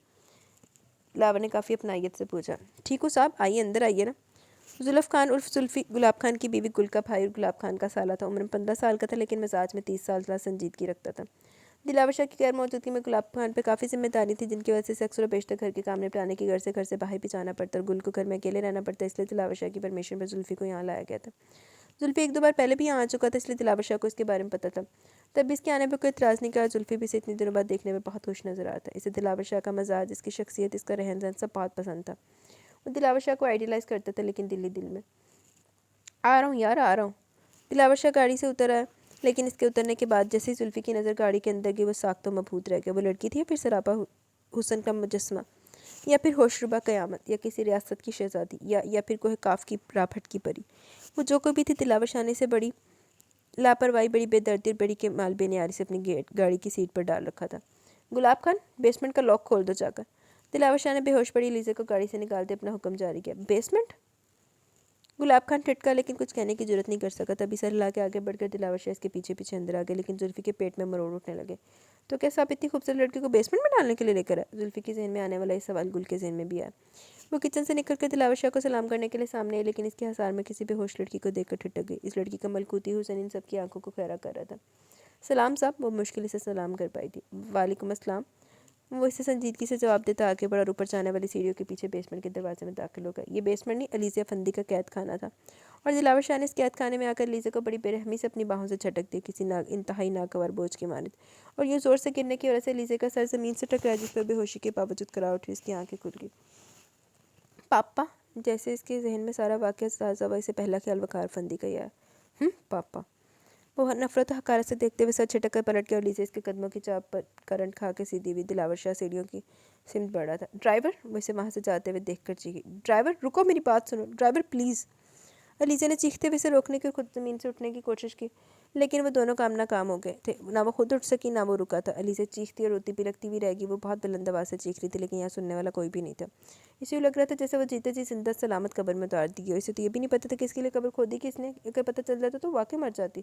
دلاور نے کافی اپنائیت سے پوچھا۔ ٹھیک ہو صاحب، آئیے اندر آئیے نا۔ زلف خان عرف زلفی گلاب خان کی بیوی گل کا بھائی اور گلاب خان کا سالہ تھا۔ عمر میں 15 سال کا تھا، لیکن مزاج میں 30 سال سنجیدگی رکھتا تھا۔ دلاور شاہ کی غیر موجودگی میں گلاب خان پہ کافی ذمہ داری تھی، جن کی وجہ سے اکثر و بیشتر گھر کے کام نپٹانے کی غرض سے گھر سے باہر بھی جانا پڑتا اور گل کو گھر میں اکیلے رہنا پڑتا، اس لیے دلاور شاہ کی پرمیشن پر زلفی کو یہاں لایا گیا تھا۔ زلفی ایک دو بار پہلے بھی یہاں آ چکا تھا، اس لیے دلاور شاہ کو اس کے بارے میں پتہ تھا۔ تب بھی اس کے آنے پر کوئی اعتراض نہیں کیا، اور زلفی بھی اسے اتنی دنوں بعد دیکھنے میں بہت خوش نظر آتا ہے۔ اسے دلاور شاہ کا مزاج، اس کی شخصیت، اس کا رہن سہن سب بہت پسند تھا۔ وہ دلاور شاہ کو آئیڈیلائز کرتا تھا، لیکن دل میں آ رہا ہوں یار، آ رہا ہوں۔ دلاور شاہ گاڑی سے اتر آیا، لیکن اس کے اترنے کے بعد جیسے ہی زلفی کی نظر گاڑی کے اندر گئی، وہ ساکت و مبہوت رہ گیا۔ وہ لڑکی تھی یا پھر سراپا حسن کا مجسمہ، یا پھر ہوشربا قیامت، یا کسی ریاست کی شہزادی، یا پھر کوہ کاف کی راپھٹ کی پری۔ وہ جو کوئی بھی تھی، دلاور شاہ نے اسے بڑی لاپرواہی، بڑی بے دردی اور بڑی کمال بے نیاری سے اپنی گاڑی کی سیٹ پر ڈال رکھا تھا۔ گلاب خان، بیسمنٹ کا لاک کھول دو جا کر۔ دلاور شاہ نے بے ہوش پڑی لیزے کو گاڑی سے نکالتے اپنا حکم جاری کیا۔ بیسمنٹ؟ گلاب خان ٹھٹکا، لیکن کچھ کہنے کی جرات نہیں کر سکا۔ تبھی سر ہلا کے آگے بڑھ کر دلاور شاہ اس کے پیچھے پیچھے اندر آ گئے، لیکن زلفی کے پیٹ میں مروڑ اٹھنے لگے۔ تو کیسا آپ اتنی خوبصورت لڑکی کو بیسمنٹ میں ڈالنے کے لیے لے کر آئے؟ زلفی کے ذہن میں آنے والا یہ سوال گل کے ذہن میں بھی آیا۔ وہ کچن سے نکل کر دلاور شاہ کو سلام کرنے کے لیے سامنے آئی، لیکن اس کے حصار میں کسی بے ہوش لڑکی کو دیکھ کر ٹھٹک گئی۔ اس لڑکی کا ملکوتی حسن ان سب کی آنکھوں کو خیرہ کر رہا تھا۔ سلام صاحب، وہ مشکل سے سلام کر پائی تھی۔ وعلیکم السلام۔ وہ اسے سنجیدگی سے جواب دیتا آگے بڑھا اور اوپر جانے والی سیڑھیوں کے پیچھے بیسمنٹ کے دروازے میں داخل ہو گیا۔ یہ بیسمنٹ نہیں، علیزہ افندی کا قید خانہ تھا، اور دلاور شاہ نے اس قید خانے میں آ کر علیزہ کو بڑی بے رحمی سے اپنی باہوں سے جھٹک دیا، کسی انتہائی ناگوار بوجھ کی مانند، اور یوں زور سے گرنے کی وجہ سے علیزہ کا سر زمین سے ٹکرایا، جس پر بے ہوشی کے باوجود کراہ اٹھی، اس کی آنکھیں کھل گئی۔ پاپا، جیسے اس کے ذہن میں سارا واقعہ تازہ ہوا، اسے پہلا خیال وقار افندی کا ہی آیا۔ پاپا۔ وہ نفرت و حقارت سے دیکھتے ہوئے سر جھٹک کر پلٹ گیا، اور علیزہ اس کے قدموں کی چاپ پر کرنٹ کھا کے سیدھی ہوئی۔ دلاور شاہ سیڑھیوں کی سمت بڑھ رہا تھا۔ ڈرائیور، وہ اسے وہاں سے جاتے ہوئے دیکھ کر چیخی۔ ڈرائیور رکو، میری بات سنو، ڈرائیور پلیز۔ علیزہ نے چیختے ہوئے اسے روکنے کی خود زمین سے اٹھنے کی کوشش کی، لیکن وہ دونوں کام ناکام ہو گئے تھے۔ نہ وہ خود اٹھ سکی، نہ وہ رکا تھا۔ علیزہ چیختی اور روتی پلکتی بھی رہ گئی۔ وہ بہت بلند آواز سے چیخ رہی تھی، لیکن یہاں سننے والا کوئی بھی نہیں تھا۔ اسے یوں لگ رہا تھا جیسے وہ جیتے جی زندہ سلامت قبر میں اتار دی گئی۔ اسے تو یہ بھی نہیں پتہ تھا کہ اس کے لیے قبر کھودی کس نے، اگر پتہ چل جاتا تو واقعی مر جاتی،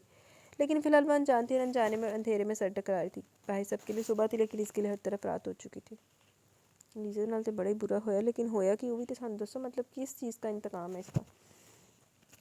لیکن فی الحال وہ انجانتی اور انجانے میں اندھیرے میں سر ٹکرا رہی تھی۔ باہر سب کے لیے صبح تھی، لیکن اس کے لیے ہر طرف رات ہو چکی تھی۔ علیزہ نال تے بڑا ہی برا ہویا، لیکن ہویا کہ وہ بھی تے سانوں دسو، مطلب کس چیز کا انتقام ہے اس کا؟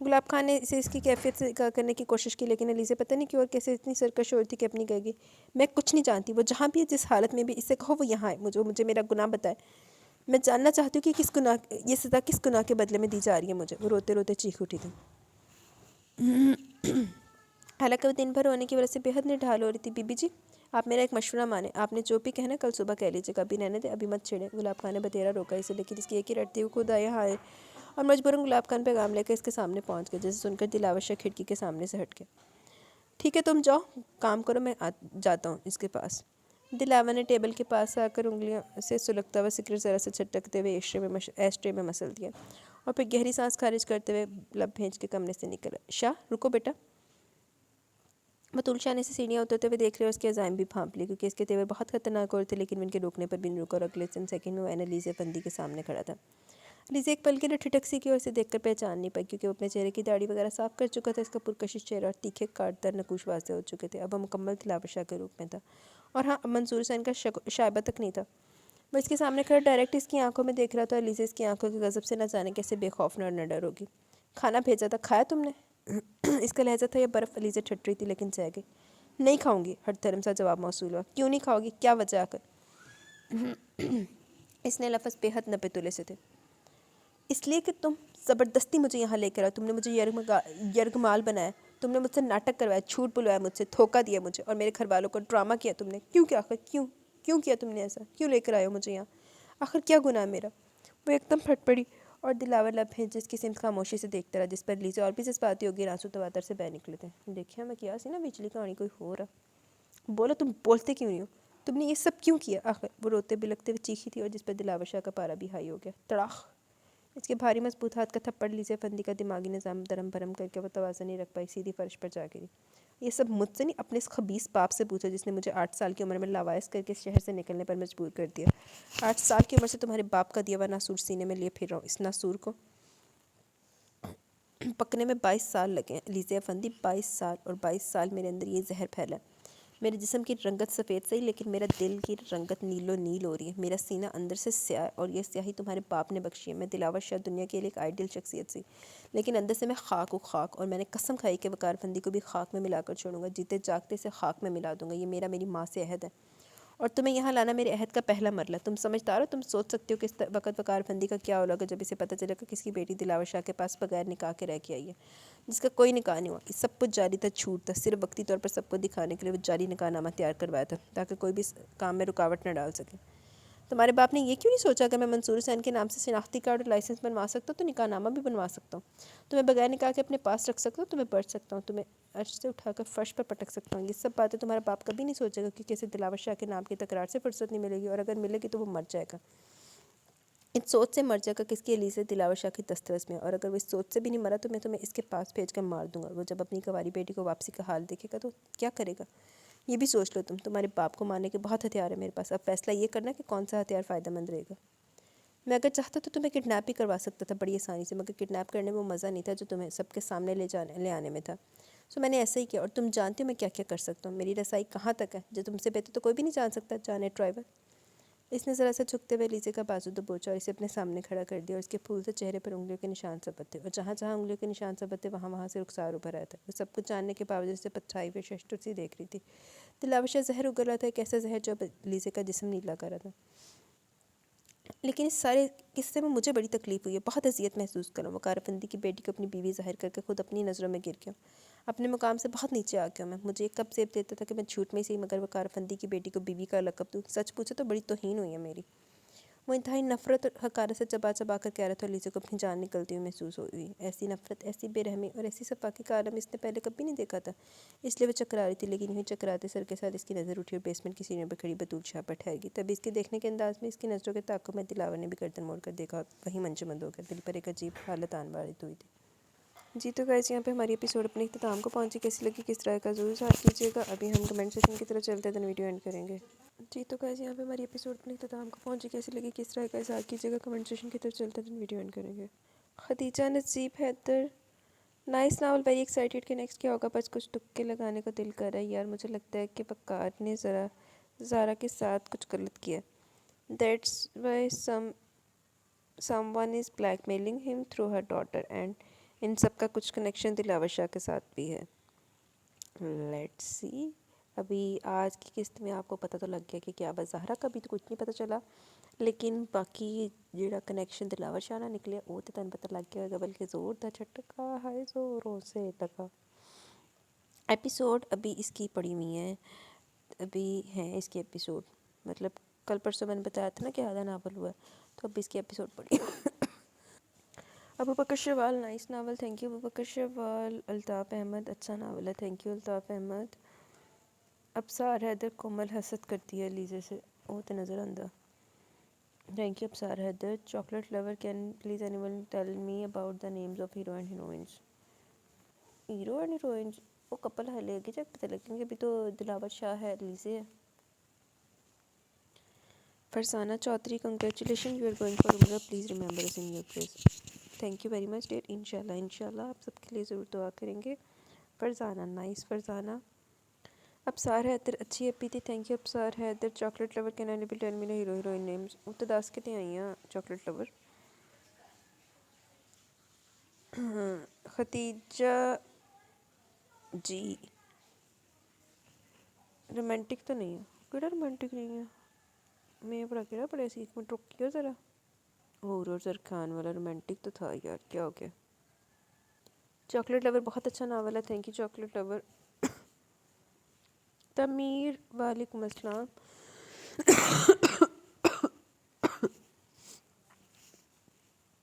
گلاب خان نے اسے اس کی کیفیت سے کرنے کی کوشش کی، لیکن علیزہ پتہ نہیں کیوں اور کیسے اتنی سرکش اور تھی کہ اپنی کہے گی میں کچھ نہیں جانتی، وہ جہاں بھی ہے جس حالت میں بھی، اس سے کہو وہ یہاں ہے، مجھے میرا گناہ بتائے، میں جاننا چاہتی ہوں کہ کس گناہ یہ سزا کس گناہ کے بدلے میں دی جا رہی ہے مجھے۔ وہ روتے روتے چیخ اٹھی تھی۔ حالانکہ وہ دن بھر رونے کی وجہ سے بے حد نڈھال ہو رہی تھی۔ بی بی جی آپ میرا ایک مشورہ مانیں، آپ نے جو بھی کہنا کل صبح کہہ لیجیے گا، ابھی رہنے دیں، ابھی مت چھیڑیں۔ گلاب خان نے بتیرا روکا اسے، لیکن اس کی ایک ہی رٹتی ہوئی خود یہاں آئے اور مجبوراً گلاب خان پیغام لے کے اس کے سامنے پہنچ گئے، جسے سن کر دلاور شاہ کھڑکی کے سامنے سے ہٹ گیا۔ ٹھیک ہے تم جاؤ کام کرو، میں جاتا ہوں اس کے پاس۔ دلاور نے ٹیبل کے پاس آ کر انگلیوں سے سلگتا ہوا سگریٹ ذرا سے چھٹکتے ہوئے ایشٹرے میں مسل دیا اور پھر گہری سانس خارج کرتے ہوئے لب بھیج کے کمرے سے نکلا۔ شاہ رکو بیٹا۔ بطول شاہ نے اسے سیڑھیاں اترتے ہوئے دیکھ لیا اور اس کے عزائم بھی پھانپ لیے، کیونکہ اس کے تیور بہت خطرناک اور تھے، لیکن ان کے روکنے پر بھی نہیں رکا اور اگلے چند سیکنڈ میں وہ علیزہ افندی کے سامنے کھڑا تھا۔ علیزہ ایک پل کے لیے ٹھٹک سی کی اور اسے دیکھ کر پہچان نہیں پائی، کیونکہ وہ اپنے چہرے کی داڑھی وغیرہ صاف کر چکا تھا۔ اس کا پرکشش چہرہ اور تیکھے کاٹدار نقوش واضح ہو چکے تھے، اب وہ مکمل دلاور شاہ کے روپ میں تھا، اور ہاں اب منظور حسین کا شائبہ تک نہیں تھا۔ وہ اس کے سامنے کھڑا ڈائریکٹ اس کی آنکھوں میں دیکھ رہا تھا، علیزہ اس کی آنکھوں کے غضب سے نہ جانے کیسے بے خوف اور نہ ڈر ہوگی۔ کھانا بھیجا تھا، کھایا تم نے؟ اس کا لہجہ تھا یا برف۔ علیزہ ٹھٹ رہی تھی لیکن سہ گئی۔ نہیں کھاؤں گی، ہٹ دھرم سا جواب موصول ہوا۔ کیوں نہیں کھاؤ گی؟ کیا وجہ آخر؟ اس نے لفظ بے حد نپے تلے سے تھے۔ اس لیے کہ تم زبردستی مجھے یہاں لے کر آئے، تم نے مجھے یرغمال بنایا، تم نے مجھ سے ناٹک کروایا، جھوٹ بلوایا مجھ سے، دھوکہ دیا مجھے اور میرے گھر والوں کو ڈرامہ کیا تم نے۔ کیوں کیا آخر؟ کیوں کیا تم نے ایسا؟ کیوں لے کر آئے ہو مجھے یہاں؟ آخر کیا گناہ ہے میرا؟ وہ ایک دم پھٹ پڑی اور دلاور لب ہے جس کی سمت خاموشی سے دیکھتا رہا، جس پر علیزہ اور بھی جذباتی ہوگی، آنسو تواتر سے بہہ نکلے تھے۔ دیکھیا میں کیا سی نا بچلی کہانی کوئی ہو رہا۔ بولو تم بولتے کیوں نہیں ہو؟ تم نے یہ سب کیوں کیا آخر؟ وہ روتے بلکتے ہوئے چیخی تھی اور جس پر دلاور شاہ کا پارا بھی ہائی ہو گیا۔ تڑاخ! اس کے بھاری مضبوط ہاتھ کا تھپڑ علیزہ افندی کا دماغی نظام درم برم کر کے وہ توازن نہیں رکھ پائی، سیدھی فرش پر جا گری۔ یہ سب مجھ سے نہیں، اپنے اس خبیث باپ سے پوچھو جس نے مجھے 8 سال کی عمر میں لاوارث کر کے اس شہر سے نکلنے پر مجبور کر دیا۔ 8 سال کی عمر سے تمہارے باپ کا دیا ہوا ناسور سینے میں لیے پھر رہا ہوں۔ اس ناسور کو پکنے میں 22 سال لگے ہیں علیزہ افندی، 22 سال، اور 22 سال میرے اندر یہ زہر پھیلا ہے۔ میرے جسم کی رنگت سفید صحیح، لیکن میرا دل کی رنگت نیل و نیل ہو رہی ہے۔ میرا سینہ اندر سے سیاہ ہے اور یہ سیاہی تمہارے باپ نے بخشی ہے۔ میں دلاور شاہ دنیا کی ایک آئیڈیل شخصیت سی، لیکن اندر سے میں خاک ہوں، خاک، اور میں نے قسم کھائی کہ وقار افندی کو بھی خاک میں ملا کر چھوڑوں گا، جیتے جاگتے سے خاک میں ملا دوں گا۔ یہ میری ماں سے عہد ہے، اور تمہیں یہاں لانا میرے عہد کا پہلا مرحلہ۔ تم سمجھدار ہو؟ تم سوچ سکتے ہو کہ اس وقت وقار افندی کا کیا ہوگا جب اسے پتہ چلے گا کس کی بیٹی دلاور شاہ کے پاس بغیر نکاح کے رہ کے آئی ہے، جس کا کوئی نکاح نہیں ہوا۔ یہ سب کچھ جاری تھا، جھوٹ تھا، صرف وقتی طور پر سب کو دکھانے کے لیے وہ جاری نکاح نامہ تیار کروایا تھا، تاکہ کوئی بھی کام میں رکاوٹ نہ ڈال سکے۔ تمہارے باپ نے یہ کیوں نہیں سوچا کہ میں منصور حسین کے نام سے شناختی کارڈ اور لائسنس بنوا سکتا ہوں تو نکاح نامہ بھی بنوا سکتا ہوں، تمہیں بغیر نکاح کے اپنے پاس رکھ سکتا ہوں، تمہیں پڑھ سکتا ہوں، تمہیں عرش سے اٹھا کر فرش پر پٹک سکتا ہوں۔ یہ سب باتیں تمہارا باپ کبھی نہیں سوچے گا، کیونکہ اسے دلاور شاہ کے نام کی تکرار سے فرصت نہیں ملے گی، اور اگر ملے گی تو وہ مر جائے گا، اس سوچ سے مر جائے گا کہ اس کی علیزہ دلاور شاہ کی دسترس میں، اور اگر وہ اس سوچ سے بھی نہیں مرا تو میں تمہیں اس کے پاس بھیج کر مار دوں گا۔ وہ جب اپنی کنواری بیٹی کو واپسی کا حال دیکھے گا تو کیا کرے گا، یہ بھی سوچ لو تم۔ تمہارے باپ کو مارنے کے بہت ہتھیار ہیں میرے پاس، اب فیصلہ یہ کرنا کہ کون سا ہتھیار فائدہ مند رہے گا۔ میں اگر چاہتا تو تمہیں کڈنیپ بھی کروا سکتا تھا بڑی آسانی سے، مگر کڈنیپ کرنے میں وہ مزہ نہیں تھا جو تمہیں سب کے سامنے لے آنے میں تھا، سو میں نے ایسا ہی کیا، اور تم جانتے ہو میں کیا کیا کر سکتا ہوں، میری رسائی کہاں تک ہے، جو تم سے بہتر تو کوئی بھی نہیں جان سکتا، جانے ڈرائیور۔ اس نے ذرا سا جھکتے ہوئے علیزہ کا بازو دبوچا اور اسے اپنے سامنے کھڑا کر دیا، اور اس کے پھول سے چہرے پر انگلیوں کے نشان ثبت تھے، اور جہاں جہاں انگلیوں کے نشان ثبت تھے وہاں سے رخسار ابھر آیا تھا۔ وہ سب کچھ جاننے کے باوجود اسے پتھرائی ہوئی ششتر سی دیکھ رہی تھی۔ دلاور شاہ زہر اگل رہا تھا، ایک ایسا زہر جو اب علیزہ کا جسم نیلا کر رہا تھا۔ لیکن اس سارے قصے میں مجھے بڑی تکلیف ہوئی ہے، بہت اذیت محسوس کروں۔ وقار افندی کی بیٹی کو اپنی بیوی ظاہر کر کے خود اپنی نظروں میں گر گیا ہوں، اپنے مقام سے بہت نیچے آ گیا ہوں میں۔ مجھے ایک کب زیب دیتا تھا کہ میں جھوٹ میں ہی مگر وقار افندی کی بیٹی کو بیوی کا لقب دوں، سچ پوچھے تو بڑی توہین ہوئی ہے میری۔ وہ انتہائی نفرت اور حقارت سے چبا چبا کر کہہ رہا تھا، علیزہ کو اپنی جان نکلتی ہوئی محسوس ہوئی۔ ایسی نفرت، ایسی بے رحمی اور ایسی صفاقی کا عالم اس نے پہلے کبھی نہیں دیکھا تھا، اس لیے وہ چکرا رہی تھی، لیکن یوں چکراتے سر کے ساتھ اس کی نظر اٹھی اور بیسمنٹ کی سیڑھیوں پر کھڑی بطول شاہ پر ٹھہر گئی۔ تبھی اس کے دیکھنے کے انداز میں، اس کی نظروں کے تعاقب میں دلاور نے بھی گردن موڑ کر دیکھا، اور وہیں منجمد ہو کر دل پر ایک عجیب حالت آن وارد ہوئی تھی۔ جی تو گائز یہاں پہ ہماری ایپیسوڈ اپنے اختتام کو پہنچی، کیسی لگی کس طرح کا ضرور ساتھ کیجیے گا۔ ابھی ہم کمنٹ سیکشن کی طرف چلتے ہیں، دین ویڈیو اینڈ کریں گے۔ جی تو گائز یہاں پہ ہماری ایپیسوڈ اپنے اختتام کو پہنچی، کیسی لگی کس طرح کا اظہار کیجیے گا، کمنٹ سیکشن کی طرف چلتے ہیں، دین ویڈیو اینڈ کریں گے۔ Khadija Naseeb Haider, nice novel, very excited کہ نیکسٹ کیا ہوگا، بس کچھ تکے لگانے کو دل کر رہا ہے یار، مجھے لگتا ہے کہ وقار نے زارا کے ساتھ کچھ غلط کیا، that's why some one is black mailing ہم تھرو ہر ڈاٹر اینڈ ان سب کا کچھ کنیکشن دلاور شاہ کے ساتھ بھی ہے. Let's see. ابھی آج کی قسط میں آپ کو پتہ تو لگ گیا کہ کیا بس زہرا کا بھی تو کچھ نہیں پتہ چلا، لیکن باقی جڑا کنیکشن دلاور شاہ نہ نکلے وہ تو تن پتہ لگ گیا ہوگا، بلکہ زور دا جھٹکا ہے زوروں سے لگا. ایپیسوڈ ابھی اس کی پڑی ہوئی ہیں، ابھی ہیں اس کے ایپیسوڈ، مطلب کل پرسوں میں نے بتایا تھا نا کہ آدھا ناول ہوا ہے، تو اب اس کی ایپیسوڈ پڑی. Abubakar Shawal nice novel, thank you Abubakar Shawal. Altaf Ahmed اچھا ناول ہے، تھینک یو الطاف احمد. ابصار حیدر کومل حسد کرتی ہے لیزے سے، وہ تو نظر آندہ. Thank you Absar Haider. Chocolate lover can please anyone tell me about the names of hero and heroines. Hero and heroines وہ کپل ہے، لے کے جب پتہ لگیں گے. ابھی تو دلاور شاہ ہے، لیزے ہے. Farzana Chaudhry congratulation you are going for Umrah, please remember us in your prayers. Thank you very much dear. انشاءاللہ آپ سب کے لیے ضرور دعا کریں گے. فرزانہ نائس. فرزانہ ابصار حیدر اچھی ایپی تھی، thank you Absar Haider. Chocolate lover can any tell me the hero heroine names. وہ تو 10 کے آئی ہیں chocolate lover. Khatija ji romantic تو نہیں ہے، کیڑا رومانٹک نہیں ہے. میں بڑا کیڑا پڑے سی، ایک منٹ رکیو ذرا. اور زرخان والا رومانٹک تو تھا یار، کیا ہو گیا. چاکلیٹ لور بہت اچھا ناول ہے، تھینک یو چاکلیٹ لور. تمیر وعلیکم السلام.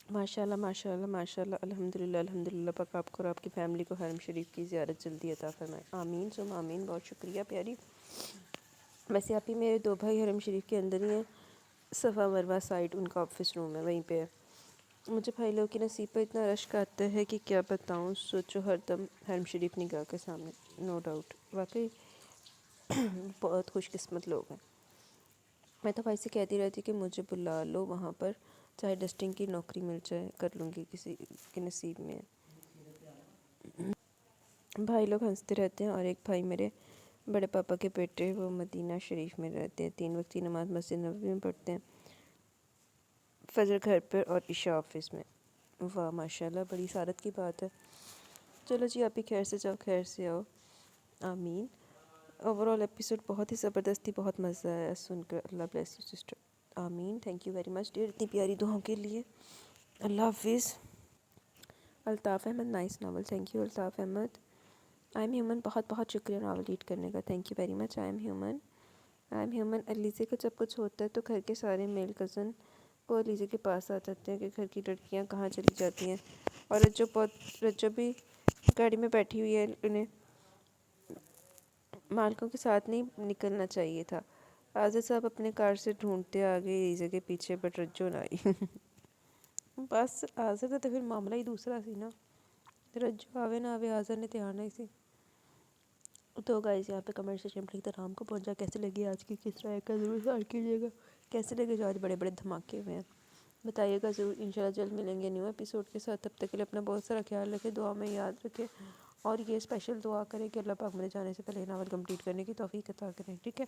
ماشاء اللہ ماشاء اللہ ماشاء اللہ، الحمد للہ الحمد للہ. پاک آپ کو اور آپ کی فیملی کو حرم شریف کی زیارت جلدی عطا فرمائے، آمین ثم آمین. بہت شکریہ پیاری. ویسے آپ ہی میرے 2 بھائی حرم شریف کے اندر ہی ہیں، صفا مروہ سائڈ ان کا آفس روم ہے وہیں پہ ہے. مجھے بھائی لوگ کی نصیب پر اتنا رشک آتا ہے کہ کیا بتاؤں. سوچو ہر دم حرم شریف نگاہ کے سامنے، نو ڈاؤٹ. واقعی بہت خوش قسمت لوگ ہیں. میں تو بھائی سے کہتی رہتی کہ مجھے بلا لو وہاں پر، چاہے ڈسٹنگ کی نوکری مل جائے، کر لوں گی، کسی کے نصیب میں. بھائی لوگ ہنستے رہتے ہیں. اور ایک بھائی میرے بڑے پاپا کے بیٹے، وہ مدینہ شریف میں رہتے ہیں، 3 وقت کی نماز مسجد نبوی میں پڑھتے ہیں، فجر گھر پر اور عشاء آفس میں. واہ ماشاء اللہ، بڑی سعادت کی بات ہے. چلو جی، آپ ہی خیر سے جاؤ، خیر سے آؤ، آمین. اوور آل ایپیسوڈ بہت ہی زبردست تھی، بہت مزہ آیا سن کر. اللہ بلیس یو سسٹر، آمین. Thank you very much dear اتنی پیاری دعاؤں کے لیے. اللہ حافظ. Altaf Ahmed nice novel, thank you Altaf Ahmed. I am human بہت بہت شکریہ ناول ریڈ کرنے کا، thank you very much. I am human. I am human. Alizeh کا جب کچھ ہوتا ہے تو گھر کے سارے میل کزن وہ علیزے کے پاس آ جاتے ہیں کہ گھر کی لڑکیاں کہاں چلی جاتی ہیں. اور رجو بھی گاڑی میں بیٹھی ہوئی ہے، انہیں مالکوں کے ساتھ نہیں نکلنا چاہیے تھا. عازر صاحب اپنے کار سے ڈھونڈتے آ گئے علیزے کے پیچھے، بٹ رجو نہ آئی. بس عازر کا تو پھر معاملہ ہی دوسرا سی نا، رجو آوے نہ آوے عازر نے دھیان ہی سی. تو گائز یہاں پہ کمنٹ سیکشن پر احترام کو پہنچا. کیسے لگی آج کی کس طرح کا ضرور شیئر کیجیے گا. کیسے لگے جو آج بڑے بڑے دھماکے ہوئے ہیں بتائیے گا ضرور. انشاءاللہ جلد ملیں گے نیو ایپیسوڈ کے ساتھ. تب تک کے لیے اپنا بہت سارا خیال رکھے، دعا میں یاد رکھے، اور یہ اسپیشل دعا کریں کہ اللہ پاک میرے جانے سے پہلے ناول کمپلیٹ کرنے کی توفیق عطا کریں. ٹھیک ہے.